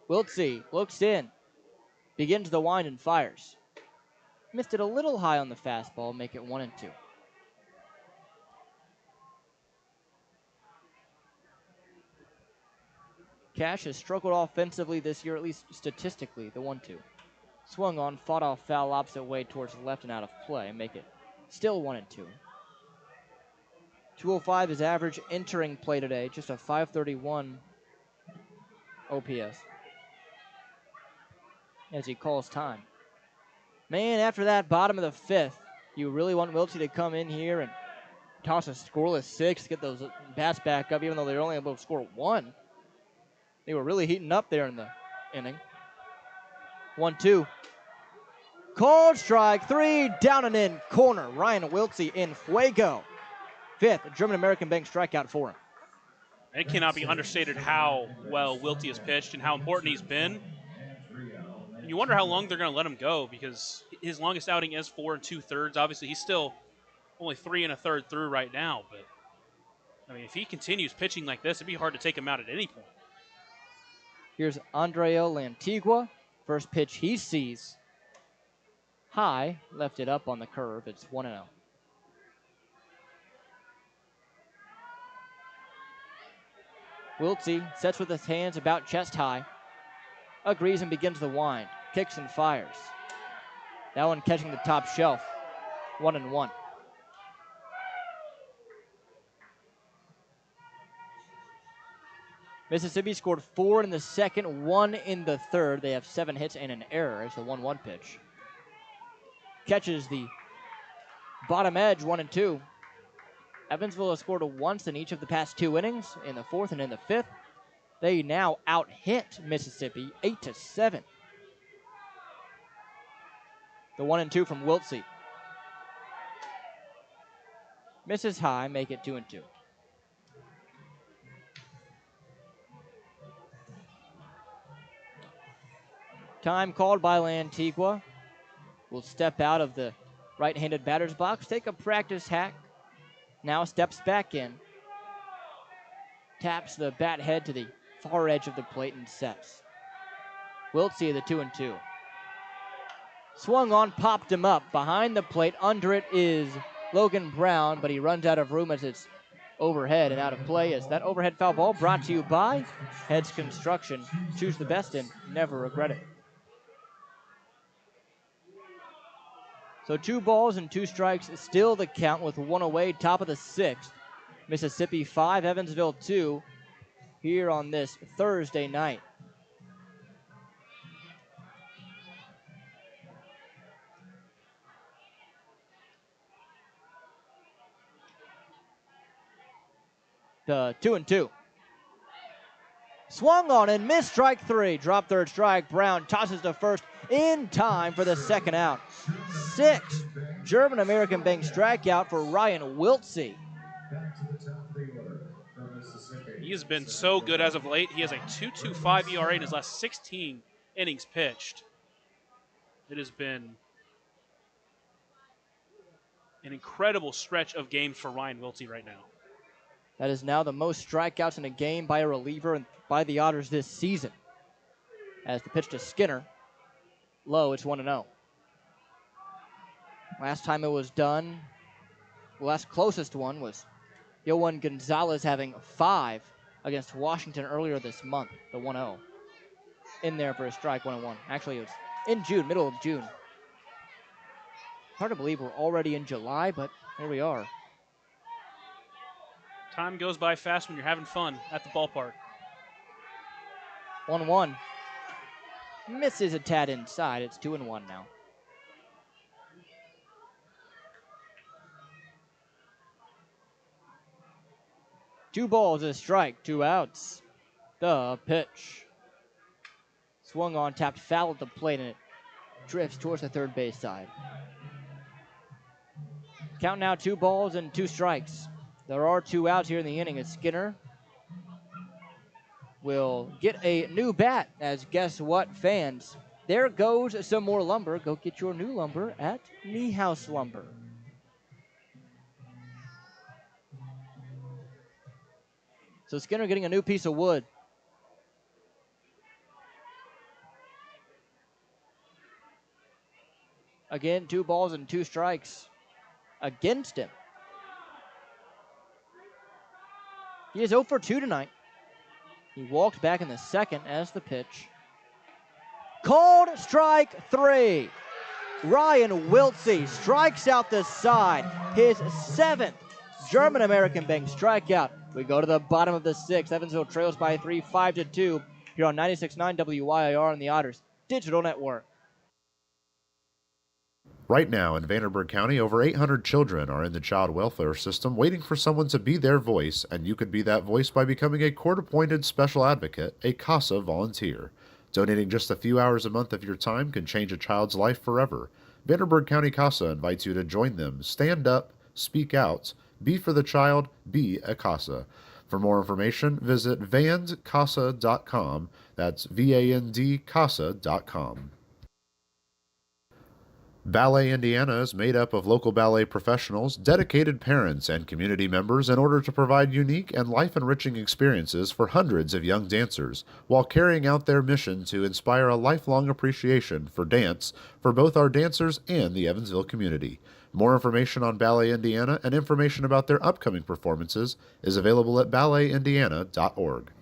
Wiltsey looks in, begins the wind and fires. Missed it a little high on the fastball, make it 1-2. Cash has struggled offensively this year, at least statistically, the 1-2. Swung on, fought off foul opposite way towards the left and out of play. Make it still 1-2. 205 is average entering play today, just a 531 OPS. As he calls time. Man, after that bottom of the fifth, you really want Wiltsey to come in here and toss a scoreless 6, get those bats back up, even though they're only able to score 1. They were really heating up there in the inning. 1-2. Called strike 3, down and in, corner. Ryan Wiltsey in fuego. 5th German-American Bank strikeout for him. It cannot be understated how well Wiltsey has pitched and how important he's been. And you wonder how long they're going to let him go, because his longest outing is 4 2/3. Obviously, he's still only 3 1/3 through right now. But, I mean, if he continues pitching like this, it'd be hard to take him out at any point. Here's Andrea Lantigua. First pitch he sees. High, left it up on the curve. It's 1-0. Wiltsey sets with his hands about chest high. Agrees and begins the wind. Kicks and fires. That one catching the top shelf. 1-1. Mississippi scored 4 in the second, 1 in the third. They have 7 hits and an error. It's a 1-1 pitch. Catches the bottom edge, 1-2. Evansville has scored once in each of the past 2 innings, in the 4th and in the 5th. They now out-hit Mississippi 8-7. The 1-2 from Wiltsey. Misses high, make it 2-2. Time called by Lantigua. Will step out of the right-handed batter's box, take a practice hack. Now steps back in. Taps the bat head to the far edge of the plate and sets. Wiltsey, the 2-2. Swung on, popped him up. Behind the plate, under it is Logan Brown, but he runs out of room as it's overhead and out of play. As that overhead foul ball brought to you by Heads Construction. Choose the best and never regret it. So 2 balls and 2 strikes, still the count with 1 away, top of the 6th. Mississippi 5, Evansville 2, here on this Thursday night. The 2-2. Swung on and missed strike 3. Drop third strike. Brown tosses to first in time for the second out. 6th German-American Bank strikeout for Ryan Wiltsey. He has been so good as of late. He has a 2.25 ERA in his last 16 innings pitched. It has been an incredible stretch of games for Ryan Wiltsey right now. That is now the most strikeouts in a game by a reliever and by the Otters this season. As the pitch to Skinner, low, it's 1-0. Last time it was done, the last closest one was Yohan Gonzalez having 5 against Washington earlier this month, the 1-0. In there for a strike, 1-1. Actually, it was in June, middle of June. Hard to believe we're already in July, but here we are. Time goes by fast when you're having fun at the ballpark. 1-1. Misses a tad inside. It's 2-1 now. Two balls, a strike, 2 outs. The pitch. Swung on, tapped foul at the plate, and it drifts towards the third base side. Count now 2 balls and 2 strikes. There are 2 outs here in the inning as Skinner will get a new bat, as guess what, fans? There goes some more lumber. Go get your new lumber at Niehaus Lumber. So Skinner getting a new piece of wood. Again, 2 balls and 2 strikes against him. He is 0 for 2 tonight. He walked back in the second as the pitch. Called strike 3. Ryan Wiltsey strikes out the side, his 7th German-American Bank strikeout. We go to the bottom of the 6th. Evansville trails by 3, 5-2 here on 96.9 WYIR on the Otters Digital Network. Right now in Vanderburgh County, over 800 children are in the child welfare system waiting for someone to be their voice, and you could be that voice by becoming a court-appointed special advocate, a CASA volunteer. Donating just a few hours a month of your time can change a child's life forever. Vanderburgh County CASA invites you to join them. Stand up, speak out, be for the child, be a CASA. For more information, visit vandcasa.com. That's VAND-CASA.com. Ballet Indiana is made up of local ballet professionals, dedicated parents, and community members in order to provide unique and life-enriching experiences for hundreds of young dancers, while carrying out their mission to inspire a lifelong appreciation for dance for both our dancers and the Evansville community. More information on Ballet Indiana and information about their upcoming performances is available at balletindiana.org.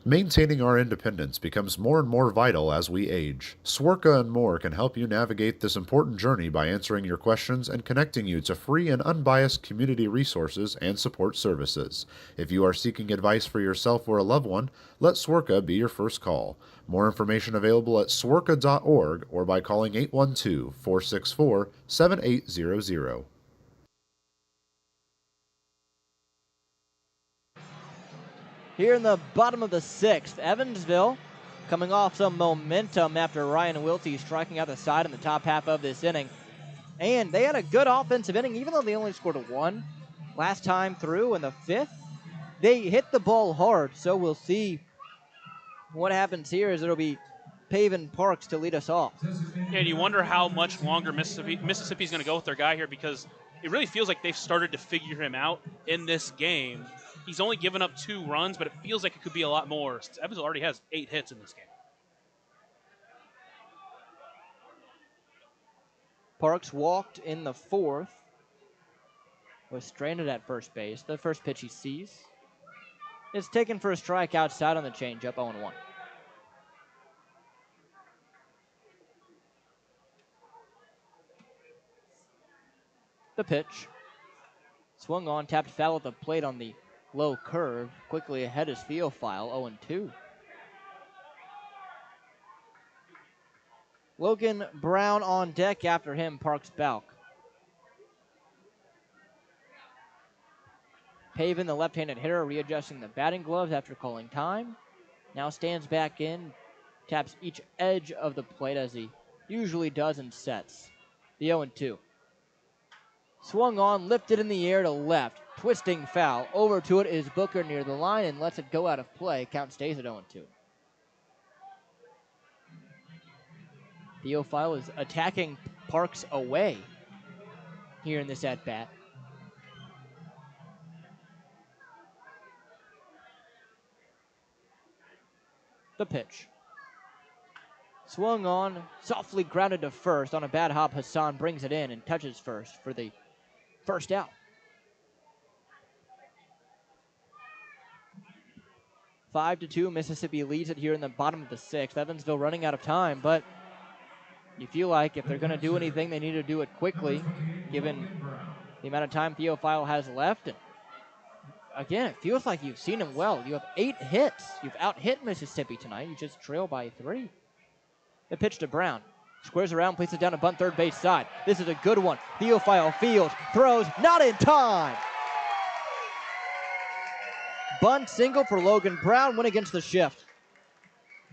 Maintaining our independence becomes more and more vital as we age. Swerka and More can help you navigate this important journey by answering your questions and connecting you to free and unbiased community resources and support services. If you are seeking advice for yourself or a loved one, let Swerka be your first call. More information available at swerka.org or by calling 812-464-7800. Here in the bottom of the 6th, Evansville coming off some momentum after Ryan Wiltsey striking out the side in the top half of this inning. And they had a good offensive inning, even though they only scored a 1 last time through in the 5th. They hit the ball hard, so we'll see what happens here as it'll be Paven Parks to lead us off. Yeah, and you wonder how much longer Mississippi's going to go with their guy here, because it really feels like they've started to figure him out in this game. He's only given up 2 runs, but it feels like it could be a lot more. Evansville already has 8 hits in this game. Parks walked in the 4th, was stranded at first base. The first pitch he sees is taken for a strike outside on the changeup, 0-1. The pitch. Swung on, tapped foul at the plate on the low curve. Quickly ahead is Theophile, 0-2. Logan Brown on deck after him, Parks Balk. Paven, the left-handed hitter, readjusting the batting gloves after calling time. Now stands back in, taps each edge of the plate as he usually does and sets. The 0-2. Swung on, lifted in the air to left. Twisting foul. Over to it is Booker near the line and lets it go out of play. Count stays at 0-2. Theophile is attacking Parks away here in this at-bat. The pitch. Swung on, softly grounded to first. On a bad hop, Hassan brings it in and touches first for the first out. 5-2, Mississippi leads it here in the bottom of the 6th. Evansville running out of time, but you feel like if they're going to do anything, they need to do it quickly, given the amount of time Theophile has left. And again, it feels like you've seen him well. You have 8 hits. You've out-hit Mississippi tonight. You just trail by 3. The pitch to Brown. Squares around, places it down to bunt third base side. This is a good one. Theophile fields, throws, not in time. Bunt single for Logan Brown, win against the shift.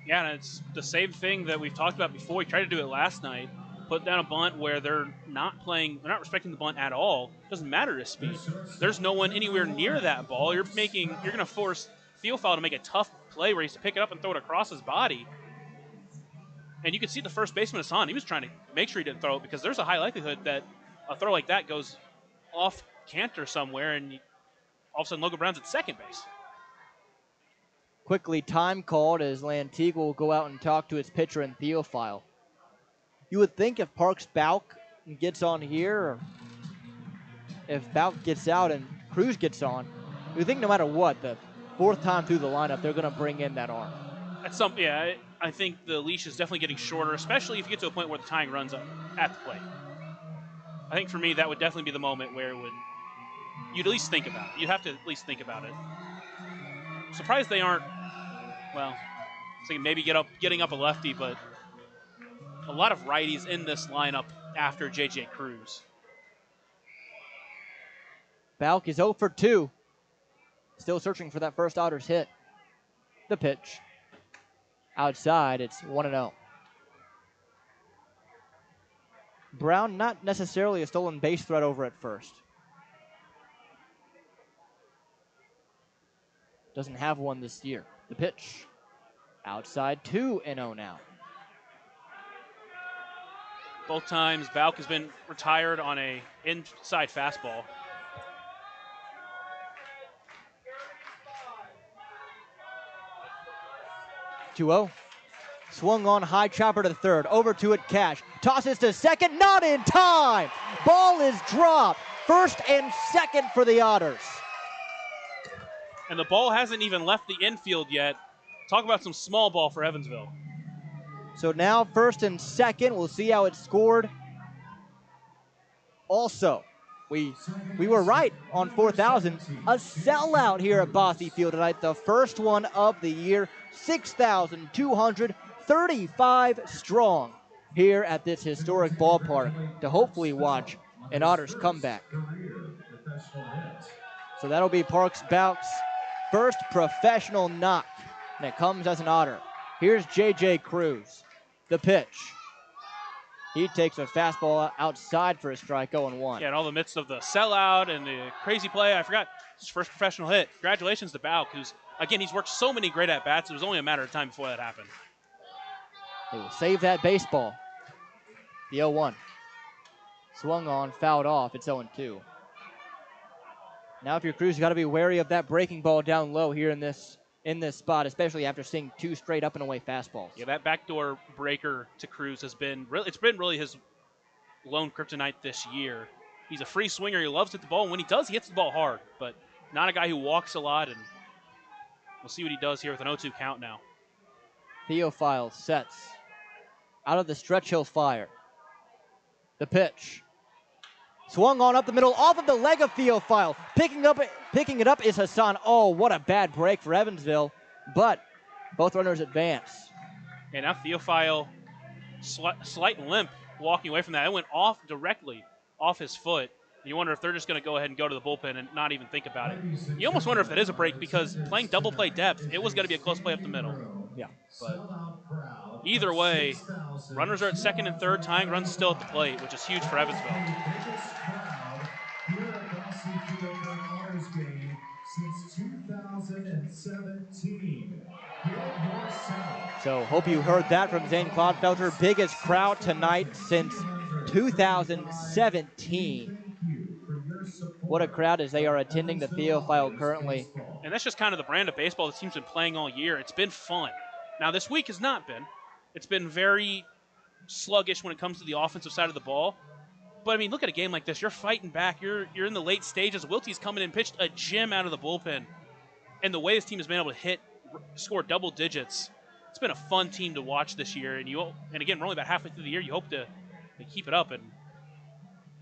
Yeah, and it's the same thing that we've talked about before. We tried to do it last night. Put down a bunt where they're not respecting the bunt at all. It doesn't matter his speed. There's no one anywhere near that ball. You're going to force Theophile to make a tough play where he's to pick it up and throw it across his body. And you can see the first baseman, Hassan, he was trying to make sure he didn't throw it, because there's a high likelihood that a throw like that goes off canter somewhere, and all of a sudden Logan Brown's at second base. Quickly time called as Lantigua will go out and talk to his pitcher in Theophile. You would think if Parks Balk gets on here, or if Balk gets out and Cruz gets on, you would think no matter what, the 4th time through the lineup, they're going to bring in that arm. I think the leash is definitely getting shorter, especially if you get to a point where the tying runs up at the plate. I think for me, that would definitely be the moment where you'd at least think about it. You'd have to at least think about it. Surprised they aren't, well, so maybe getting up a lefty, but a lot of righties in this lineup after J.J. Cruz. Balk is 0 for 2. Still searching for that first Otters hit. The pitch. Outside, it's 1-0. Brown, not necessarily a stolen base threat over at first. Doesn't have one this year. The pitch. Outside, 2-0 now. Both times, Balk has been retired on a inside fastball. Two-0. Swung on, high chopper to third. Over to it, Cash. Tosses to second, not in time. Ball is dropped. First and second for the Otters. And the ball hasn't even left the infield yet. Talk about some small ball for Evansville. So now first and second. We'll see how it's scored. Also, we were right on 4,000. A sellout here at Bosse Field tonight. The first one of the year. 6,235 strong here at this historic ballpark to hopefully watch an Otters comeback. So that'll be Parks Balk's first professional knock, and it comes as an Otter. Here's J.J. Cruz. The pitch. He takes a fastball outside for a strike, 0-1. Yeah, in all the midst of the sellout and the crazy play, I forgot his first professional hit. Congratulations to Balk, who's, again, he's worked so many great at-bats. It was only a matter of time before that happened. They will save that baseball. The 0-1. Swung on, fouled off. It's 0-2. Now if you're Cruz, you got to be wary of that breaking ball down low here in this spot, especially after seeing two straight up and away fastballs. Yeah, that backdoor breaker to Cruz has been really his lone kryptonite this year. He's a free swinger. He loves to hit the ball, and when he does, he hits the ball hard, but not a guy who walks a lot, and we'll see what he does here with an 0-2 count now. Theophile sets. Out of the stretch, he'll fire. The pitch. Swung on up the middle, off of the leg of Theophile. Picking it up is Hassan. Oh, what a bad break for Evansville. But both runners advance. And now Theophile, slight limp walking away from that. It went directly off his foot. You wonder if they're just going to go ahead and go to the bullpen and not even think about it. You almost wonder if that is a break, because playing double play depth, it was going to be a close play up the middle. Yeah. But either way, runners are at second and third, tying runs still at the plate, which is huge for Evansville. Since 2017. So hope you heard that from Zane Clodfelter. Biggest crowd tonight since 2017. What a crowd as they are attending the Theophile currently. And that's just kind of the brand of baseball the team's been playing all year. It's been fun. Now, this week has not been. It's been very sluggish when it comes to the offensive side of the ball. But, I mean, look at a game like this. You're fighting back. You're in the late stages. Wiltie's coming in, pitched a gem out of the bullpen. And the way this team has been able to score double digits, it's been a fun team to watch this year. And again, we're only about halfway through the year. You hope to keep it up. And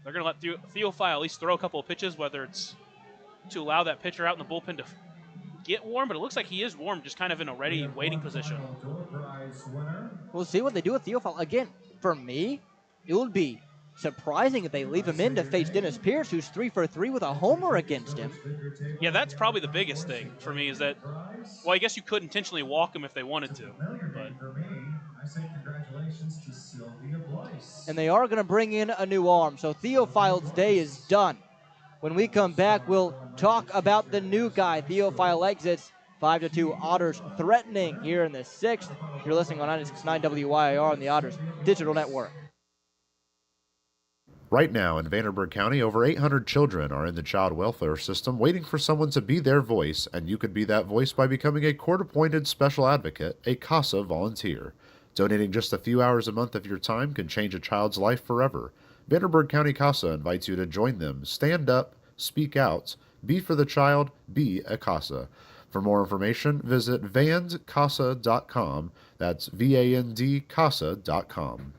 they're going to let Theophile at least throw a couple of pitches, whether it's to allow that pitcher out in the bullpen to get warm. But it looks like he is warm, just kind of in a ready waiting position. We'll see what they do with Theophile. Again, for me, it would be surprising if they leave him in to face Dennis Pierce, who's 3 for 3 with a homer against him. Yeah, that's probably the biggest thing for me, is that, well, I guess you could intentionally walk him if they wanted to. But and they are going to bring in a new arm, so Theophile's day is done. When we come back, we'll talk about the new guy. Theophile exits 5-2 Otters threatening here in the 6th. You're listening on 96.9 WYIR on the Otters Digital Network. Right now in Vanderburgh County, over 800 children are in the child welfare system waiting for someone to be their voice, and you could be that voice by becoming a court-appointed special advocate, a CASA volunteer. Donating just a few hours a month of your time can change a child's life forever. Vanderburgh County CASA invites you to join them. Stand up, speak out, be for the child, be a CASA. For more information, visit vandcasa.com. That's VANDCasa.com.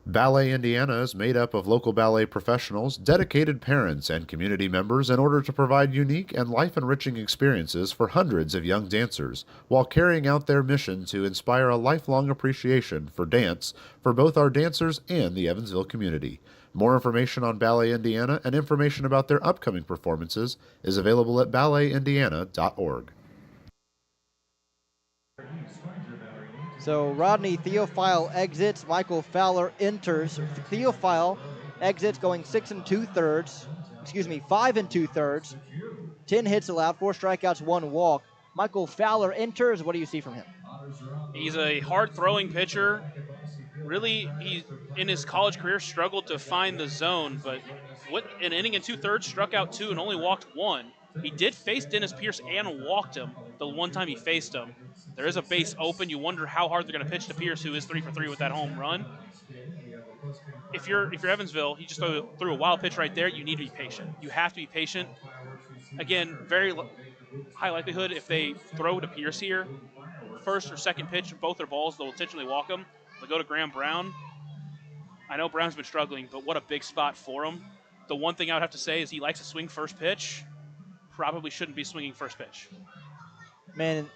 Ballet Indiana is made up of local ballet professionals, dedicated parents, and community members in order to provide unique and life-enriching experiences for hundreds of young dancers, while carrying out their mission to inspire a lifelong appreciation for dance for both our dancers and the Evansville community. More information on Ballet Indiana and information about their upcoming performances is available at balletindiana.org. So Rodney Theophile exits, Michael Fowler enters. Theophile exits going 5 2/3. 10 hits allowed, 4 strikeouts, 1 walk. Michael Fowler enters. What do you see from him? He's a hard-throwing pitcher. Really, he in his college career struggled to find the zone, but an inning and 2/3, struck out 2 and only walked 1. He did face Dennis Pierce and walked him the one time he faced him. There is a base open. You wonder how hard they're going to pitch to Pierce, who is 3 for 3 with that home run. If you're Evansville, he just threw a wild pitch right there. You need to be patient. You have to be patient. Again, very high likelihood if they throw to Pierce here, first or second pitch, both their balls, they'll intentionally walk them. They'll go to Graham Brown. I know Brown's been struggling, but what a big spot for him. The one thing I would have to say is he likes to swing first pitch. Probably shouldn't be swinging first pitch. Man,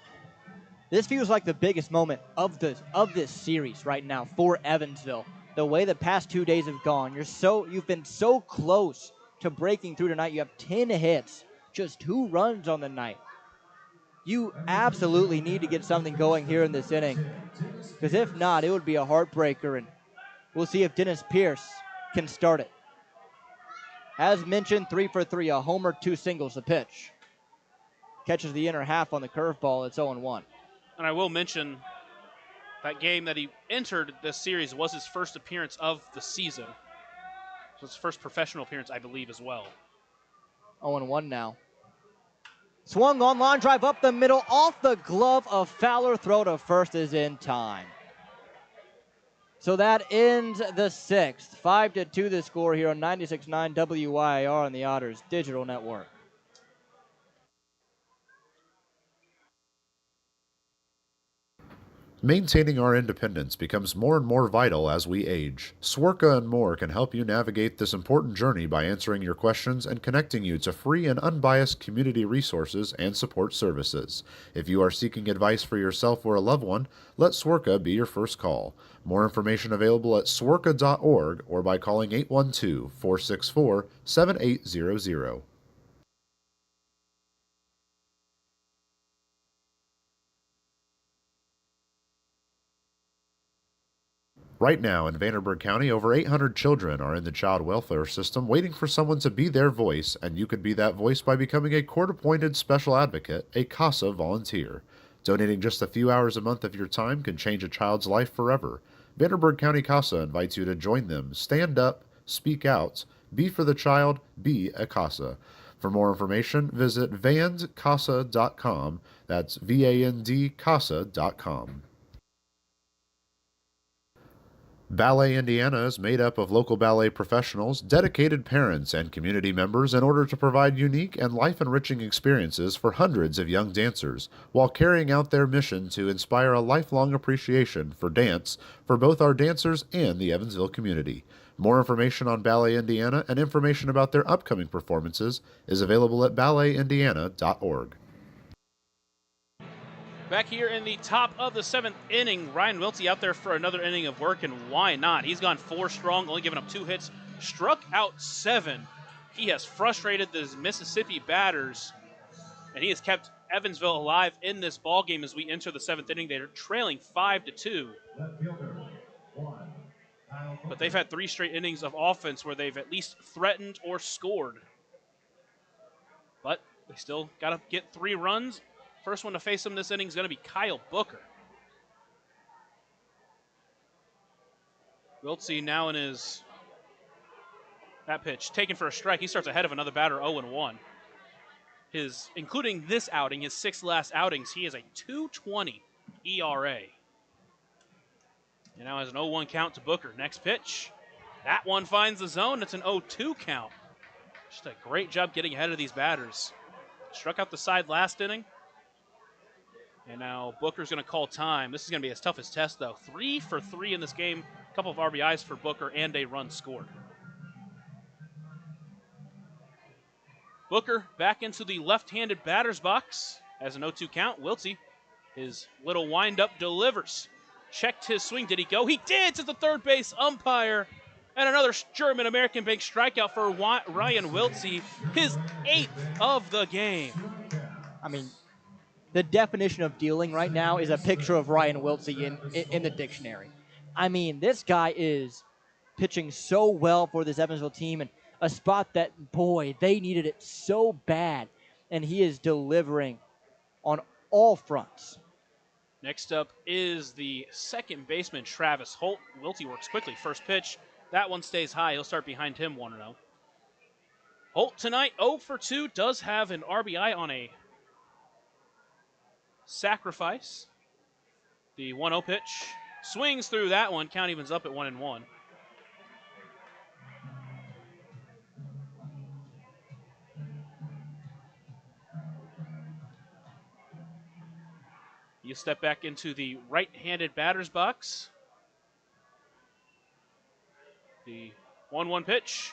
this feels like the biggest moment of this series right now for Evansville. The way the past 2 days have gone, you've been so close to breaking through tonight. You have 10 hits, just 2 runs on the night. You absolutely need to get something going here in this inning, because if not, it would be a heartbreaker, and we'll see if Dennis Pierce can start it. As mentioned, 3 for 3, a homer, 2 singles, a pitch. Catches the inner half on the curveball. It's 0-1. And I will mention that game that he entered this series was his first appearance of the season. So his first professional appearance, I believe, as well. 0-1 now. Swung on, line drive up the middle, off the glove of Fowler. Throw to first is in time. So that ends the 6th. 5-2 the score here on 96.9 WYR on the Otters Digital Network. Maintaining our independence becomes more and more vital as we age. Swerka and more can help you navigate this important journey by answering your questions and connecting you to free and unbiased community resources and support services. If you are seeking advice for yourself or a loved one, let Swerka be your first call. More information available at swerka.org or by calling 812-464-7800. Right now in Vanderburgh County, over 800 children are in the child welfare system waiting for someone to be their voice, and you could be that voice by becoming a court-appointed special advocate, a CASA volunteer. Donating just a few hours a month of your time can change a child's life forever. Vanderburgh County CASA invites you to join them. Stand up, speak out, be for the child, be a CASA. For more information, visit vandcasa.com. That's VANDCasa.com. Ballet Indiana is made up of local ballet professionals, dedicated parents, and community members in order to provide unique and life-enriching experiences for hundreds of young dancers, while carrying out their mission to inspire a lifelong appreciation for dance for both our dancers and the Evansville community. More information on Ballet Indiana and information about their upcoming performances is available at balletindiana.org. Back here in the top of the 7th inning, Ryan Wiltsey out there for another inning of work, and why not? He's gone 4 strong, only giving up 2 hits, struck out 7. He has frustrated the Mississippi batters, and he has kept Evansville alive in this ball game as we enter the 7th inning. They're trailing 5-2. But they've had 3 straight innings of offense where they've at least threatened or scored. But they still got to get 3 runs. First one to face him this inning is going to be Kyle Booker. Wiltsey now in that pitch, taken for a strike. He starts ahead of another batter, 0-1. Including this outing, his 6 last outings, he has a 2.20 ERA. And now has an 0-1 count to Booker. Next pitch. That one finds the zone. It's an 0-2 count. Just a great job getting ahead of these batters. Struck out the side last inning. And now Booker's going to call time. This is going to be his toughest test, though. 3 for 3 in this game. A couple of RBIs for Booker and a run scored. Booker back into the left-handed batter's box as an 0-2 count. Wiltsey, his little windup delivers. Checked his swing. Did he go? He did to the third base umpire. And another German-American bank strikeout for Ryan Wiltsey, his 8th of the game. I mean, the definition of dealing right now is a picture of Ryan Wiltsey in the dictionary. I mean, this guy is pitching so well for this Evansville team, and a spot that, boy, they needed it so bad, and he is delivering on all fronts. Next up is the second baseman, Travis Holt. Wiltsey works quickly. First pitch. That one stays high. He'll start behind him 1-0. Holt tonight, 0 for 2, does have an RBI on a sacrifice. The 1-0 pitch swings through that one. Count evens up at 1-1. You step back into the right-handed batter's box. The 1-1 pitch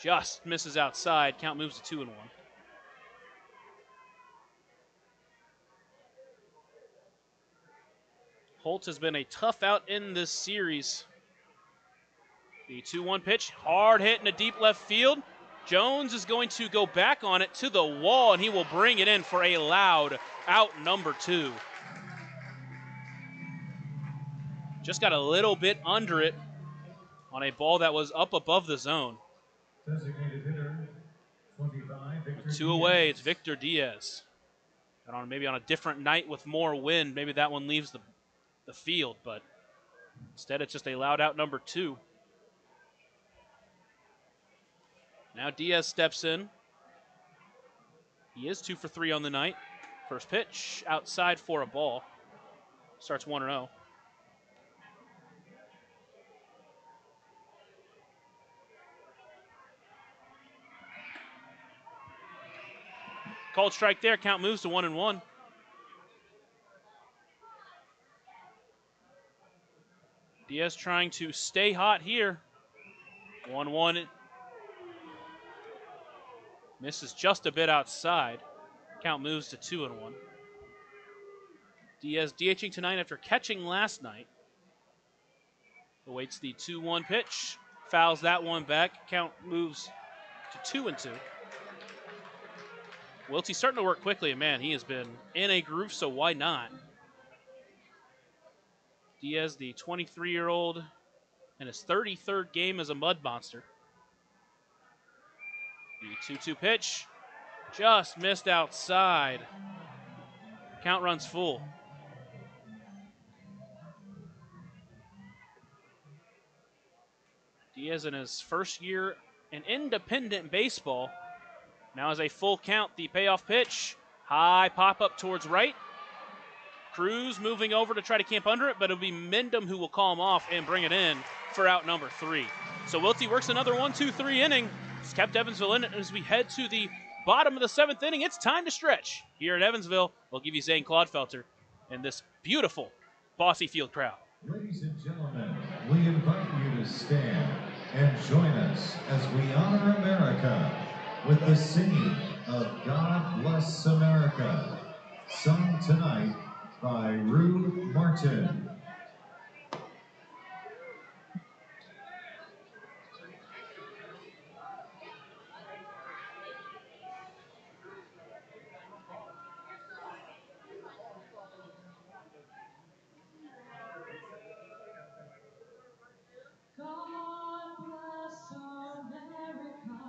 just misses outside. Count moves to 2-1. Holt has been a tough out in this series. The 2-1 pitch, hard hit in a deep left field. Jones is going to go back on it to the wall, and he will bring it in for a loud out number 2. Just got a little bit under it on a ball that was up above the zone. Designated hitter, 25, Victor With 2 away, it's Victor Diaz. And maybe on a different night with more wind, maybe that one leaves the field, but instead it's just a loud out number 2. Now Diaz steps in. He is 2 for 3 on the night. First pitch, outside for a ball. Starts 1-0. Called strike there. Count moves to 1-1. Diaz trying to stay hot here. 1-1. Misses just a bit outside. Count moves to 2-1. Diaz DHing tonight after catching last night. Awaits the 2-1 pitch. Fouls that one back. Count moves to 2-2. Wiltsey's starting to work quickly, and man, he has been in a groove, so why not? Diaz, the 23-year-old, in his 33rd game as a Mud Monster. The 2-2 pitch just missed outside. Count runs full. Diaz in his first year in independent baseball. Now is a full count. The payoff pitch. High pop up towards right. Cruz moving over to try to camp under it, but it'll be Mendham who will call him off and bring it in for out number 3. So Wiltsey works another 1-2-3 inning. It's kept Evansville in it as we head to the bottom of the 7th inning. It's time to stretch here at Evansville. We'll give you Zane Claudefelter and this beautiful Bossy Field crowd. Ladies and gentlemen, we invite you to stand and join us as we honor America with the singing of God Bless America, sung tonight by Rue Martin. God bless America,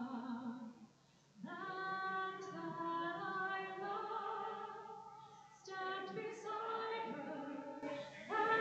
land that I love. Stand beside her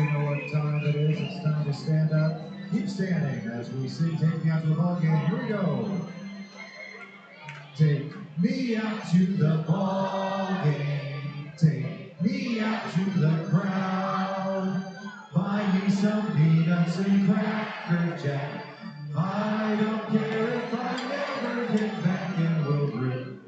you know what time it is. It's time to stand up. Keep standing as we sing Take Me Out to the Ball Game. Here we go. Take me out to the ball game. Take me out to the crowd. Buy me some peanuts and Cracker Jack. I don't care if I never get back, and we'll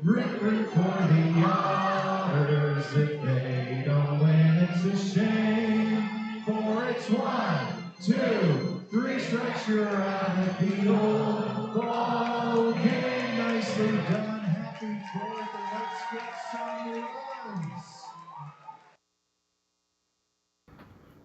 root for the Otters. If they don't win, it's a shame. For it's 1, 2, 3 strikes, you're out of the old ball game. Nicely done. Happy 4th, and let's get some runs.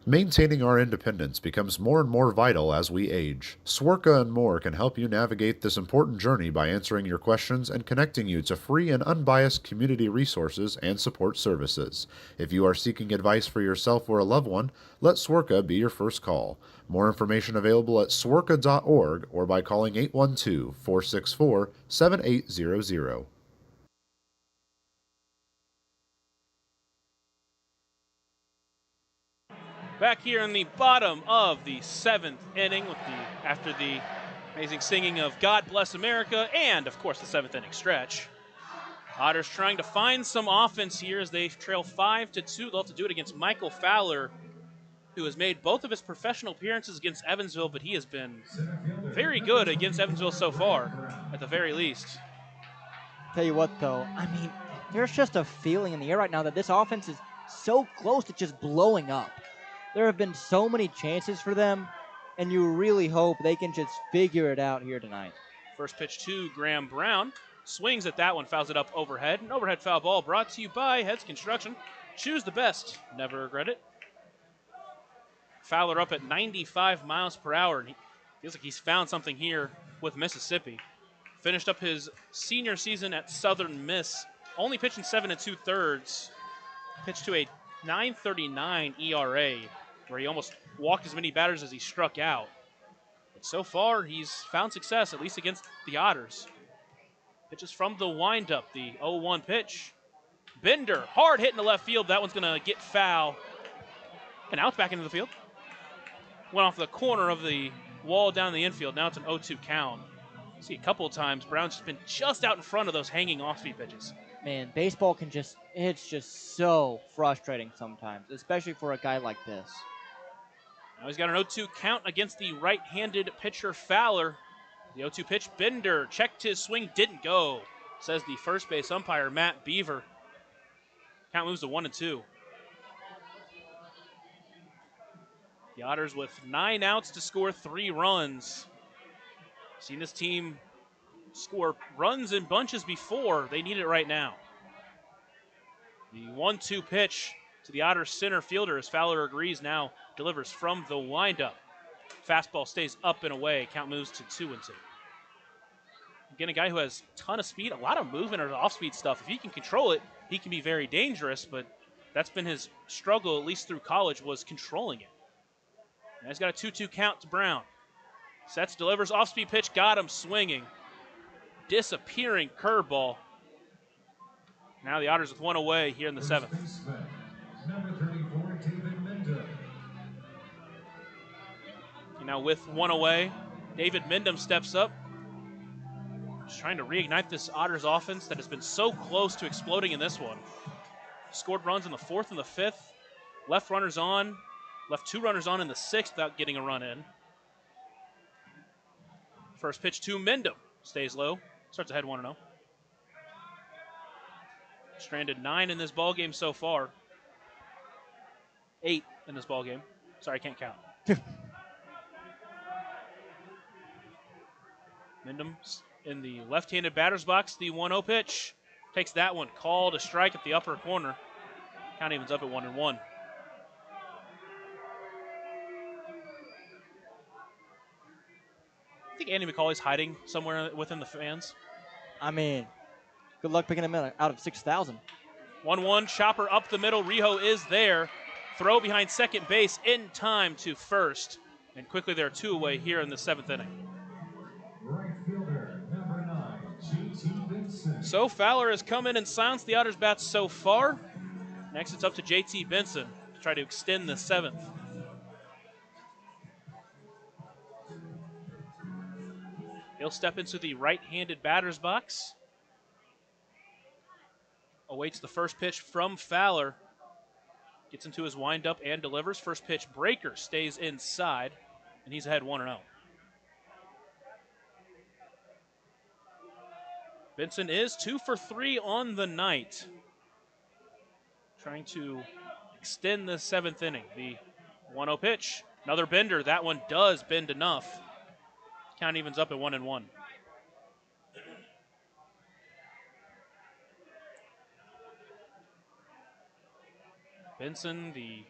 Maintaining our independence becomes more and more vital as we age. Swerka and more can help you navigate this important journey by answering your questions and connecting you to free and unbiased community resources and support services. If you are seeking advice for yourself or a loved one, let Swerka be your first call. More information available at swerka.org or by calling 812-464-7800. Back here in the bottom of the 7th inning after the amazing singing of God Bless America and, of course, the 7th inning stretch. Otters trying to find some offense here as they trail 5-2. They'll have to do it against Michael Fowler, who has made both of his professional appearances against Evansville, but he has been very good against Evansville so far, at the very least. Tell you what, though, I mean, there's just a feeling in the air right now that this offense is so close to just blowing up. There have been so many chances for them, and you really hope they can just figure it out here tonight. First pitch to Graham Brown. Swings at that one, fouls it up overhead. An overhead foul ball brought to you by Heads Construction. Choose the best, never regret it. Fowler up at 95 miles per hour, and he feels like he's found something here with Mississippi. Finished up his senior season at Southern Miss, only pitching 7 2/3. Pitched to a 9.39 ERA, where he almost walked as many batters as he struck out. But so far, he's found success, at least against the Otters. Pitches from the windup, the 0-1 pitch. Bender, hard hit in the left field. That one's going to get foul. And out back into the field. Went off the corner of the wall down the infield. Now it's an 0-2 count. See a couple of times, Brown's just been just out in front of those hanging off-speed pitches. Man, baseball it's just so frustrating sometimes, especially for a guy like this. Now he's got an 0-2 count against the right-handed pitcher Fowler. The 0-2 pitch, Bender checked his swing, didn't go, says the first base umpire, Matt Beaver. Count moves to 1-2. The Otters with 9 outs to score 3 runs. Seen this team score runs in bunches before. They need it right now. The 1-2 pitch to the Otters center fielder as Fowler agrees now, delivers from the windup. Fastball stays up and away. Count moves to 2-2. Again, a guy who has a ton of speed, a lot of movement or off-speed stuff. If he can control it, he can be very dangerous, but that's been his struggle, at least through college, was controlling it. Now he's got a 2-2 count to Brown. Sets, delivers, off-speed pitch, got him swinging. Disappearing curveball. Now the Otters with 1 away here in the 7th. Number 34, David Mendham. And now with 1 away, David Mendham steps up. Just trying to reignite this Otters offense that has been so close to exploding in this one. Scored runs in the 4th and the 5th. Left 2 runners on in the 6th without getting a run in. First pitch to Mendham. Stays low. Starts ahead 1-0. Stranded 9 in this ballgame so far. 8 in this ballgame. Sorry, I can't count. Mendham in the left-handed batter's box. The 1-0 pitch. Takes that one. Called a strike at the upper corner. Count evens up at 1-1. I think Andy McCauley's hiding somewhere within the fans. I mean, good luck picking him out of 6,000. 1-1, chopper up the middle. Rijo is there. Throw behind second base in time to first. And quickly they're 2 away here in the 7th inning. Right fielder, number 9, J.T. Benson. So Fowler has come in and silenced the Otters bats so far. Next it's up to J.T. Benson to try to extend the 7th. He'll step into the right-handed batter's box. Awaits the first pitch from Fowler. Gets into his windup and delivers. First pitch, breaker, stays inside, and he's ahead 1-0. Benson is 2 for 3 on the night. Trying to extend the 7th inning. The 1-0 pitch. Another bender. That one does bend enough. Count evens up at 1-1. Benson, the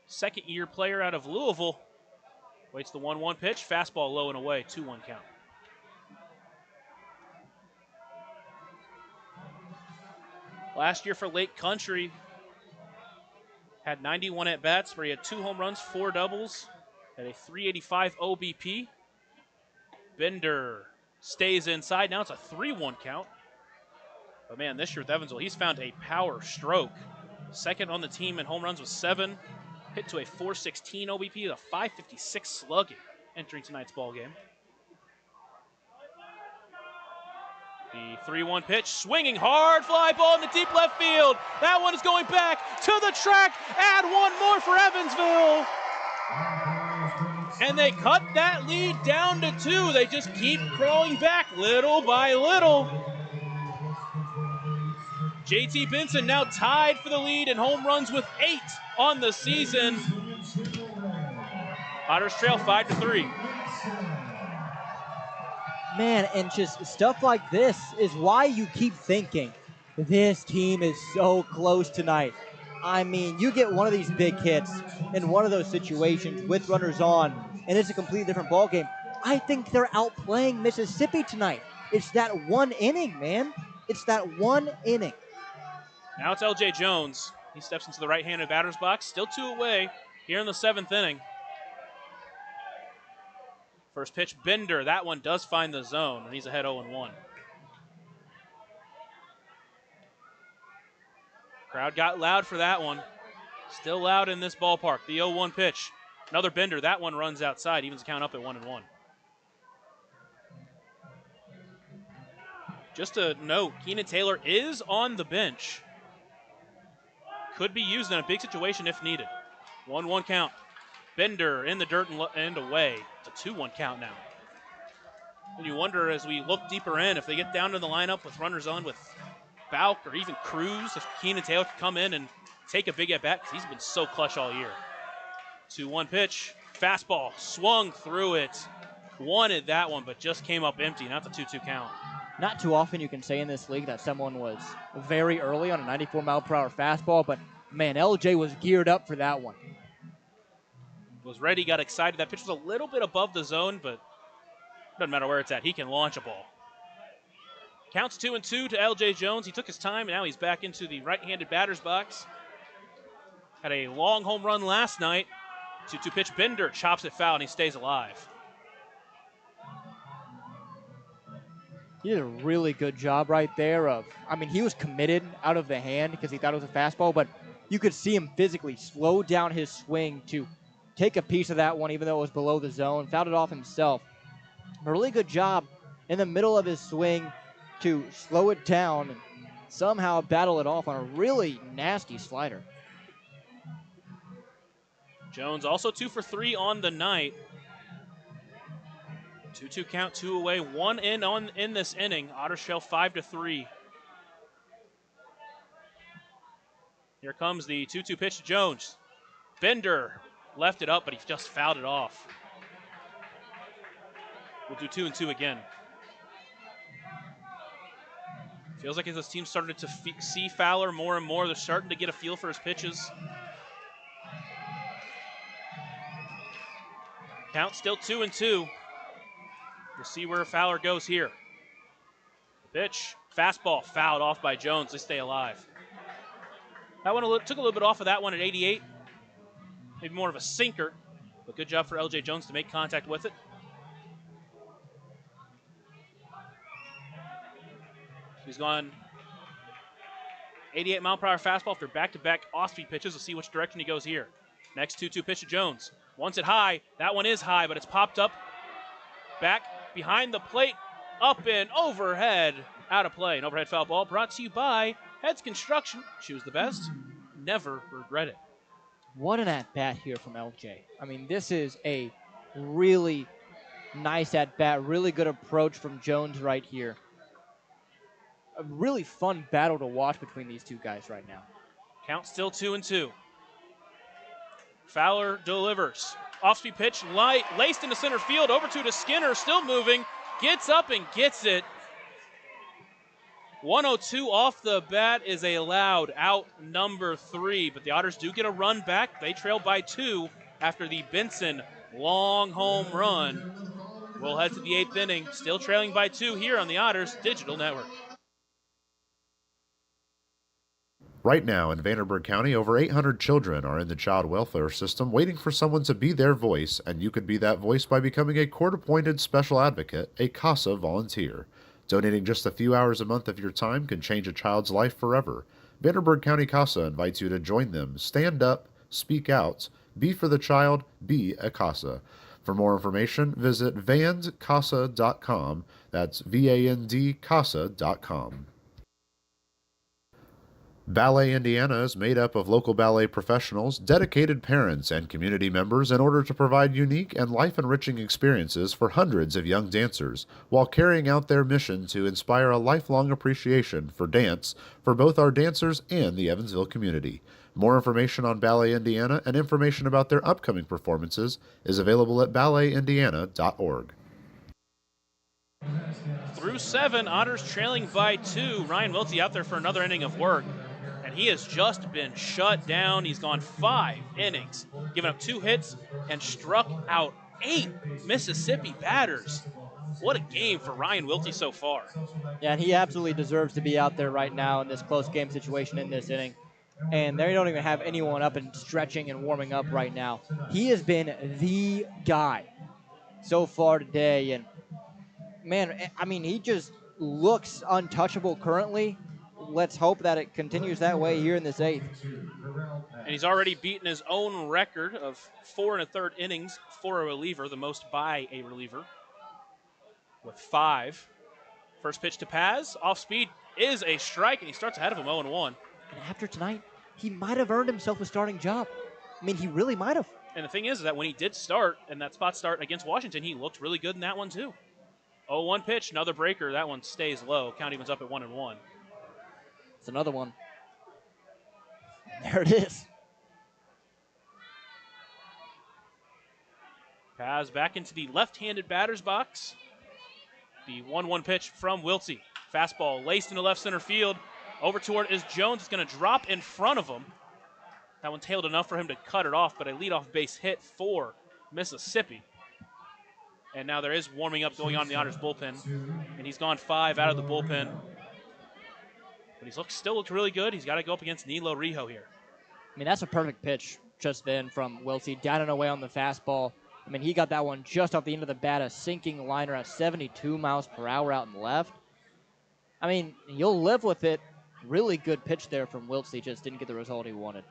second-year player out of Louisville, waits the 1-1 pitch. Fastball low and away. 2-1 count. Last year for Lake Country, had 91 at-bats where he had 2 home runs, 4 doubles, had a 385 OBP. Bender stays inside. Now it's a 3-1 count. But man, this year with Evansville, he's found a power stroke. Second on the team in home runs with 7. Hit to a 416 OBP, a 556 slugging entering tonight's ball game. The 3-1 pitch, swinging hard, fly ball in the deep left field. That one is going back to the track. Add one more for Evansville. And they cut that lead down to 2. They just keep crawling back little by little. JT Benson now tied for the lead in home runs with 8 on the season. Otters trail 5-3. Man, and just stuff like this is why you keep thinking this team is so close tonight. I mean, you get one of these big hits in one of those situations with runners on, and it's a completely different ball game. I think they're outplaying Mississippi tonight. It's that one inning, man. It's that one inning. Now it's LJ Jones. He steps into the right-handed batter's box. Still 2 away here in the 7th inning. First pitch, bender. That one does find the zone, and he's ahead 0-1. Crowd got loud for that one. Still loud in this ballpark. The 0-1 pitch. Another bender. That one runs outside. Evens the count up at 1-1. Just a note, Keenan Taylor is on the bench. Could be used in a big situation if needed. 1-1 count. Bender in the dirt and away. It's a 2-1 count now. And you wonder as we look deeper in, if they get down to the lineup with runners on with Bauk or even Cruz, if Keenan Taylor could come in and take a big at-bat, because he's been so clutch all year. 2-1 pitch. Fastball swung through it. Wanted that one, but just came up empty. Not the 2-2 count. Not too often you can say in this league that someone was very early on a 94-mile-per-hour fastball, but man, LJ was geared up for that one. Was ready, got excited. That pitch was a little bit above the zone, but doesn't matter where it's at. He can launch a ball. Counts 2-2 to LJ Jones. He took his time, and now he's back into the right-handed batter's box. Had a long home run last night. 2-2 pitch, Bender chops it foul, and he stays alive. He did a really good job right there of, I mean, he was committed out of the hand because he thought it was a fastball, but you could see him physically slow down his swing to take a piece of that one, even though it was below the zone, fouled it off himself. A really good job in the middle of his swing to slow it down and somehow battle it off on a really nasty slider. Jones also 2 for 3 on the night. 2-2 count, 2 away, 1 in this inning. Otters trail 5-3. Here comes the 2-2 pitch to Jones. Bender left it up, but he just fouled it off. We'll do 2-2 again. Feels like as this team started to see Fowler more and more, they're starting to get a feel for his pitches. Count still 2-2. We'll see where Fowler goes here. Pitch, fastball, fouled off by Jones. They stay alive. That one took a little bit off of that one at 88. Maybe more of a sinker, but good job for LJ Jones to make contact with it. He's gone 88-mile-per-hour fastball after back-to-back off-speed pitches. We'll see which direction he goes here. Next 2-2 pitch to Jones. Wants it high. That one is high, but it's popped up back behind the plate, up and overhead, out of play. An overhead foul ball brought to you by Heads Construction. Choose the best, never regret it. What an at-bat here from LJ. I mean, this is a really nice at-bat, really good approach from Jones right here. A really fun battle to watch between these two guys right now. Count still 2-2. Fowler delivers. Off-speed pitch, laced into center field, over to Skinner, still moving, gets up and gets it. 102 off the bat is allowed, out number 3, but the Otters do get a run back. They trail by 2 after the Benson long home run. We'll head to the 8th inning, still trailing by 2 here on the Otters Digital Network. Right now in Vanderburgh County, over 800 children are in the child welfare system waiting for someone to be their voice, and you could be that voice by becoming a court-appointed special advocate, a CASA volunteer. Donating just a few hours a month of your time can change a child's life forever. Vanderburgh County CASA invites you to join them. Stand up, speak out, be for the child, be a CASA. For more information, visit vandcasa.com. That's VAND-CASA.com. Ballet Indiana is made up of local ballet professionals, dedicated parents, and community members in order to provide unique and life-enriching experiences for hundreds of young dancers, while carrying out their mission to inspire a lifelong appreciation for dance for both our dancers and the Evansville community. More information on Ballet Indiana and information about their upcoming performances is available at balletindiana.org. Through 7, Otters trailing by 2. Ryan Wiltsey out there for another inning of work. And he has just been shut down. He's gone 5 innings, given up 2 hits, and struck out 8 Mississippi batters. What a game for Ryan Wiltsey so far. Yeah, and he absolutely deserves to be out there right now in this close game situation in this inning. And they don't even have anyone up and stretching and warming up right now. He has been the guy so far today. And, man, I mean, he just looks untouchable currently. Let's hope that it continues that way here in this 8th. And he's already beaten his own record of 4 1/3 innings for a reliever, the most by a reliever, with 5. First pitch to Paz, off speed is a strike, and he starts ahead of him 0-1. And after tonight, he might have earned himself a starting job. I mean, he really might have. And the thing is that when he did start, and that spot start against Washington, he looked really good in that one too. 0-1 pitch, another breaker. That one stays low. Count evens up at 1-1. It's another one. There it is. Paz back into the left-handed batter's box. The 1-1 pitch from Wiltsey. Fastball laced into left center field. Over toward is Jones. It's going to drop in front of him. That one tailed enough for him to cut it off, but a leadoff base hit for Mississippi. And now there is warming up going on in the Otters bullpen. And he's gone 5 out of the bullpen. But he's still looked really good. He's got to go up against Nilo Rijo here. I mean, that's a perfect pitch just then from Wiltsey. Down and away on the fastball. I mean, he got that one just off the end of the bat, a sinking liner at 72 miles per hour out and left. I mean, you'll live with it. Really good pitch there from Wiltsey. Just didn't get the result he wanted.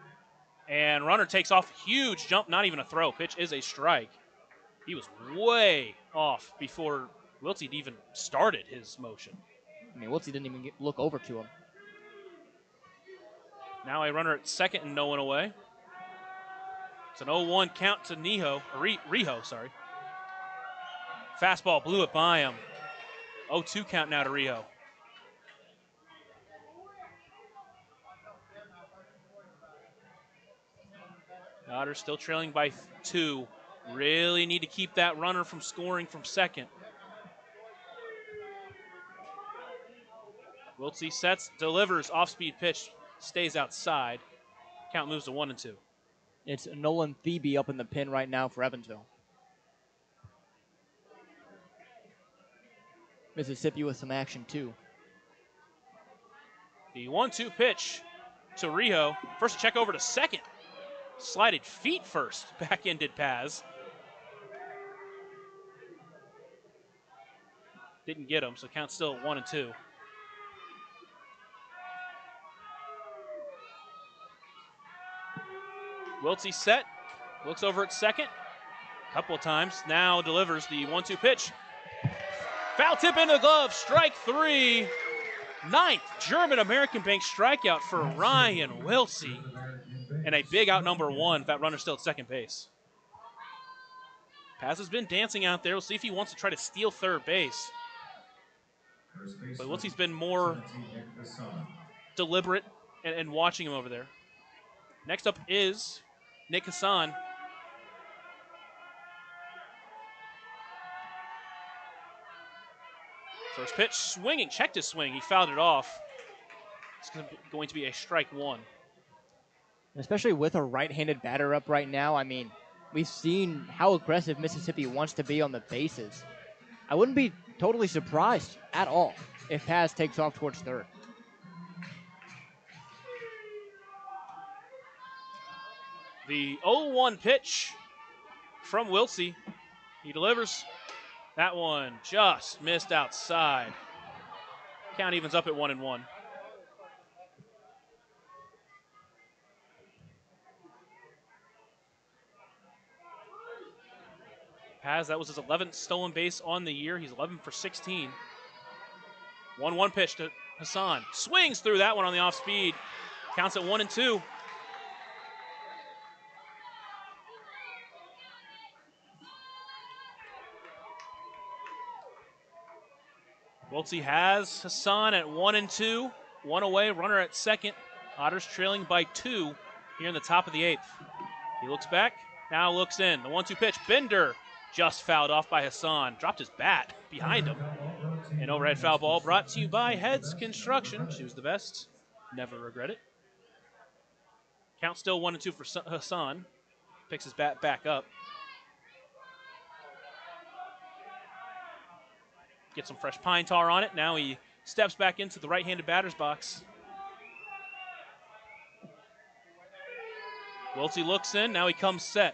And runner takes off. Huge jump, not even a throw. Pitch is a strike. He was way off before Wiltsey even started his motion. I mean, Wiltsey didn't even look over to him. Now a runner at second and no one away. It's an 0-1 count to Rijo, sorry. Fastball blew it by him. 0-2 count now to Rijo. The Otters still trailing by 2. Really need to keep that runner from scoring from second. Wiltsey sets, delivers, off-speed pitch, stays outside. Count moves to 1-2. It's Nolan Thebe up in the pin right now for Evansville. Mississippi with some action too. The 1-2 pitch to Rijo. First check over to second. Slided feet first. Back in did Paz. Didn't get him, so count still at 1-2. Wiltsey set, looks over at second, a couple of times, now delivers the 1-2 pitch. Foul tip into the glove, strike 3. 9th German-American Bank strikeout for Ryan Wilsey. And a big out number 1. That runner still at second base. Paz has been dancing out there. We'll see if he wants to try to steal third base. But Wilsey's been more deliberate and watching him over there. Next up is Nick Hassan. First pitch, swinging, checked his swing. He fouled it off. It's going to be a strike 1. Especially with a right-handed batter up right now, I mean, we've seen how aggressive Mississippi wants to be on the bases. I wouldn't be totally surprised at all if Paz takes off towards third. The 0-1 pitch from Wilsey. He delivers. That one just missed outside. Count evens up at 1-1. Paz, that was his 11th stolen base on the year. He's 11 for 16. 1-1 pitch to Hassan. Swings through that one on the off speed. Counts at 1-2. Wilsey has Hassan at 1-2. 1 away, runner at second. Otters trailing by 2 here in the top of the 8th. He looks back, now looks in. The 1-2 pitch, Bender just fouled off by Hassan. Dropped his bat behind him. An overhead foul ball brought to you by Heads Construction. Choose the best, never regret it. Count still 1-2 for Hassan. Picks his bat back up. Get some fresh pine tar on it. Now he steps back into the right-handed batter's box. Wilsey looks in. Now he comes set.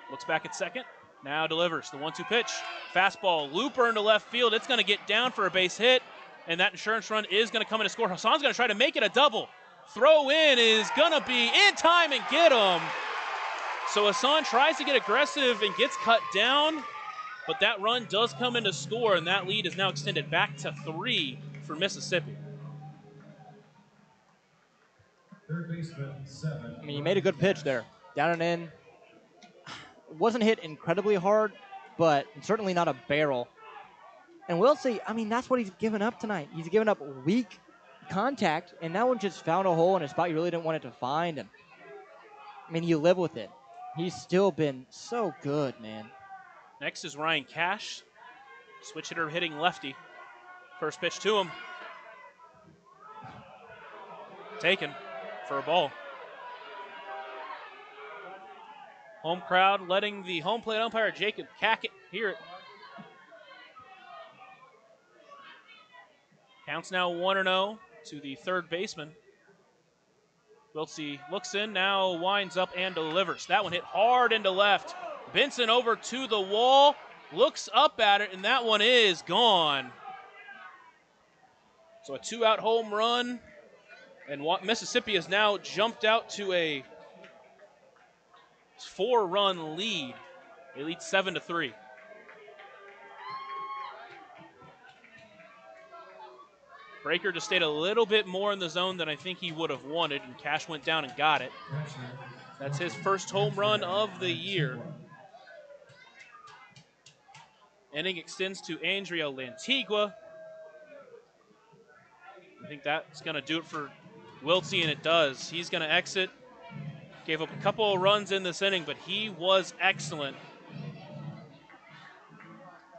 Looks back at second. Now delivers the 1-2 pitch. Fastball, looper into left field. It's going to get down for a base hit, and that insurance run is going to come in to score. Hassan's going to try to make it a double. Throw in is going to be in time and get him. So Hassan tries to get aggressive and gets cut down. But that run does come in to score, and that lead is now extended back to 3 for Mississippi. Third baseman, 7. I mean, he made a good pitch there. Down and in. Wasn't hit incredibly hard, but certainly not a barrel. And Wilsey, I mean, that's what he's given up tonight. He's given up weak contact, and that one just found a hole in a spot you really didn't want it to find. And I mean, you live with it. He's still been so good, man. Next is Ryan Cash. Switch hitter hitting lefty. First pitch to him. Taken for a ball. Home crowd letting the home plate umpire Jacob Cackett hear it. Counts now 1-0 to the third baseman. Wilsey looks in, now winds up and delivers. That one hit hard into left. Benson over to the wall, looks up at it, and that one is gone. So a 2-out home run, and Mississippi has now jumped out to a 4-run lead. They lead 7-3. Breaker just stayed a little bit more in the zone than I think he would have wanted, and Cash went down and got it. That's his first home run of the year. Inning extends to Andrea Lantigua. I think that's going to do it for Wilsey, and it does. He's going to exit. Gave up a couple of runs in this inning, but he was excellent.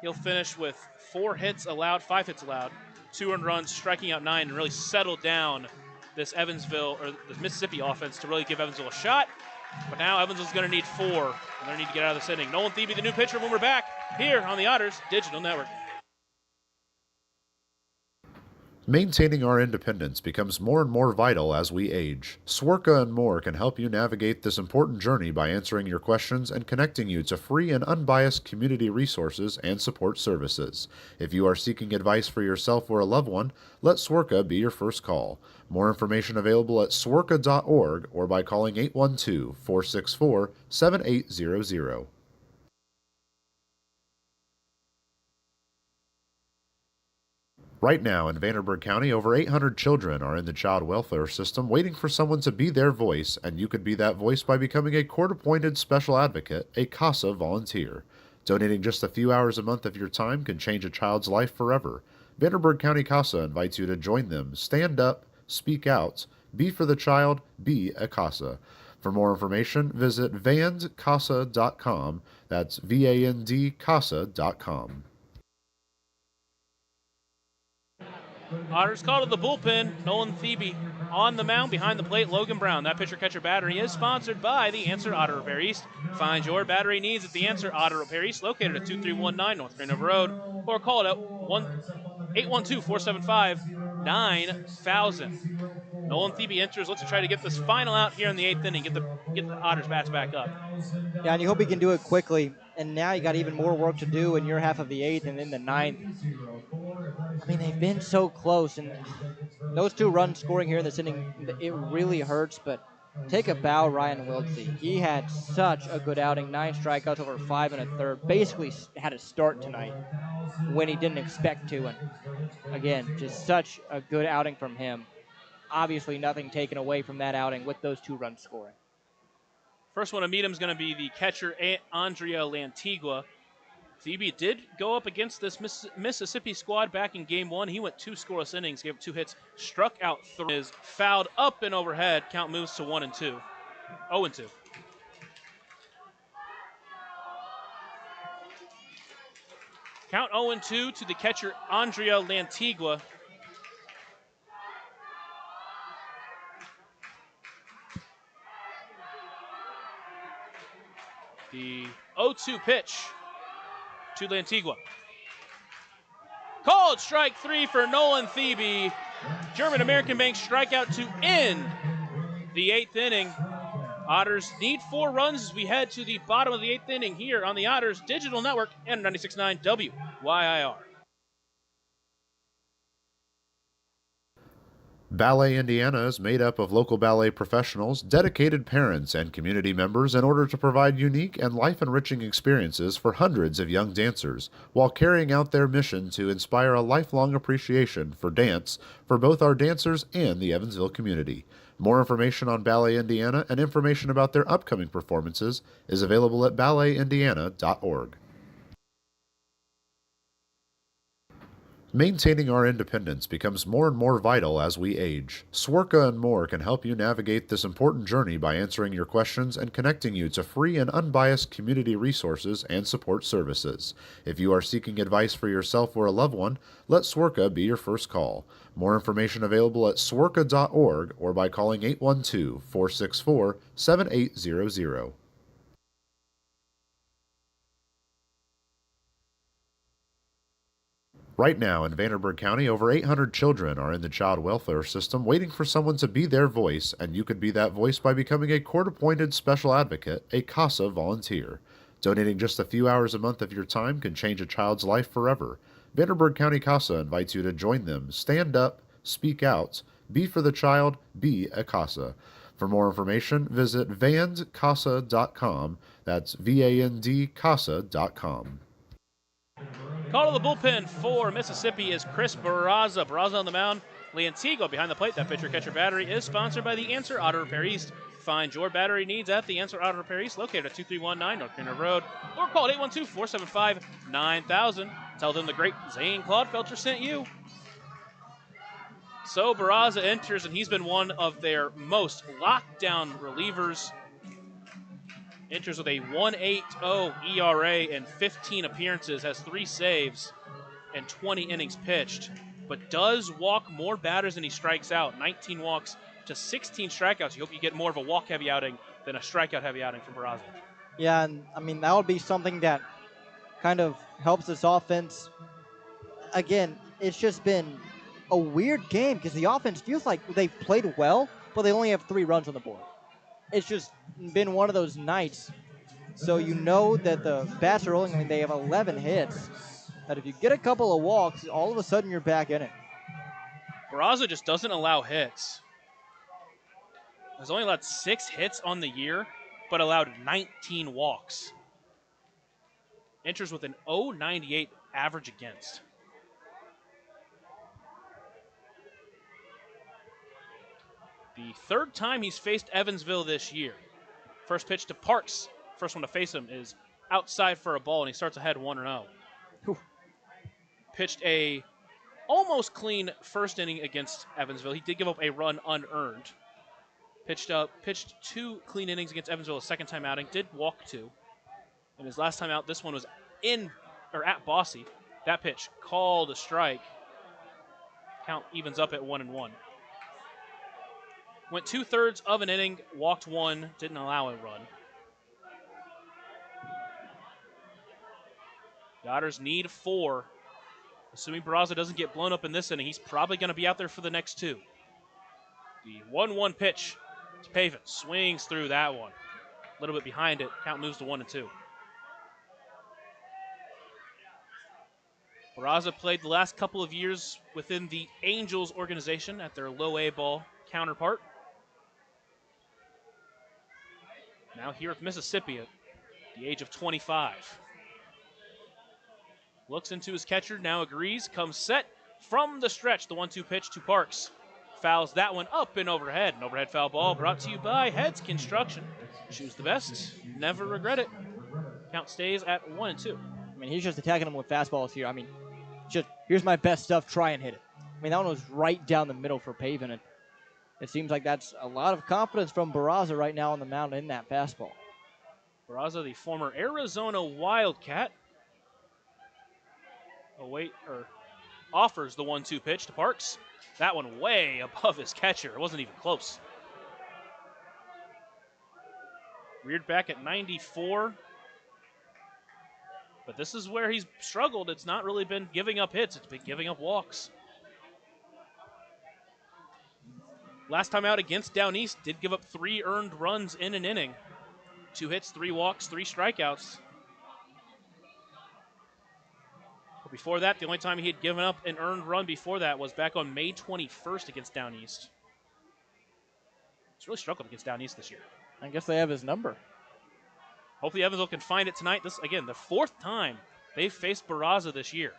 He'll finish with 4 hits allowed, 5 hits allowed, 2 earned runs, striking out 9, and really settled down this Mississippi offense to really give Evansville a shot. But now Evansville's going to need 4, and they're going to need to get out of this inning. Nolan Thebe, the new pitcher, when we're back here on the Otters Digital Network. Maintaining our independence becomes more and more vital as we age. Swerka and more can help you navigate this important journey by answering your questions and connecting you to free and unbiased community resources and support services. If you are seeking advice for yourself or a loved one, let Swerka be your first call. More information available at swerka.org or by calling 812-464-7800. Right now in Vanderburgh County, over 800 children are in the child welfare system waiting for someone to be their voice, and you could be that voice by becoming a court-appointed special advocate, a CASA volunteer. Donating just a few hours a month of your time can change a child's life forever. Vanderburgh County CASA invites you to join them. Stand up, speak out, be for the child, be a CASA. For more information, visit vandcasa.com. That's VAND-CASA.com. Otters call to the bullpen. Nolan Thebe on the mound behind the plate. Logan Brown. That pitcher-catcher battery is sponsored by the Answer Auto Repair East. Find your battery needs at the Answer Auto Repair East, located at 2319 North Granover Road, or call it at 812-475-9000. Nolan Thebe enters, looks to try to get this final out here in the 8th inning, get the Otters bats back up. Yeah, and you hope he can do it quickly. And now you got even more work to do in your half of the 8th and in the 9th. I mean, they've been so close, and those 2 runs scoring here in this inning, it really hurts. But take a bow, Ryan Wiltsey. He had such a good outing, 9 strikeouts over 5 1/3. Basically had a start tonight when he didn't expect to. And again, just such a good outing from him. Obviously, nothing taken away from that outing with those 2 runs scoring. First one to meet him is going to be the catcher, Andrea Lantigua. Thebe did go up against this Mississippi squad back in game 1. He went 2 scoreless innings, gave 2 hits, struck out 3. Is fouled up and overhead. Count moves to 1-2. 0-2. Count 0-2 to the catcher, Andrea Lantigua. The 0-2 pitch to Lantigua. Called strike 3 for Nolan Thebe. German American Bank strikeout to end the 8th inning. Otters need 4 runs as we head to the bottom of the 8th inning here on the Otters Digital Network and 96.9 WYIR. Ballet Indiana is made up of local ballet professionals, dedicated parents, and community members in order to provide unique and life-enriching experiences for hundreds of young dancers, while carrying out their mission to inspire a lifelong appreciation for dance for both our dancers and the Evansville community. More information on Ballet Indiana and information about their upcoming performances is available at balletindiana.org. Maintaining our independence becomes more and more vital as we age. Swerka and More can help you navigate this important journey by answering your questions and connecting you to free and unbiased community resources and support services. If you are seeking advice for yourself or a loved one, let Swerka be your first call. More information available at swerka.org or by calling 812-464-7800. Right now in Vanderburgh County, over 800 children are in the child welfare system waiting for someone to be their voice, and you could be that voice by becoming a court-appointed special advocate, a CASA volunteer. Donating just a few hours a month of your time can change a child's life forever. Vanderburgh County CASA invites you to join them. Stand up, speak out, be for the child, be a CASA. For more information, visit vandcasa.com. That's VAND-CASA.com. Call to the bullpen for Mississippi is Chris Barraza. Barraza on the mound. Lantigua behind the plate. That pitcher-catcher battery is sponsored by the Answer Auto Repair East. Find your battery needs at the Answer Auto Repair East, located at 2319 North Granover Road, or call 812-475-9000. Tell them the great Zane Claudefelter sent you. So Barraza enters, and he's been one of their most lockdown relievers. Enters with a 1.80 ERA and 15 appearances, has 3 saves and 20 innings pitched, but does walk more batters than he strikes out. 19 walks to 16 strikeouts. You hope you get more of a walk-heavy outing than a strikeout-heavy outing from Barraza. Yeah, and I mean, that would be something that kind of helps this offense. Again, it's just been a weird game because the offense feels like they've played well, but they only have 3 runs on the board. It's just been one of those nights. So you know that the bats are rolling. I mean, they have 11 hits. That if you get a couple of walks, all of a sudden you're back in it. Barraza just doesn't allow hits. Has only allowed 6 hits on the year, but allowed 19 walks. Enters with an 0.98 average against. The third time he's faced Evansville this year. First pitch to Parks. First one to face him is outside for a ball, and he starts ahead 1-0. Pitched a almost clean first inning against Evansville. He did give up a run unearned. Pitched 2 clean innings against Evansville a second time outing. Did walk 2. And his last time out, this one was at Bossy. That pitch called a strike. Count evens up at 1-1. Went 2/3 of an inning, walked 1, didn't allow a run. The Otters need 4. Assuming Barraza doesn't get blown up in this inning, he's probably going to be out there for the next 2. The 1-1 pitch to Pavin. Swings through that one. A little bit behind it. Count moves to 1-2. Barraza played the last couple of years within the Angels organization at their low A ball counterpart. Now here with Mississippi at the age of 25. Looks into his catcher, now agrees, comes set from the stretch. The 1-2 pitch to Parks. Fouls that one up and overhead. An overhead foul ball brought to you by Heads Construction. Choose the best, never regret it. Count stays at 1-2. I mean, he's just attacking him with fastballs here. I mean, just here's my best stuff, try and hit it. I mean, that one was right down the middle for Pavin, and it seems like that's a lot of confidence from Barraza right now on the mound in that fastball. Barraza, the former Arizona Wildcat, offers the 1-2 pitch to Parks. That one way above his catcher. It wasn't even close. Reared back at 94. But this is where he's struggled. It's not really been giving up hits. It's been giving up walks. Last time out against Down East, did give up 3 earned runs in an inning. 2 hits, 3 walks, 3 strikeouts. But before that, the only time he had given up an earned run before that was back on May 21st against Down East. He's really struggled against Down East this year. I guess they have his number. Hopefully Evansville can find it tonight. This, again, the 4th time they've faced Barraza this year.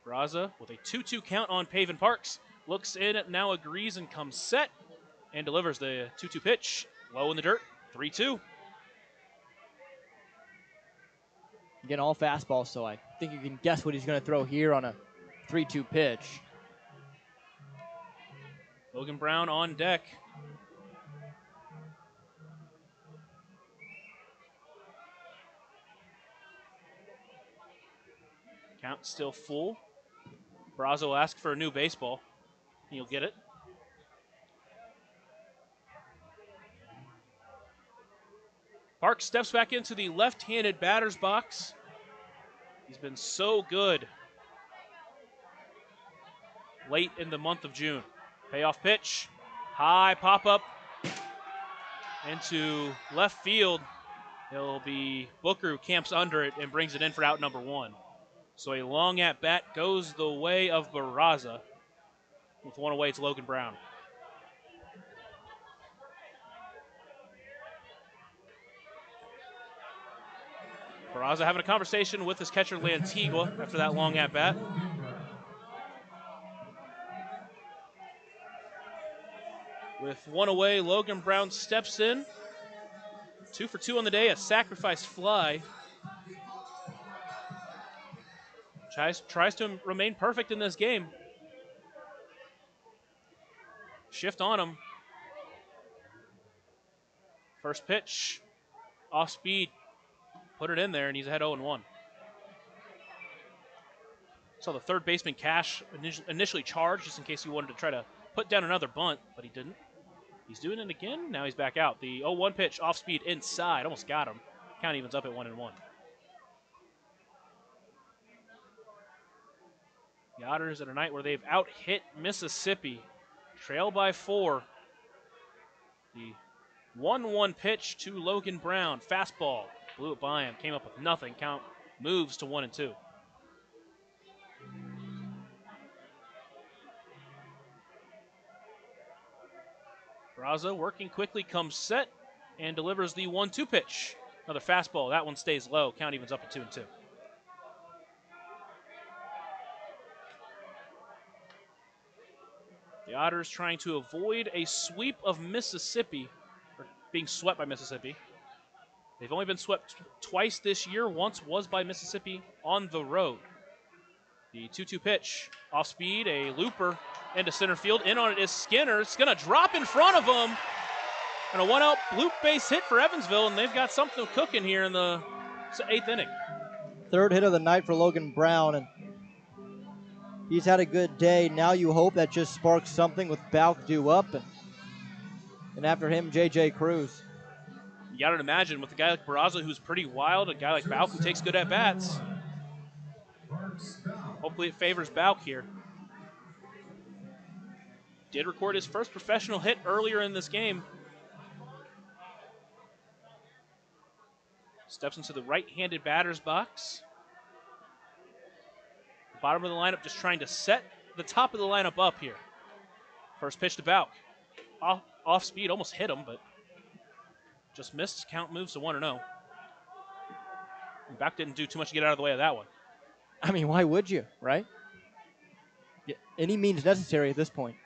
Barraza with a 2-2 count on Pavin Parks. Looks in, now agrees and comes set and delivers the 2-2 pitch. Low in the dirt, 3-2. Again, all fastballs, so I think you can guess what he's going to throw here on a 3-2 pitch. Logan Brown on deck. Count still full. Barraza will ask for a new baseball. He'll get it. Parks steps back into the left-handed batter's box. He's been so good late in the month of June. Payoff pitch, high pop-up into left field. It'll be Booker who camps under it and brings it in for out number 1. So a long at-bat goes the way of Barraza. With 1 away, it's Logan Brown. Barraza having a conversation with his catcher, Lantigua, after that long at-bat. With 1 away, Logan Brown steps in. 2 for 2 on the day, a sacrifice fly. Tries to remain perfect in this game. Shift on him. First pitch, off speed. Put it in there, and he's ahead 0-1. So the third baseman, Cash, initially charged just in case he wanted to try to put down another bunt, but he didn't. He's doing it again. Now he's back out. The 0-1 pitch, off speed, inside. Almost got him. Count evens up at 1-1. The Otters at a night where they've out-hit Mississippi. Trail by 4. The 1-1 pitch to Logan Brown. Fastball. Blew it by him. Came up with nothing. Count moves to 1-2. Barraza working quickly, comes set, and delivers the 1-2 pitch. Another fastball. That one stays low. Count evens up at 2-2. The Otters trying to avoid a sweep of Mississippi, or being swept by Mississippi. They've only been swept twice this year. Once was by Mississippi on the road. The 2-2 pitch, off speed, a looper into center field. In on it is Skinner. It's going to drop in front of him. And a one-out loop base hit for Evansville, and they've got something cooking here in the 8th inning. Third hit of the night for Logan Brown, and he's had a good day. Now you hope that just sparks something with Balk due up, and after him, J.J. Cruz. You got to imagine with a guy like Barraza, who's pretty wild, a guy like Balk who takes good at-bats. Hopefully it favors Balk here. Did record his first professional hit earlier in this game. Steps into the right-handed batter's box. Bottom of the lineup just trying to set the top of the lineup up here. First pitch to Balk. Off speed, almost hit him, but just missed. Count moves to 1-0. Balk didn't do too much to get out of the way of that one. I mean, why would you, right? Yeah, any means necessary at this point.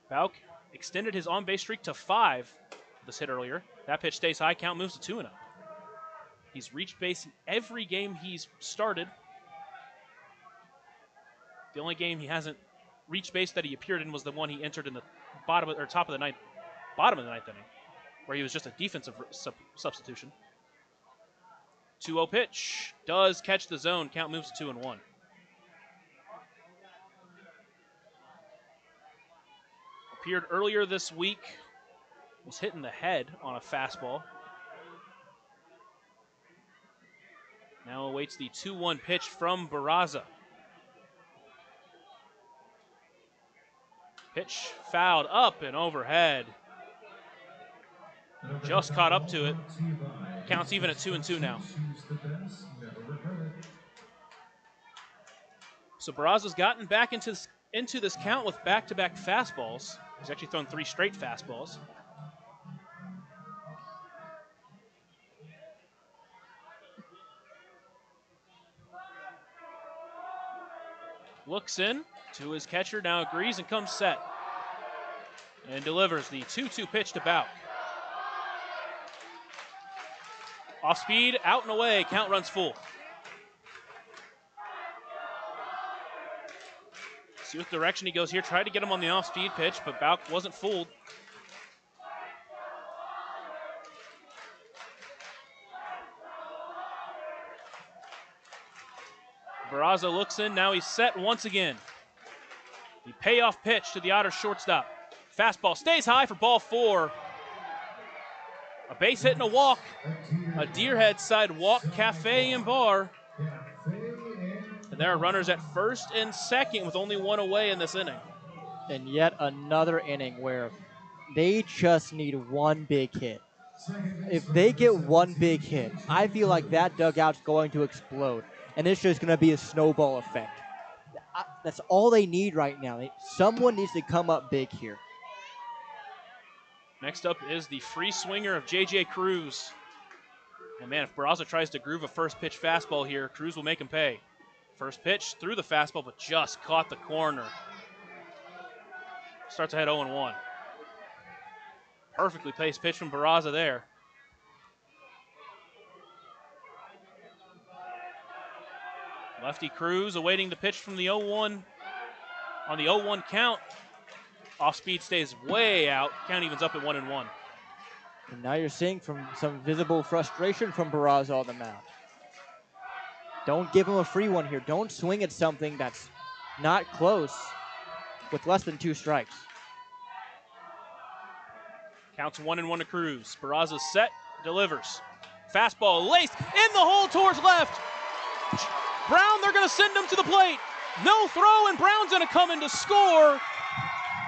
Balk extended his on-base streak to 5. This hit earlier. That pitch stays high. Count moves to 2-0. He's reached base in every game he's started. The only game he hasn't reached base that he appeared in was the one he entered in the bottom of the ninth inning, where he was just a defensive substitution. 2-0 pitch does catch the zone. Count moves to 2-1. Appeared earlier this week. Was hit in the head on a fastball. Now awaits the 2-1 pitch from Barraza. Pitch fouled up and overhead. Just caught up to it. Counts even at 2-2 now. So Barraza's gotten back into this count with back-to-back fastballs. He's actually thrown 3 straight fastballs. Looks in to his catcher, now agrees and comes set. And delivers the 2-2 pitch to Balk. Off speed, out and away, count runs full. See what direction he goes here. Tried to get him on the off-speed pitch, but Balk wasn't fooled. Barraza looks in, now he's set once again. The payoff pitch to the Otters shortstop. Fastball stays high for ball 4. A base hit and a walk. A Deerhead side walk, cafe and bar. And there are runners at first and second with only 1 away in this inning. And yet another inning where they just need one big hit. If they get one big hit, I feel like that dugout's going to explode. And it's just going to be a snowball effect. That's all they need right now. Someone needs to come up big here. Next up is the free swinger of J.J. Cruz. And man, if Barraza tries to groove a first pitch fastball here, Cruz will make him pay. First pitch through the fastball, but just caught the corner. Starts ahead 0-1. Perfectly placed pitch from Barraza there. Lefty Cruz awaiting the pitch from the 0-1. On the 0-1 count, off speed stays way out. Count evens up at 1-1. And now you're seeing some visible frustration from Barraza on the mound. Don't give him a free one here. Don't swing at something that's not close with less than 2 strikes. Counts 1-1 to Cruz. Barraza's set, delivers. Fastball laced in the hole towards left. Brown, they're going to send him to the plate. No throw, and Brown's going to come in to score.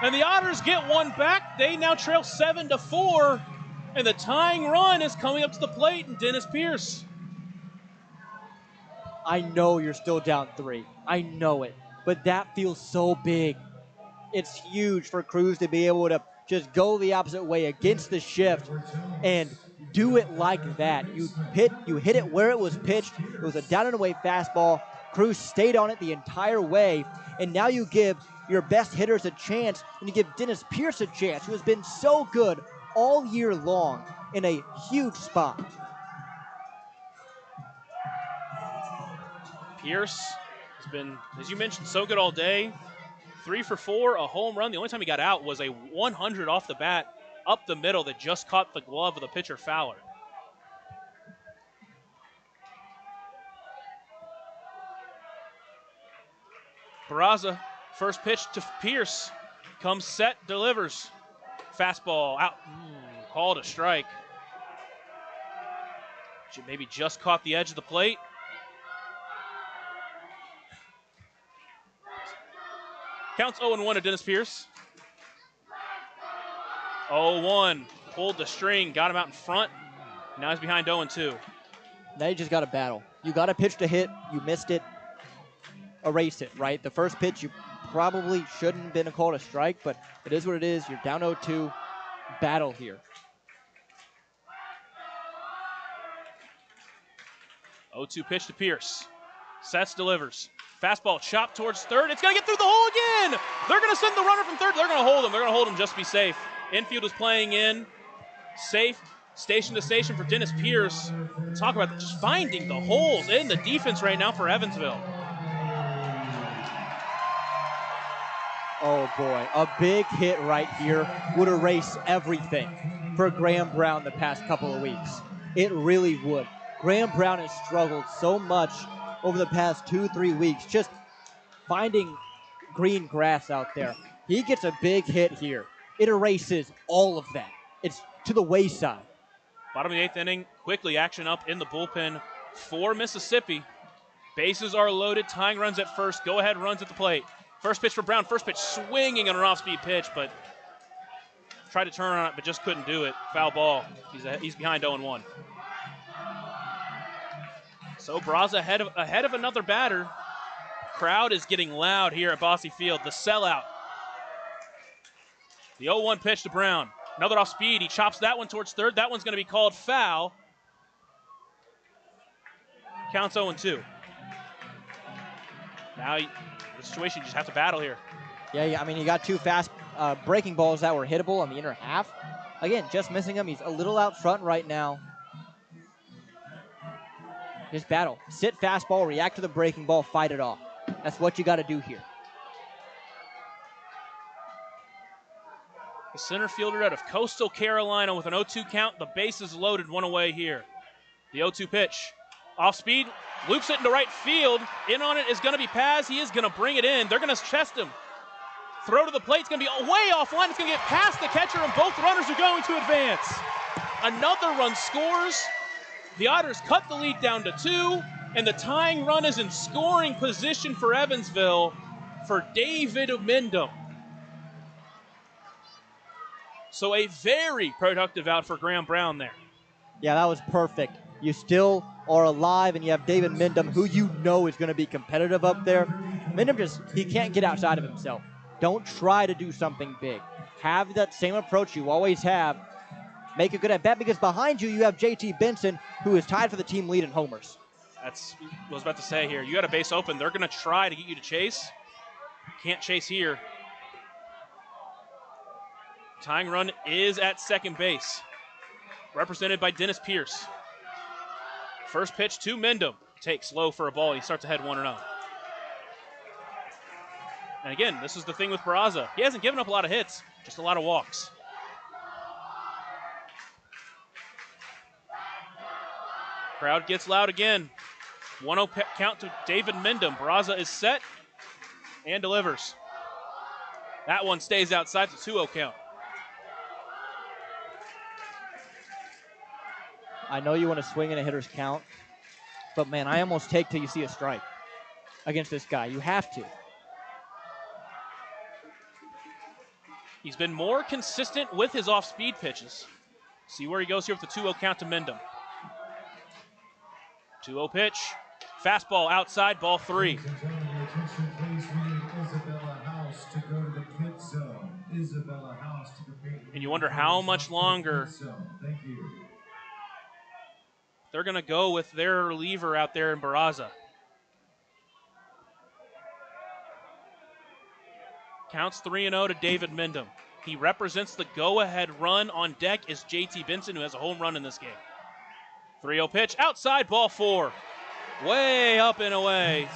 And the Otters get one back. They now trail 7-4. And the tying run is coming up to the plate, and Dennis Pierce. I know you're still down 3. I know it. But that feels so big. It's huge for Cruz to be able to just go the opposite way against the shift and do it like that. You hit it where it was pitched. It was a down and away fastball. Cruz stayed on it the entire way, and now you give your best hitters a chance and you give Dennis Pierce a chance, who has been so good all year long in a huge spot. Pierce has been, as you mentioned, so good all day. 3 for 4, a home run. The only time he got out was a 100 off the bat up the middle that just caught the glove of the pitcher Fowler. Barraza, first pitch to Pierce, comes set, delivers. Fastball out, called a strike. Maybe just caught the edge of the plate. Counts 0-1 to Dennis Pierce. 0-1, pulled the string, got him out in front. Now he's behind 0-2. Now you just got to battle. You got a pitch to hit, you missed it, erase it, right? The first pitch you probably shouldn't have been called a strike, but it is what it is. You're down 0-2, battle here. 0-2 pitch to Pierce. Sets, delivers. Fastball chopped towards third. It's going to get through the hole again. They're going to send the runner from third. They're going to hold him. They're going to hold him just to be safe. Infield is playing in. Safe, station to station for Dennis Pierce. Talk about just finding the holes in the defense right now for Evansville. Oh boy, a big hit right here would erase everything for Graham Brown the past couple of weeks. It really would. Graham Brown has struggled so much over the past 2-3 weeks, just finding green grass out there. He gets a big hit here. It erases all of that. It's to the wayside. Bottom of the 8th inning, quickly action up in the bullpen for Mississippi. Bases are loaded, tying runs at first, go-ahead runs at the plate. First pitch for Brown, first pitch swinging on an off-speed pitch, but tried to turn on it, but just couldn't do it. Foul ball. He's behind 0-1. So Barraza ahead of another batter. Crowd is getting loud here at Bosse Field. The sellout. The 0-1 pitch to Brown. Another off speed. He chops that one towards third. That one's going to be called foul. Counts 0-2. Now the situation, you just have to battle here. Yeah, I mean, you got two fast breaking balls that were hittable on the inner half. Again, just missing him. He's a little out front right now. Just battle. Sit fastball, react to the breaking ball, fight it off. That's what you got to do here. The center fielder out of Coastal Carolina with an 0-2 count. The bases loaded, one away here. The 0-2 pitch. Off speed, loops it into right field. In on it is going to be Paz. He is going to bring it in. They're going to chest him. Throw to the plate. It's going to be way offline. It's going to get past the catcher, and both runners are going to advance. Another run scores. The Otters cut the lead down to 2, and the tying run is in scoring position for Evansville for David Mendham. So a very productive out for Graham Brown there. Yeah, that was perfect. You still are alive, and you have David Mendham, who you know is going to be competitive up there. Mendham he can't get outside of himself. Don't try to do something big. Have that same approach you always have. Make a good at bat, because behind you have JT Benson, who is tied for the team lead in homers. That's what I was about to say here. You got a base open. They're going to try to get you to chase. Can't chase here. Tying run is at second base, represented by Dennis Pierce. First pitch to Mendham. Takes low for a ball. He starts ahead 1-0. And again, this is the thing with Barraza. He hasn't given up a lot of hits, just a lot of walks. Crowd gets loud again. 1-0 count to David Mendham. Barraza is set and delivers. That one stays outside. It's a 2-0 count. I know you want to swing in a hitter's count, but man, I almost take till you see a strike against this guy. You have to. He's been more consistent with his off-speed pitches. See where he goes here with the 2-0 count to Mendham. 2-0 pitch. Fastball outside, ball 3. And you wonder how much longer they're going to go with their reliever out there in Barraza. Counts 3-0 to David Mindham. He represents the go-ahead run. On deck is JT Benson, who has a home run in this game. 3-0 pitch, outside, ball 4. Way up and away.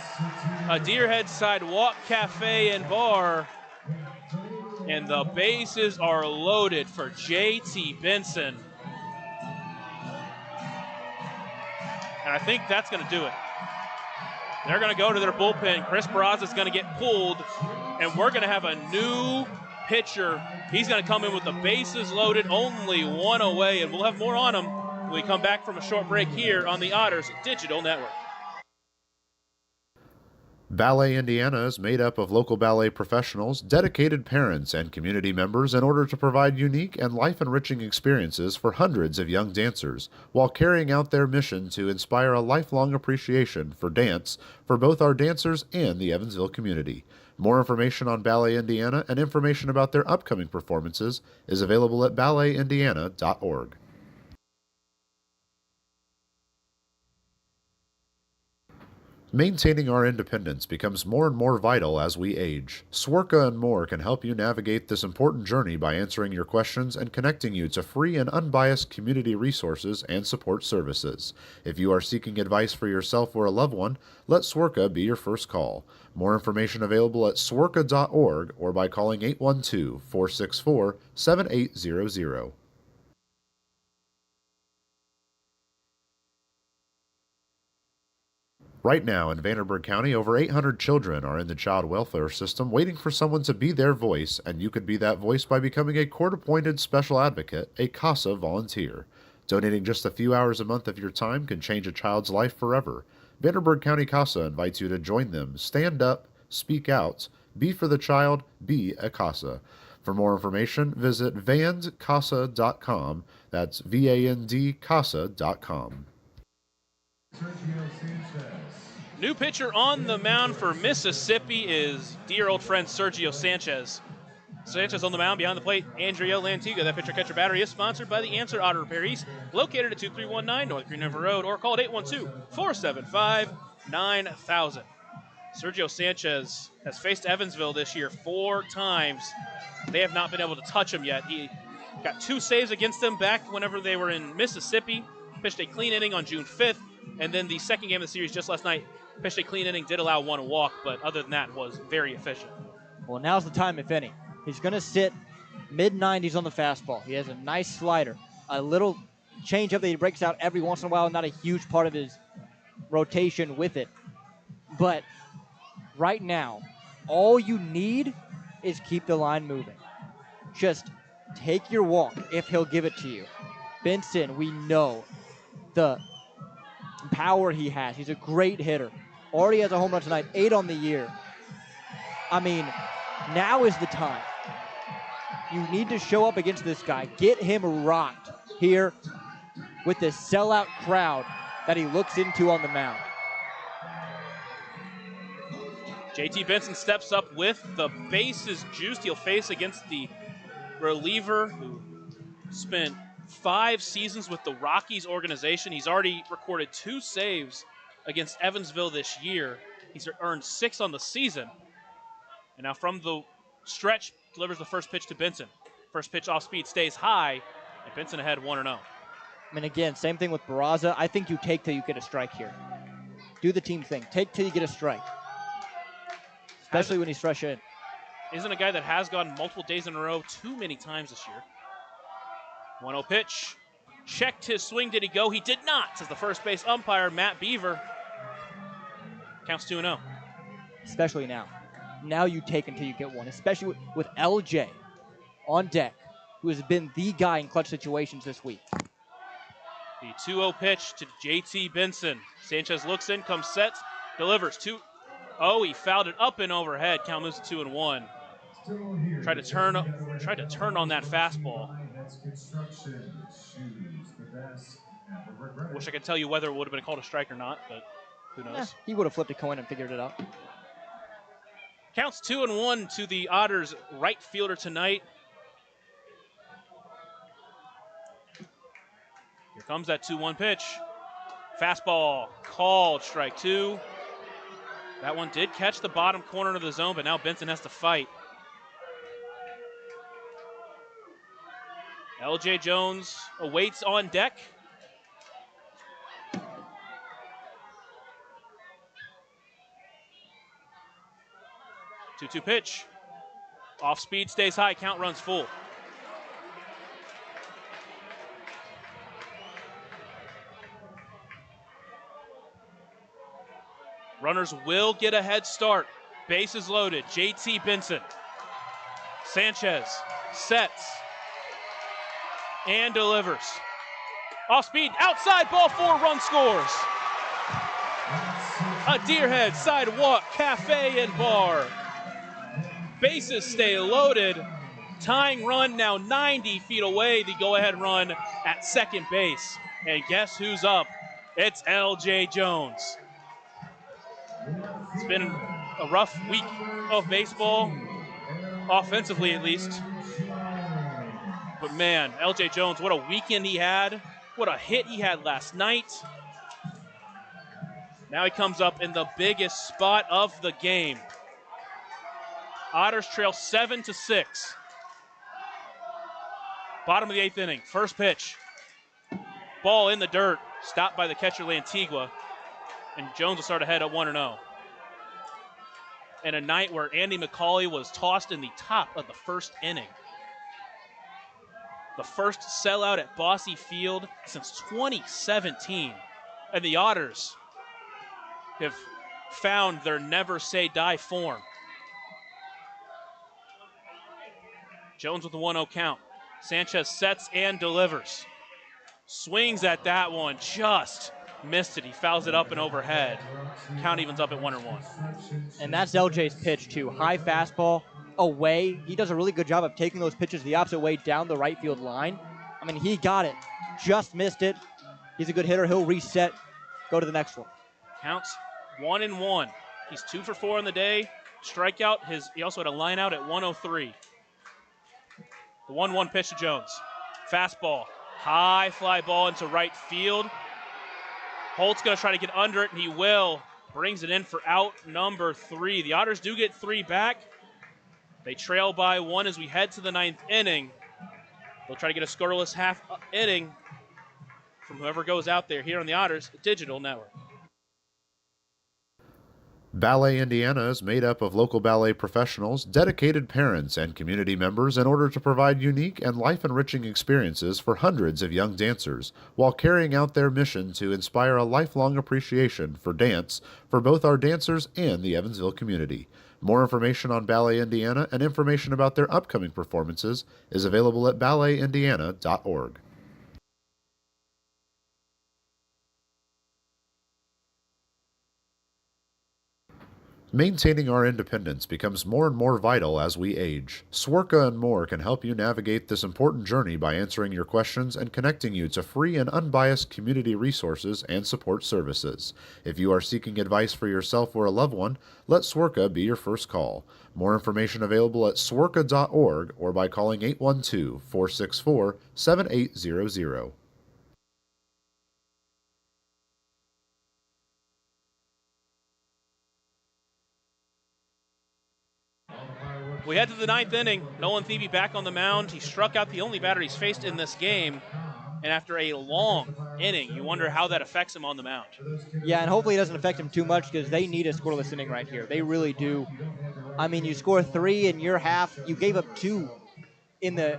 A Deerhead Sidewalk Cafe and Bar. And the bases are loaded for JT Benson. And I think that's going to do it. They're going to go to their bullpen. Chris Barraza is going to get pulled, and we're going to have a new pitcher. He's going to come in with the bases loaded, only one away, and we'll have more on him when we come back from a short break here on the Otters Digital Network. Ballet Indiana is made up of local ballet professionals, dedicated parents, and community members in order to provide unique and life-enriching experiences for hundreds of young dancers, while carrying out their mission to inspire a lifelong appreciation for dance for both our dancers and the Evansville community. More information on Ballet Indiana and information about their upcoming performances is available at balletindiana.org. Maintaining our independence becomes more and more vital as we age. Swerka and More can help you navigate this important journey by answering your questions and connecting you to free and unbiased community resources and support services. If you are seeking advice for yourself or a loved one, let Swerka be your first call. More information available at swerka.org or by calling 812-464-7800. Right now in Vanderburgh County, over 800 children are in the child welfare system waiting for someone to be their voice, and you could be that voice by becoming a court-appointed special advocate, a CASA volunteer. Donating just a few hours a month of your time can change a child's life forever. Vanderburgh County CASA invites you to join them. Stand up, speak out, be for the child, be a CASA. For more information, visit vandcasa.com. That's VANDCASA.com. New pitcher on the mound for Mississippi is dear old friend Sergio Sanchez. Sanchez on the mound behind the plate, Andrea Lantiga. That pitcher-catcher battery is sponsored by the Answer Auto Repair East, located at 2319 North Green River Road, or call at 812-475-9000. Sergio Sanchez has faced Evansville this year 4 times. They have not been able to touch him yet. He got 2 saves against them back whenever they were in Mississippi, pitched a clean inning on June 5th, and then the second game of the series just last night, pitched a clean inning, did allow 1 walk, but other than that was very efficient. Well, now's the time, if any. He's going to sit mid-90s on the fastball. He has a nice slider, a little changeup that he breaks out every once in a while, not a huge part of his rotation with it. But right now, all you need is keep the line moving. Just take your walk if he'll give it to you. Benson, we know the power he has. He's a great hitter. Already has a home run tonight, 8 on the year. I mean, now is the time. You need to show up against this guy. Get him rocked here with this sellout crowd that he looks into on the mound. JT Benson steps up with the bases juiced. He'll face against the reliever who spent 5 seasons with the Rockies organization. He's already recorded 2 saves against Evansville this year. He's earned 6 on the season. And now from the stretch, delivers the first pitch to Benson. First pitch off speed stays high, and Benson ahead 1-0. I mean, again, same thing with Barraza. I think you take till you get a strike here. Do the team thing. Take till you get a strike. Especially when he's fresh in. Isn't a guy that has gone multiple days in a row too many times this year. 1-0 pitch. Checked his swing. Did he go? He did not, says the first base umpire, Matt Beaver. Counts 2-0. Especially now. Now you take until you get one, especially with LJ on deck, who has been the guy in clutch situations this week. The 2-0 pitch to JT Benson. Sanchez looks in, comes set, delivers 2. Oh, he fouled it up and overhead. Count moves to 2-1. Tried to turn on that fastball. Wish I could tell you whether it would have been called a strike or not, but who knows? He would have flipped a coin and figured it out. Counts 2-1 to the Otters right fielder tonight. Here comes that 2-1 pitch. Fastball called, strike 2. That one did catch the bottom corner of the zone, but now Benson has to fight. LJ Jones awaits on deck. Two-two pitch. Off speed, stays high, count runs full. Runners will get a head start. Bases loaded. JT Benson. Sanchez sets and delivers. Off speed, outside, ball four, run scores. A Deerhead Sidewalk Cafe and Bar. Bases stay loaded. Tying run now 90 feet away. The go-ahead run at second base. And guess who's up? It's LJ Jones. It's been a rough week of baseball, offensively at least. But man, LJ Jones, what a weekend he had. What a hit he had last night. Now he comes up in the biggest spot of the game. Otters trail 7-6. Bottom of the 8th inning, first pitch. Ball in the dirt, stopped by the catcher Lantigua. And Jones will start ahead at 1-0. And a night where Andy McCauley was tossed in the top of the first inning. The first sellout at Bosse Field since 2017. And the Otters have found their never say die form. Jones with a 1-0 count. Sanchez sets and delivers. Swings at that one, just missed it. He fouls it up and overhead. Count evens up at 1-1. And that's LJ's pitch too. High fastball, away. He does a really good job of taking those pitches the opposite way down the right field line. I mean, he got it, just missed it. He's a good hitter. He'll reset, go to the next one. Counts 1-1. He's 2 for 4 on the day. Strikeout. He also had a line out at 103. The 1-1 pitch to Jones. Fastball. High fly ball into right field. Holt's going to try to get under it, and he will. Brings it in for out number 3. The Otters do get 3 back. They trail by 1 as we head to the 9th inning. They'll try to get a scoreless half inning from whoever goes out there here on the Otters Digital Network. Ballet Indiana is made up of local ballet professionals, dedicated parents, and community members in order to provide unique and life-enriching experiences for hundreds of young dancers, while carrying out their mission to inspire a lifelong appreciation for dance for both our dancers and the Evansville community. More information on Ballet Indiana and information about their upcoming performances is available at balletindiana.org. Maintaining our independence becomes more and more vital as we age. Swerka and More can help you navigate this important journey by answering your questions and connecting you to free and unbiased community resources and support services. If you are seeking advice for yourself or a loved one, let Swerka be your first call. More information available at swerka.org or by calling 812-464-7800. We head to the 9th inning. Nolan Thebe back on the mound. He struck out the only batter he's faced in this game. And after a long inning, you wonder how that affects him on the mound. Yeah, and hopefully it doesn't affect him too much because they need a scoreless inning right here. They really do. I mean, you score 3 in your half. You gave up 2 in the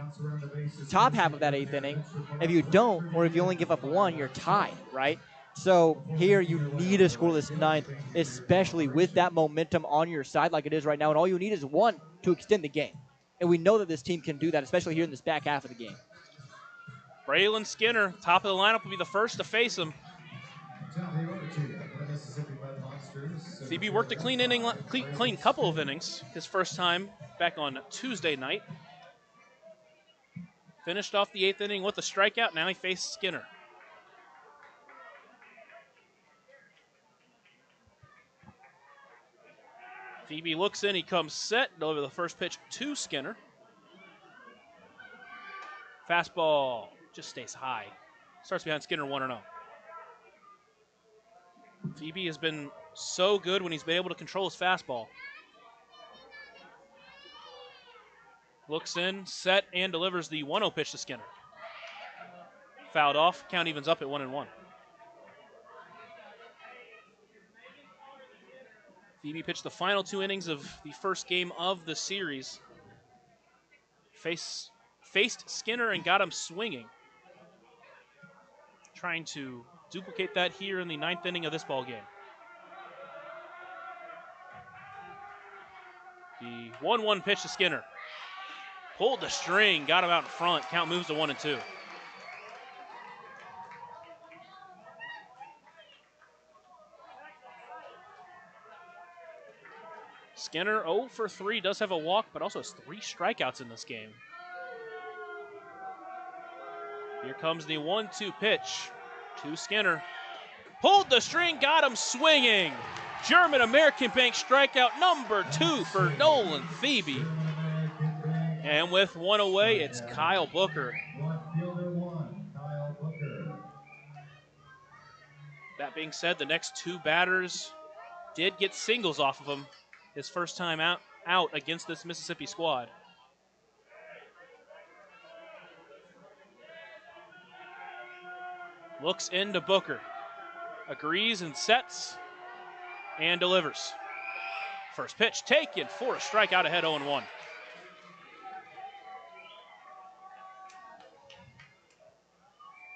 top half of that 8th inning. If you don't, or if you only give up 1, you're tied, right? So here you need a scoreless 9th, especially with that momentum on your side like it is right now. And all you need is 1 to extend the game. And we know that this team can do that, especially here in this back half of the game. Braylon Skinner, top of the lineup, will be the first to face him. CB worked a clean couple of innings. His first time back on Tuesday night. Finished off the 8th inning with a strikeout. Now he faces Skinner. Phoebe looks in, he comes set, deliver the first pitch to Skinner. Fastball just stays high. Starts behind Skinner 1-0. Phoebe has been so good when he's been able to control his fastball. Looks in, set, and delivers the 1-0 pitch to Skinner. fouled off. Count evens up at 1-1. Phoebe pitched the final 2 innings of the first game of the series. Faced Skinner and got him swinging. Trying to duplicate that here in the 9th inning of this ball game. The 1-1 pitch to Skinner. Pulled the string, got him out in front. Count moves to 1-2. Skinner 0 for 3, does have a walk, but also has 3 strikeouts in this game. Here comes the 1-2 pitch to Skinner. Pulled the string, got him swinging. German American Bank strikeout number 2 for Nolan Phoebe. And with 1 away, it's Kyle Booker. That being said, the next 2 batters did get singles off of him. His first time out against this Mississippi squad. Looks into Booker. Agrees and sets and delivers. First pitch taken for a strikeout ahead 0-1.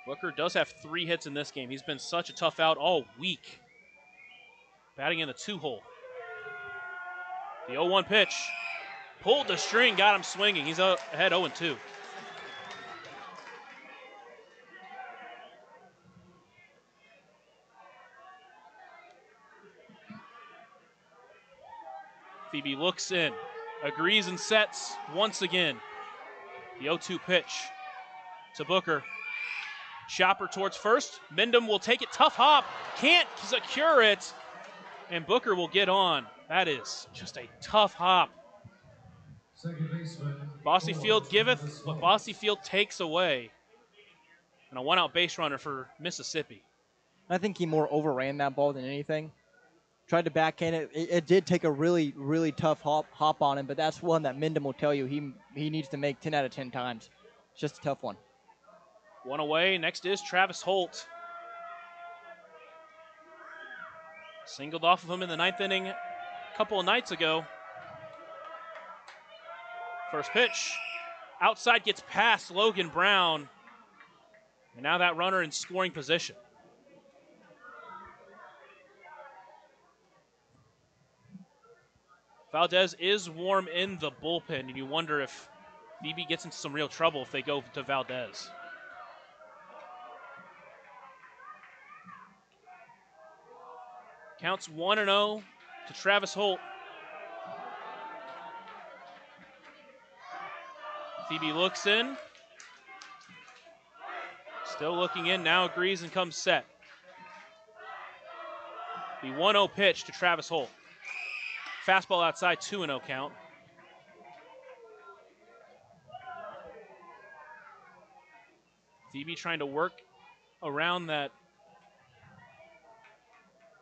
Booker does have 3 hits in this game. He's been such a tough out all week. Batting in the 2-hole. The 0-1 pitch. Pulled the string, got him swinging. He's ahead 0-2. Phoebe looks in, agrees and sets once again. The 0-2 pitch to Booker. Chopper towards first. Mendham will take it. Tough hop. Can't secure it. And Booker will get on. That is just a tough hop. Bossy Field giveth what Bossy Field takes away. And a 1-out base runner for Mississippi. I think he more overran that ball than anything. Tried to backhand it. It did take a really, really tough hop on him, but that's one that Mendham will tell you he needs to make 10 out of 10 times. It's just a tough one. 1 away. Next is Travis Holt. Singled off of him in the 9th inning a couple of nights ago. First pitch. Outside gets past Logan Brown. And now that runner in scoring position. Valdez is warm in the bullpen, and you wonder if Phoebe gets into some real trouble if they go to Valdez. Counts 1-0 to Travis Holt. Phoebe looks in. Still looking in, now agrees and comes set. The 1-0 pitch to Travis Holt. Fastball outside, 2-0 count. Phoebe trying to work around that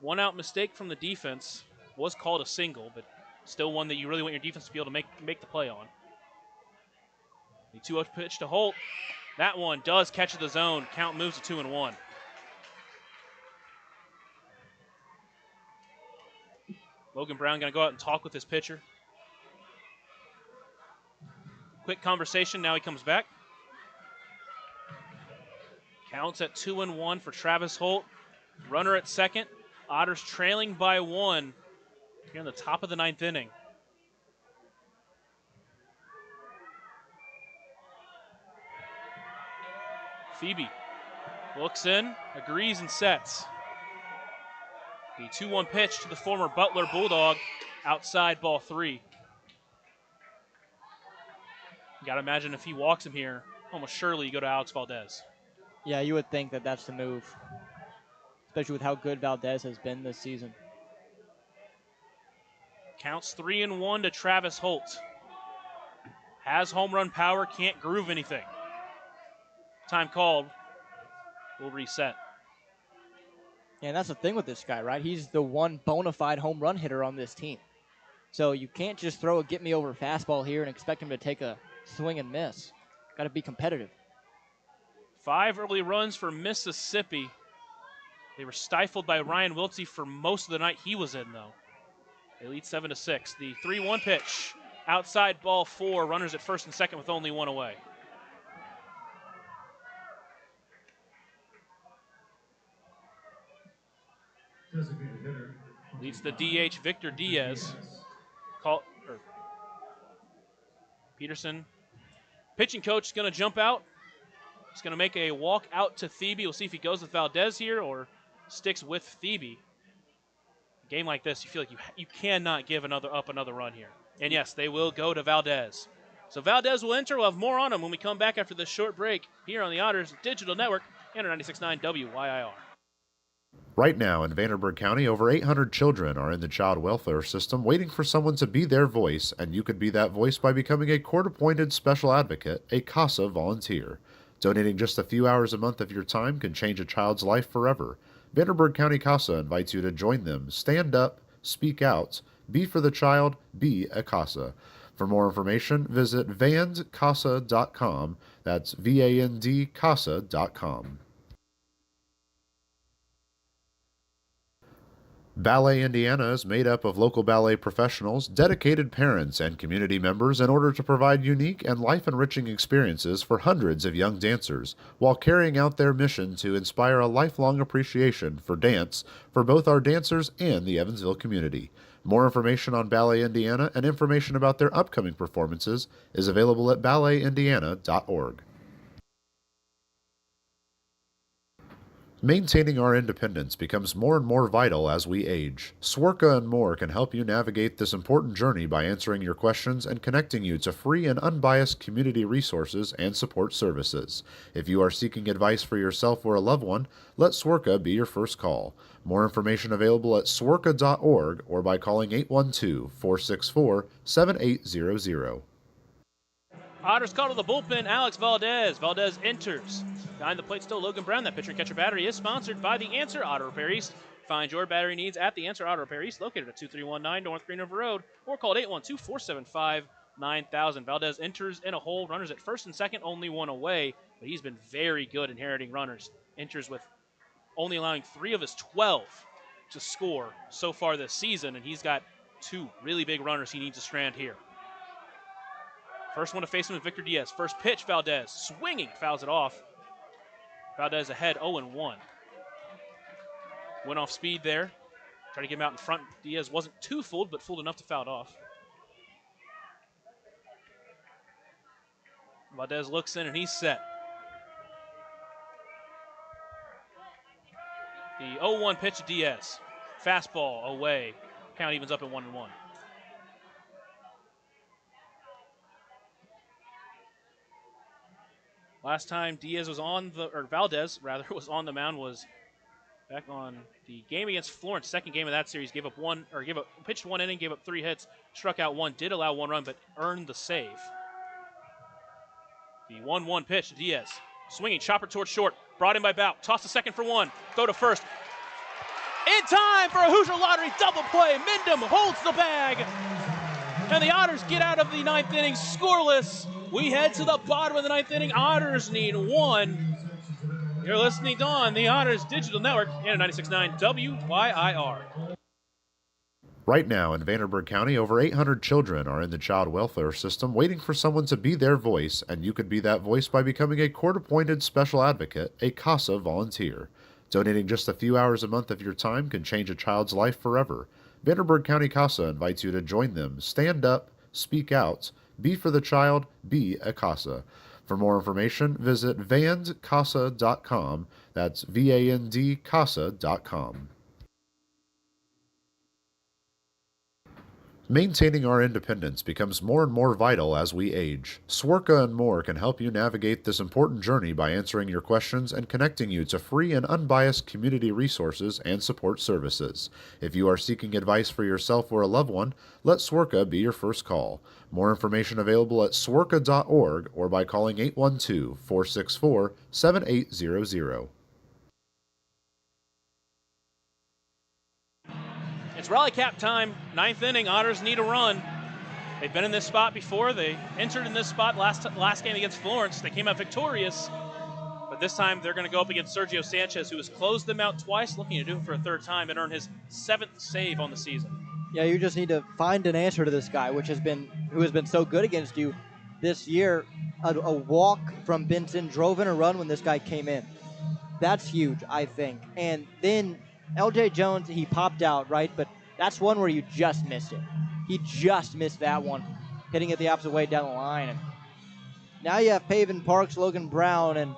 1-out mistake from the defense. Was called a single, but still one that you really want your defense to be able to make the play on. The 2-0 pitch to Holt. That one does catch the zone. Count moves to 2-1. Logan Brown going to go out and talk with his pitcher. Quick conversation, now he comes back. Counts at 2-1 for Travis Holt. Runner at second. Otters trailing by 1 here in the top of the 9th inning. Phoebe looks in, agrees and sets. The 2-1 pitch to the former Butler Bulldog, outside ball 3. You got to imagine if he walks him here, almost surely you go to Alex Valdez. Yeah, you would think that that's the move, especially with how good Valdez has been this season. Counts 3-1 to Travis Holt. Has home run power, can't groove anything. Time called. We'll reset. And that's the thing with this guy, right? He's the one bona fide home run hitter on this team. So you can't just throw a get-me-over fastball here and expect him to take a swing and miss. Got to be competitive. 5 early runs for Mississippi. They were stifled by Ryan Wiltsey for most of the night he was in, though. They lead 7-6. The 3-1 pitch. Outside ball 4. Runners at first and second with only one away. Designated hitter. Leads the DH, Victor Diaz. Peterson. Pitching coach is going to jump out. He's going to make a walk out to Thebe. We'll see if he goes with Valdez here or sticks with Thebe. A game like this, you feel like you cannot give another run here. And yes, they will go to Valdez. So Valdez will enter. We'll have more on him when we come back after this short break here on the Otters Digital Network and 96.9 WYIR. Right now in Vanderburgh County, over 800 children are in the child welfare system waiting for someone to be their voice, and you could be that voice by becoming a court-appointed special advocate, a CASA volunteer. Donating just a few hours a month of your time can change a child's life forever. Vanderburgh County CASA invites you to join them. Stand up, speak out, be for the child, be a CASA. For more information, visit vandcasa.com. That's VAND-CASA.com. Ballet Indiana is made up of local ballet professionals, dedicated parents, and community members in order to provide unique and life-enriching experiences for hundreds of young dancers, while carrying out their mission to inspire a lifelong appreciation for dance for both our dancers and the Evansville community. More information on Ballet Indiana and information about their upcoming performances is available at balletindiana.org. Maintaining our independence becomes more and more vital as we age. Swerka and More can help you navigate this important journey by answering your questions and connecting you to free and unbiased community resources and support services. If you are seeking advice for yourself or a loved one, let Swerka be your first call. More information available at swerka.org or by calling 812-464-7800. Otters call to the bullpen, Alex Valdez. Valdez enters. Behind the plate still Logan Brown. That pitcher and catcher battery is sponsored by The Answer Auto Repair East. Find your battery needs at The Answer Auto Repair East, located at 2319 North Green River Road, or call 812-475-9000. Valdez enters in a hole. Runners at first and second, only one away, but he's been very good inheriting runners. Enters with only allowing 3 of his 12 to score so far this season, and he's got 2 really big runners he needs to strand here. First one to face him is Victor Diaz. First pitch, Valdez swinging, fouls it off. Valdez ahead 0-1. Went off speed there. Tried to get him out in front. Diaz wasn't too fooled, but fooled enough to foul it off. Valdez looks in and he's set. The 0-1 pitch to Diaz. Fastball away. Count evens up at 1-1. Last time Valdez was on the mound was back on the game against Florence, second game of that series. Pitched 1 inning, gave up 3 hits, struck out 1, did allow 1 run, but earned the save. The 1-1 pitch to Diaz. Swinging, chopper towards short, brought in by Bout. Toss to second for 1, throw to first. In time for a Hoosier Lottery double play. Mindham holds the bag. And the Otters get out of the 9th inning scoreless. We head to the bottom of the 9th inning. Otters need 1. You're listening on the Otters Digital Network and 96.9 WYIR. Right now in Vanderburgh County, over 800 children are in the child welfare system waiting for someone to be their voice, and you could be that voice by becoming a court-appointed special advocate, a CASA volunteer. Donating just a few hours a month of your time can change a child's life forever. Vanderburgh County CASA invites you to join them. Stand up, speak out, be for the child, be a CASA. For more information, visit vandcasa.com. That's VAND-CASA.com. Maintaining our independence becomes more and more vital as we age. Swerka and More can help you navigate this important journey by answering your questions and connecting you to free and unbiased community resources and support services. If you are seeking advice for yourself or a loved one, let Swerka be your first call. More information available at swerka.org or by calling 812-464-7800. It's rally cap time, 9th inning. Otters need a run. They've been in this spot before. They entered in this spot last game against Florence. They came out victorious, but But this time they're going to go up against Sergio Sanchez, who has closed them out twice, looking to do it for a third time and earn his 7th save on the season. Yeah, you just need to find an answer to this guy, who has been so good against you this year. A walk from Benson drove in a run when this guy came in. That's huge, I think. And then LJ Jones, he popped out, right? But that's one where you just missed it. He just missed that one, hitting it the opposite way down the line. And now you have Paven Parks, Logan Brown, and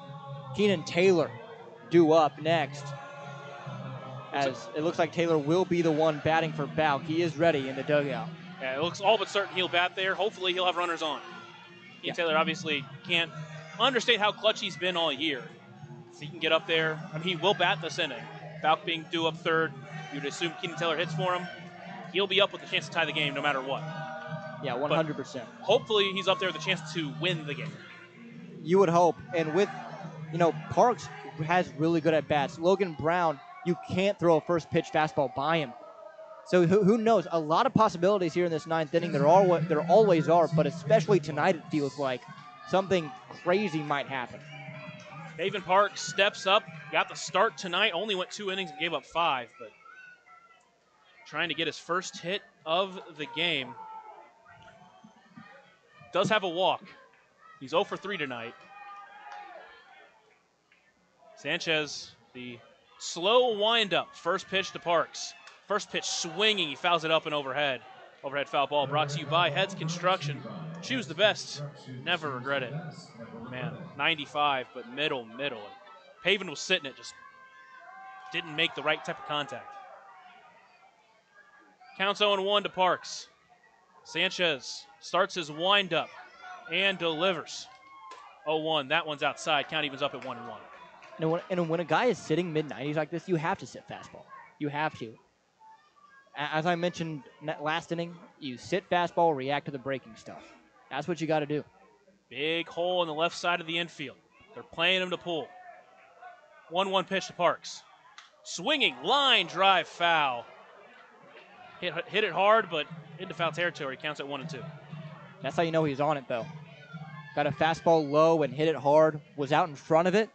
Keenan Taylor due up next. As it looks like Taylor will be the one batting for Bauk. He is ready in the dugout. Yeah, it looks all but certain he'll bat there. Hopefully he'll have runners on. Keenan Taylor obviously can't understate how clutch he's been all year. So he can get up there. I mean, he will bat this inning. Bauk being due up third, you'd assume Keenan Taylor hits for him. He'll be up with a chance to tie the game no matter what. Yeah, 100%. But hopefully he's up there with a chance to win the game. You would hope. And with, Parks has really good at-bats. Logan Brown, you can't throw a first pitch fastball by him. So who knows? A lot of possibilities here in this ninth inning. There always are, but especially tonight it feels like something crazy might happen. Paven Parks steps up, got the start tonight, only went 2 innings and gave up 5, but trying to get his first hit of the game. Does have a walk. He's 0 for 3 tonight. Sanchez, the slow windup. First pitch to Parks. First pitch swinging. He fouls it up and overhead. Overhead foul ball brought to you by Heads Construction. Choose the best. Never regret it. Man, 95, but middle. Paven was sitting it, just didn't make the right type of contact. Counts 0-1 to Parks. Sanchez starts his windup and delivers. 0-1. That one's outside. Count evens up at 1-1. And when a guy is sitting mid-90s like this, you have to sit fastball. You have to. As I mentioned last inning, you sit fastball, react to the breaking stuff. That's what you got to do. Big hole on the left side of the infield. They're playing him to pull. 1-1 pitch to Parks. Swinging, line drive foul. Hit it hard, but into foul territory. Counts at 1-2. That's how you know he's on it, though. Got a fastball low and hit it hard. Was out in front of it,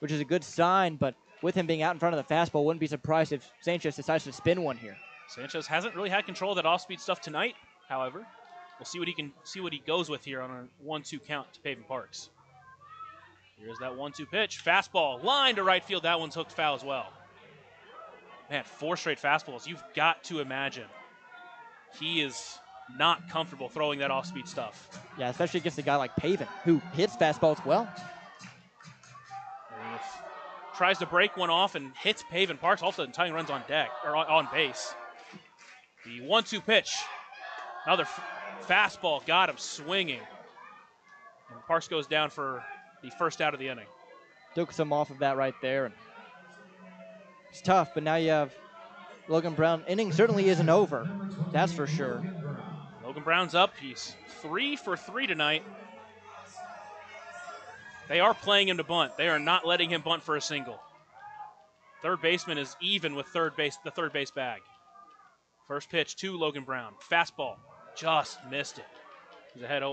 which is a good sign, but with him being out in front of the fastball, wouldn't be surprised if Sanchez decides to spin one here. Sanchez hasn't really had control of that off-speed stuff tonight, however. We'll see what he goes with here on a 1-2 count to Paven Parks. Here's that 1-2 pitch. Fastball, line to right field. That one's hooked foul as well. Man, 4 straight fastballs. You've got to imagine he is not comfortable throwing that off-speed stuff. Yeah, especially against a guy like Paven, who hits fastballs well. And tries to break one off and hits Paven Parks. All of a sudden, tying runs on deck or on base. The 1-2 pitch. Another fastball got him swinging. And Parks goes down for the first out of the inning. Took some off of that right there. And it's tough, but now you have Logan Brown. Inning certainly isn't over. That's for sure. Logan Brown's up. He's 3 for 3 tonight. They are playing him to bunt. They are not letting him bunt for a single. Third baseman is even with the third base bag. First pitch to Logan Brown. Fastball. Just missed it.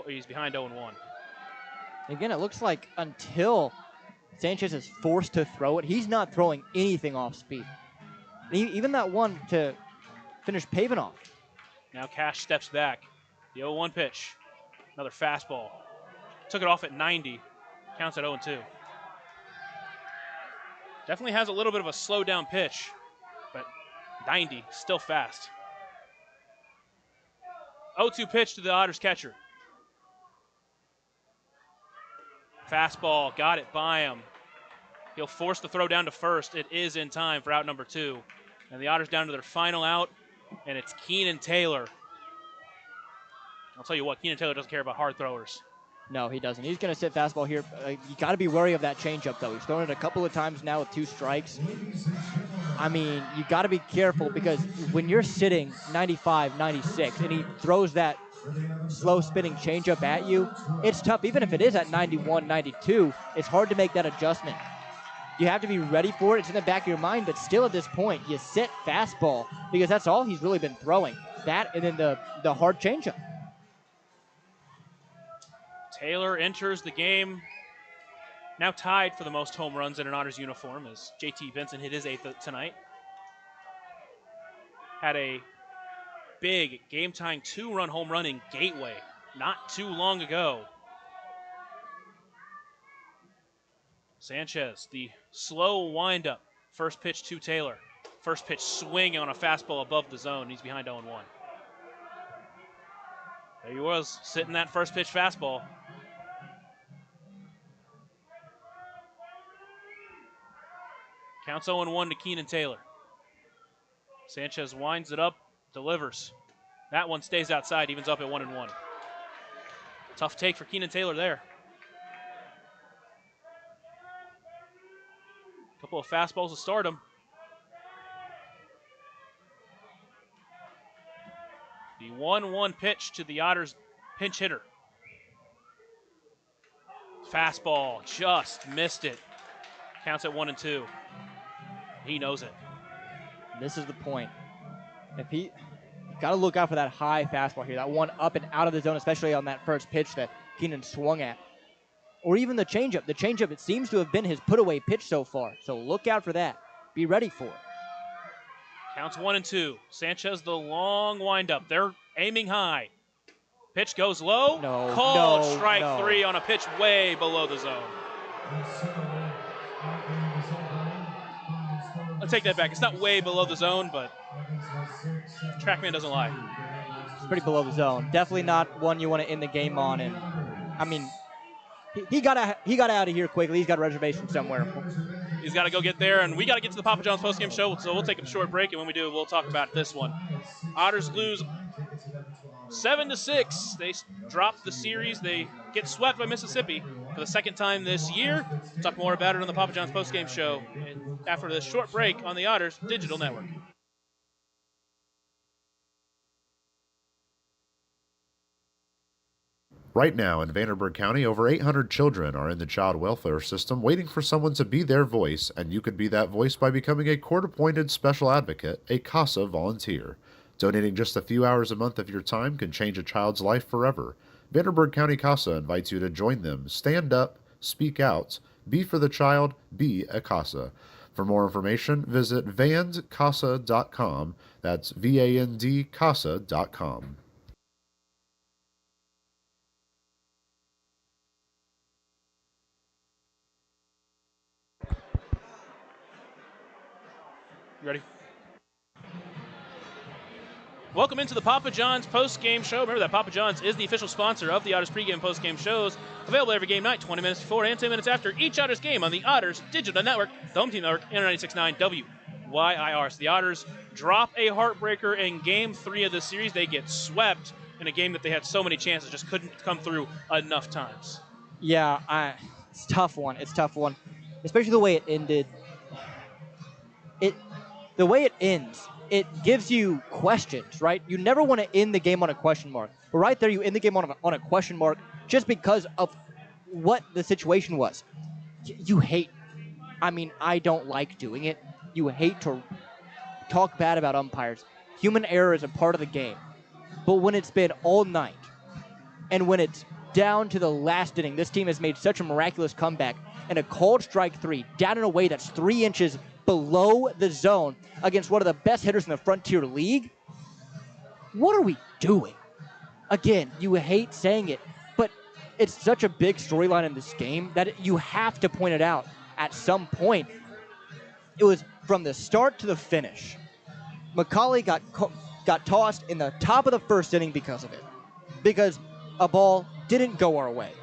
He's behind 0-1. Again, it looks like until Sanchez is forced to throw it, he's not throwing anything off speed. Even that one to finish Paven off. Now Cash steps back. The 0-1 pitch. Another fastball. Took it off at 90. Counts at 0-2. Definitely has a little bit of a slow down pitch, but 90, still fast. 0-2 pitch to the Otters catcher. Fastball, got it by him. He'll force the throw down to first. It is in time for out number 2. And the Otters down to their final out, and it's Keenan Taylor. I'll tell you what, Keenan Taylor doesn't care about hard throwers. No, he doesn't. He's going to sit fastball here. You got to be wary of that changeup, though. He's thrown it a couple of times now with 2 strikes. I mean, you got to be careful because when you're sitting 95, 96, and he throws that slow spinning changeup at you, it's tough. Even if it is at 91, 92, it's hard to make that adjustment. You have to be ready for it. It's in the back of your mind, but still at this point, you sit fastball because that's all he's really been throwing. That and then the hard changeup. Taylor enters the game now tied for the most home runs in an Otters uniform as JT Benson hit his 8th tonight. Had a big game-tying 2-run home run in Gateway not too long ago. Sanchez, the slow windup. First pitch to Taylor. First pitch swinging on a fastball above the zone. He's behind 0-1. There he was, sitting that first pitch fastball. Counts 0-1 to Keenan Taylor. Sanchez winds it up, delivers. That one stays outside, evens up at 1-1. Tough take for Keenan Taylor there. Couple of fastballs to start him. The 1-1 pitch to the Otters pinch hitter. Fastball, just missed it. Counts at 1-2. He knows it. This is the point. If he got to look out for that high fastball here, that one up and out of the zone, especially on that first pitch that Keenan swung at. Or even the changeup. The changeup, it seems to have been his put-away pitch so far. So look out for that. Be ready for it. Counts 1-2. Sanchez, the long windup. They're aiming high. Pitch goes low. No, Called no, strike no. 3 on a pitch way below the zone. I'll take that back. It's not way below the zone, but TrackMan doesn't lie. It's pretty below the zone. Definitely not one you want to end the game on. And I mean, he got out of here quickly. He's got a reservation somewhere. He's got to go get there, and we got to get to the Papa John's postgame show, so we'll take a short break, and when we do, we'll talk about this one. Otters lose 7-6. They drop the series. They get swept by Mississippi for the second time this year. We'll talk more about it on the Papa John's postgame show and after this short break on the Otters Digital Network. Right now in Vanderburgh County, over 800 children are in the child welfare system waiting for someone to be their voice, and you could be that voice by becoming a court-appointed special advocate, a CASA volunteer. Donating just a few hours a month of your time can change a child's life forever. Vanderburgh County CASA invites you to join them. Stand up, speak out, be for the child, be a CASA. For more information, visit vandcasa.com. That's VAND-CASA.com. You ready? Welcome into the Papa John's post-game show. Remember that Papa John's is the official sponsor of the Otters pregame and post-game shows. Available every game night, 20 minutes before and 10 minutes after each Otters game on the Otters Digital Network, the home team network, and 96.9 WYIR. So the Otters drop a heartbreaker in Game 3 of the series. They get swept in a game that they had so many chances, just couldn't come through enough times. Yeah, it's a tough one. It's a tough one, especially the way it ended. The way it ends, it gives you questions, right? You never want to end the game on a question mark. But right there, you end the game on a question mark just because of what the situation was. You hate, I don't like doing it. You hate to talk bad about umpires. Human error is a part of the game. But when it's been all night, and when it's down to the last inning, this team has made such a miraculous comeback, and a called strike 3 down in a way that's 3 inches below the zone against one of the best hitters in the Frontier League. What are we doing? Again, you hate saying it, but it's such a big storyline in this game that you have to point it out at some point. It was from the start to the finish. McCauley got tossed in the top of the first inning because of it, because a ball didn't go our way.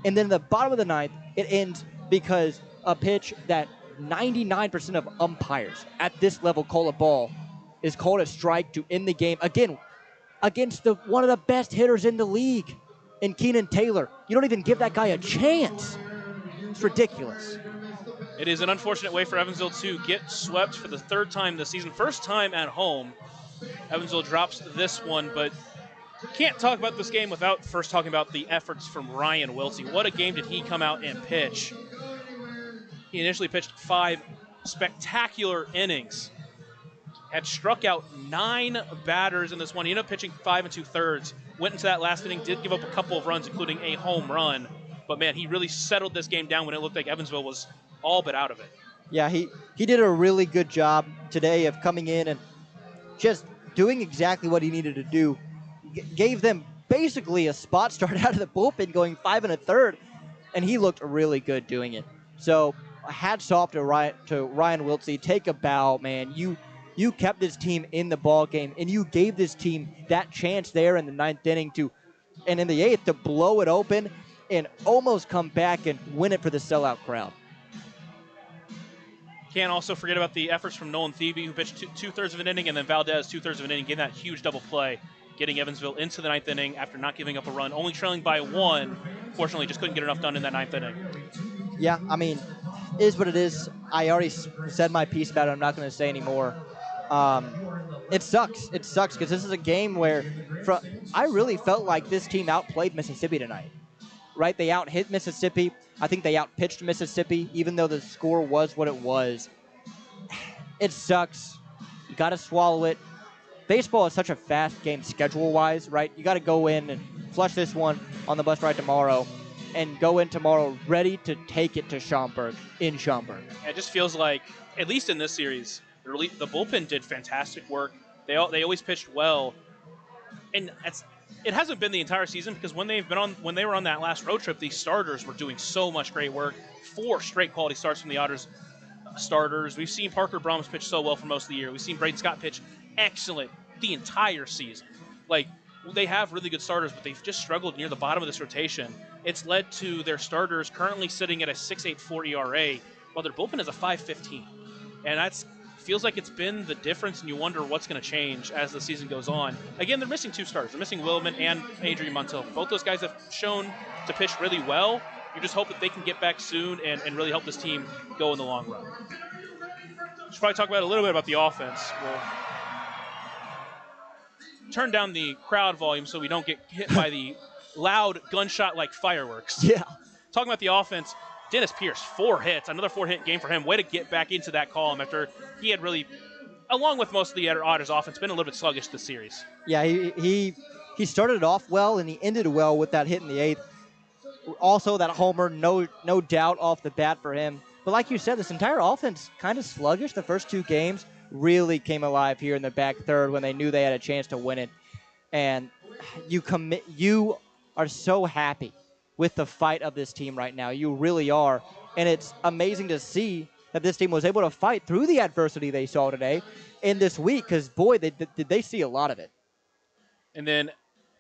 And then in the bottom of the ninth, it ends because a pitch that 99% of umpires at this level call a ball is called a strike to end the game. Again, against one of the best hitters in the league, in Keenan Taylor. You don't even give that guy a chance. It's ridiculous. It is an unfortunate way for Evansville to get swept for the third time this season. First time at home. Evansville drops this one, but can't talk about this game without first talking about the efforts from Ryan Wiltsey. What a game did he come out and pitch. He initially pitched 5 spectacular innings. Had struck out 9 batters in this one. He ended up pitching 5 2/3. Went into that last inning, did give up a couple of runs, including a home run. But, man, he really settled this game down when it looked like Evansville was all but out of it. Yeah, he did a really good job today of coming in and just doing exactly what he needed to do. Gave them basically a spot start out of the bullpen going 5 1/3, and he looked really good doing it. So hats off to Ryan Wiltsey. Take a bow, man. You kept this team in the ball game, and you gave this team that chance there in the 9th inning and in the 8th to blow it open and almost come back and win it for the sellout crowd. Can't also forget about the efforts from Nolan Thebe, who pitched two-thirds of an inning, and then Valdez 2/3 of an inning, getting that huge double play, getting Evansville into the 9th inning after not giving up a run, only trailing by 1. Fortunately, just couldn't get enough done in that 9th inning. Yeah, I mean, it is what it is. I already said my piece about it. I'm not going to say anymore. It sucks. It sucks because this is a game where I really felt like this team outplayed Mississippi tonight. Right? They out-hit Mississippi. I think they out-pitched Mississippi, even though the score was what it was. It sucks. You got to swallow it. Baseball is such a fast game schedule-wise, right? You got to go in and flush this one on the bus ride tomorrow and go in tomorrow ready to take it to Schaumburg, in Schaumburg. It just feels like, at least in this series, the bullpen did fantastic work. They always pitched well. And it hasn't been the entire season because when they were on that last road trip, these starters were doing so much great work. 4 straight quality starts from the Otters starters. We've seen Parker Brahms pitch so well for most of the year. We've seen Braden Scott pitch excellent the entire season. Like, they have really good starters, but they've just struggled near the bottom of this rotation. It's led to their starters currently sitting at a 6.84 ERA, while their bullpen is a 5.15. And that's feels like it's been the difference, and you wonder what's going to change as the season goes on. Again, they're missing 2 starters. They're missing Willman and Adrian Montiel. Both those guys have shown to pitch really well. You just hope that they can get back soon and really help this team go in the long run. Should probably talk about a little bit about the offense. We'll turn down the crowd volume so we don't get hit by the loud gunshot-like fireworks. Yeah. Talking about the offense, Dennis Pierce, 4 hits, another 4-hit game for him. Way to get back into that column after he had really, along with most of the Otters offense, been a little bit sluggish this series. Yeah, he started off well and he ended well with that hit in the 8th. Also, that homer, no doubt off the bat for him. But like you said, this entire offense kind of sluggish. The first 2 games really came alive here in the back third when they knew they had a chance to win it. And you are so happy with the fight of this team right now. You really are. And it's amazing to see that this team was able to fight through the adversity they saw today in this week because, boy, did they see a lot of it. And then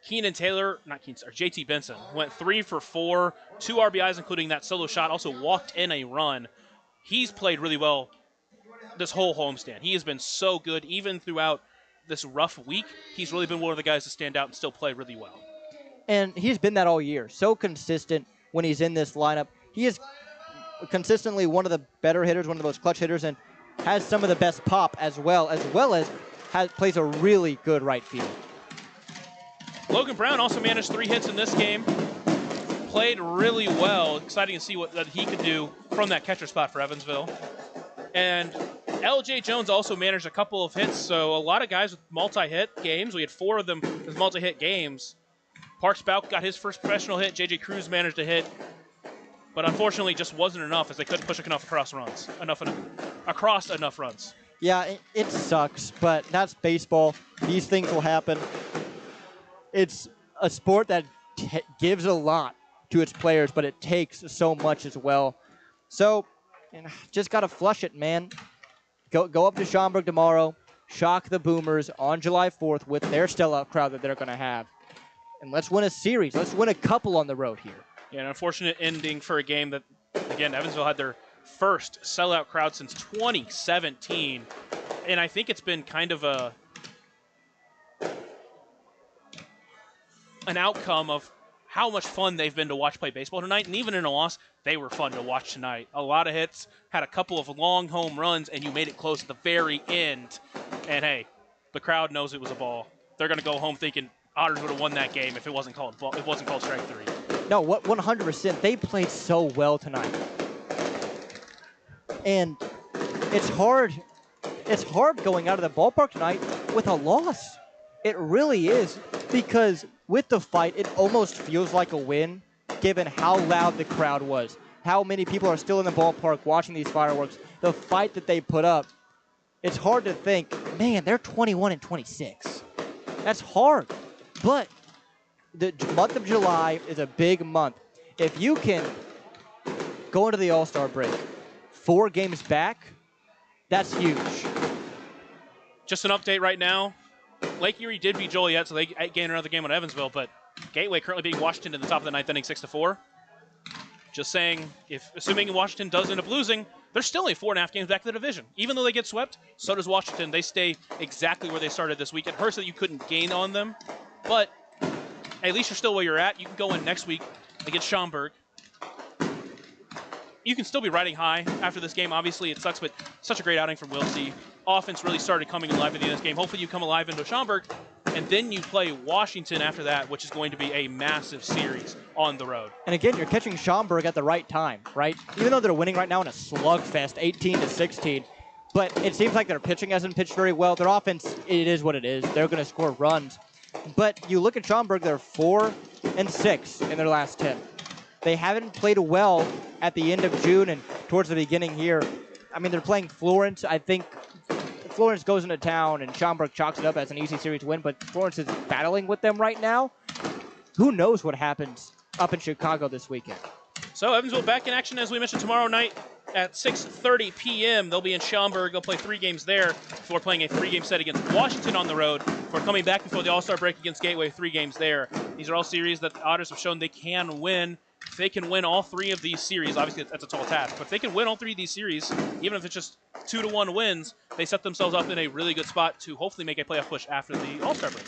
JT Benson went 3 for 4, 2 RBIs, including that solo shot, also walked in a run. He's played really well this whole homestand. He has been so good even throughout this rough week. He's really been one of the guys to stand out and still play really well. And he's been that all year. So consistent when he's in this lineup. He is consistently one of the better hitters, one of the most clutch hitters, and has some of the best pop as well as plays a really good right field. Logan Brown also managed 3 hits in this game. Played really well. Exciting to see what that he could do from that catcher spot for Evansville. And L.J. Jones also managed a couple of hits, so a lot of guys with multi-hit games. We had 4 of them as multi-hit games. Parks Bauk got his first professional hit. J.J. Cruz managed a hit. But unfortunately, just wasn't enough as they couldn't push enough across enough runs. Yeah, it sucks, but that's baseball. These things will happen. It's a sport that gives a lot to its players, but it takes so much as well. So, just got to flush it, man. Go up to Schaumburg tomorrow, shock the Boomers on July 4th with their sellout crowd that they're going to have. And let's win a series. Let's win a couple on the road here. Yeah, an unfortunate ending for a game that, again, Evansville had their first sellout crowd since 2017. And I think it's been kind of an outcome of how much fun they've been to watch play baseball tonight. And even in a loss, they were fun to watch tonight. A lot of hits, had a couple of long home runs, and you made it close at the very end. And, hey, the crowd knows it was a ball. They're going to go home thinking Otters would have won that game if it wasn't called strike 3. No, 100%. They played so well tonight. And it's hard going out of the ballpark tonight with a loss. It really is, because with the fight, it almost feels like a win, given how loud the crowd was, how many people are still in the ballpark watching these fireworks, the fight that they put up. It's hard to think, man, they're 21-26. That's hard. But the month of July is a big month. If you can go into the All-Star break 4 games back, that's huge. Just an update right now. Lake Erie did beat Joliet, so they gained another game on Evansville, but Gateway currently beating Washington in the top of the 9th inning 6-4. Just saying, assuming Washington does end up losing, they're still only 4.5 games back in the division. Even though they get swept, so does Washington. They stay exactly where they started this week. It hurts that you couldn't gain on them, but at least you're still where you're at. You can go in next week against Schaumburg. You can still be riding high after this game. Obviously, it sucks, but such a great outing from Wilsey. Offense really started coming alive at the end of this game. Hopefully you come alive into Schaumburg, and then you play Washington after that, which is going to be a massive series on the road. And again, you're catching Schaumburg at the right time, right? Even though they're winning right now in a slugfest, 18-16, but it seems like their pitching hasn't pitched very well. Their offense, it is what it is. They're going to score runs. But you look at Schaumburg, they're 4-6 in their last 10. They haven't played well at the end of June and towards the beginning here. I mean, they're playing Florence. I think Florence goes into town and Schaumburg chalks it up as an easy series win, but Florence is battling with them right now. Who knows what happens up in Chicago this weekend? So Evansville back in action, as we mentioned, tomorrow night at 6:30 p.m. They'll be in Schaumburg. They'll play 3 games there before playing a 3-game set against Washington on the road. Before coming back before the All-Star break against Gateway, 3 games there. These are all series that the Otters have shown they can win. If they can win all 3 of these series, obviously that's a tall task, but if they can win all 3 of these series, even if it's just 2-1 wins, they set themselves up in a really good spot to hopefully make a playoff push after the All-Star break.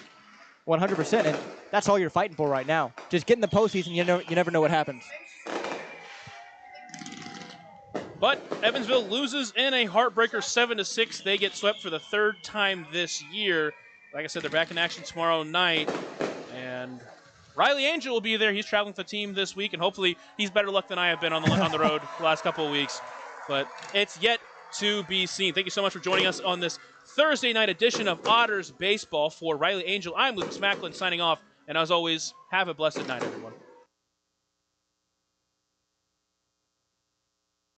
100%, and that's all you're fighting for right now. Just get in the postseason, you never know what happens. But Evansville loses in a heartbreaker 7-6. They get swept for the 3rd time this year. Like I said, they're back in action tomorrow night, and Riley Angel will be there. He's traveling for the team this week, and hopefully he's better luck than I have been on the road the last couple of weeks. But it's yet to be seen. Thank you so much for joining us on this Thursday night edition of Otters Baseball. For Riley Angel, I'm Lucas Macklin signing off, and as always, have a blessed night, everyone.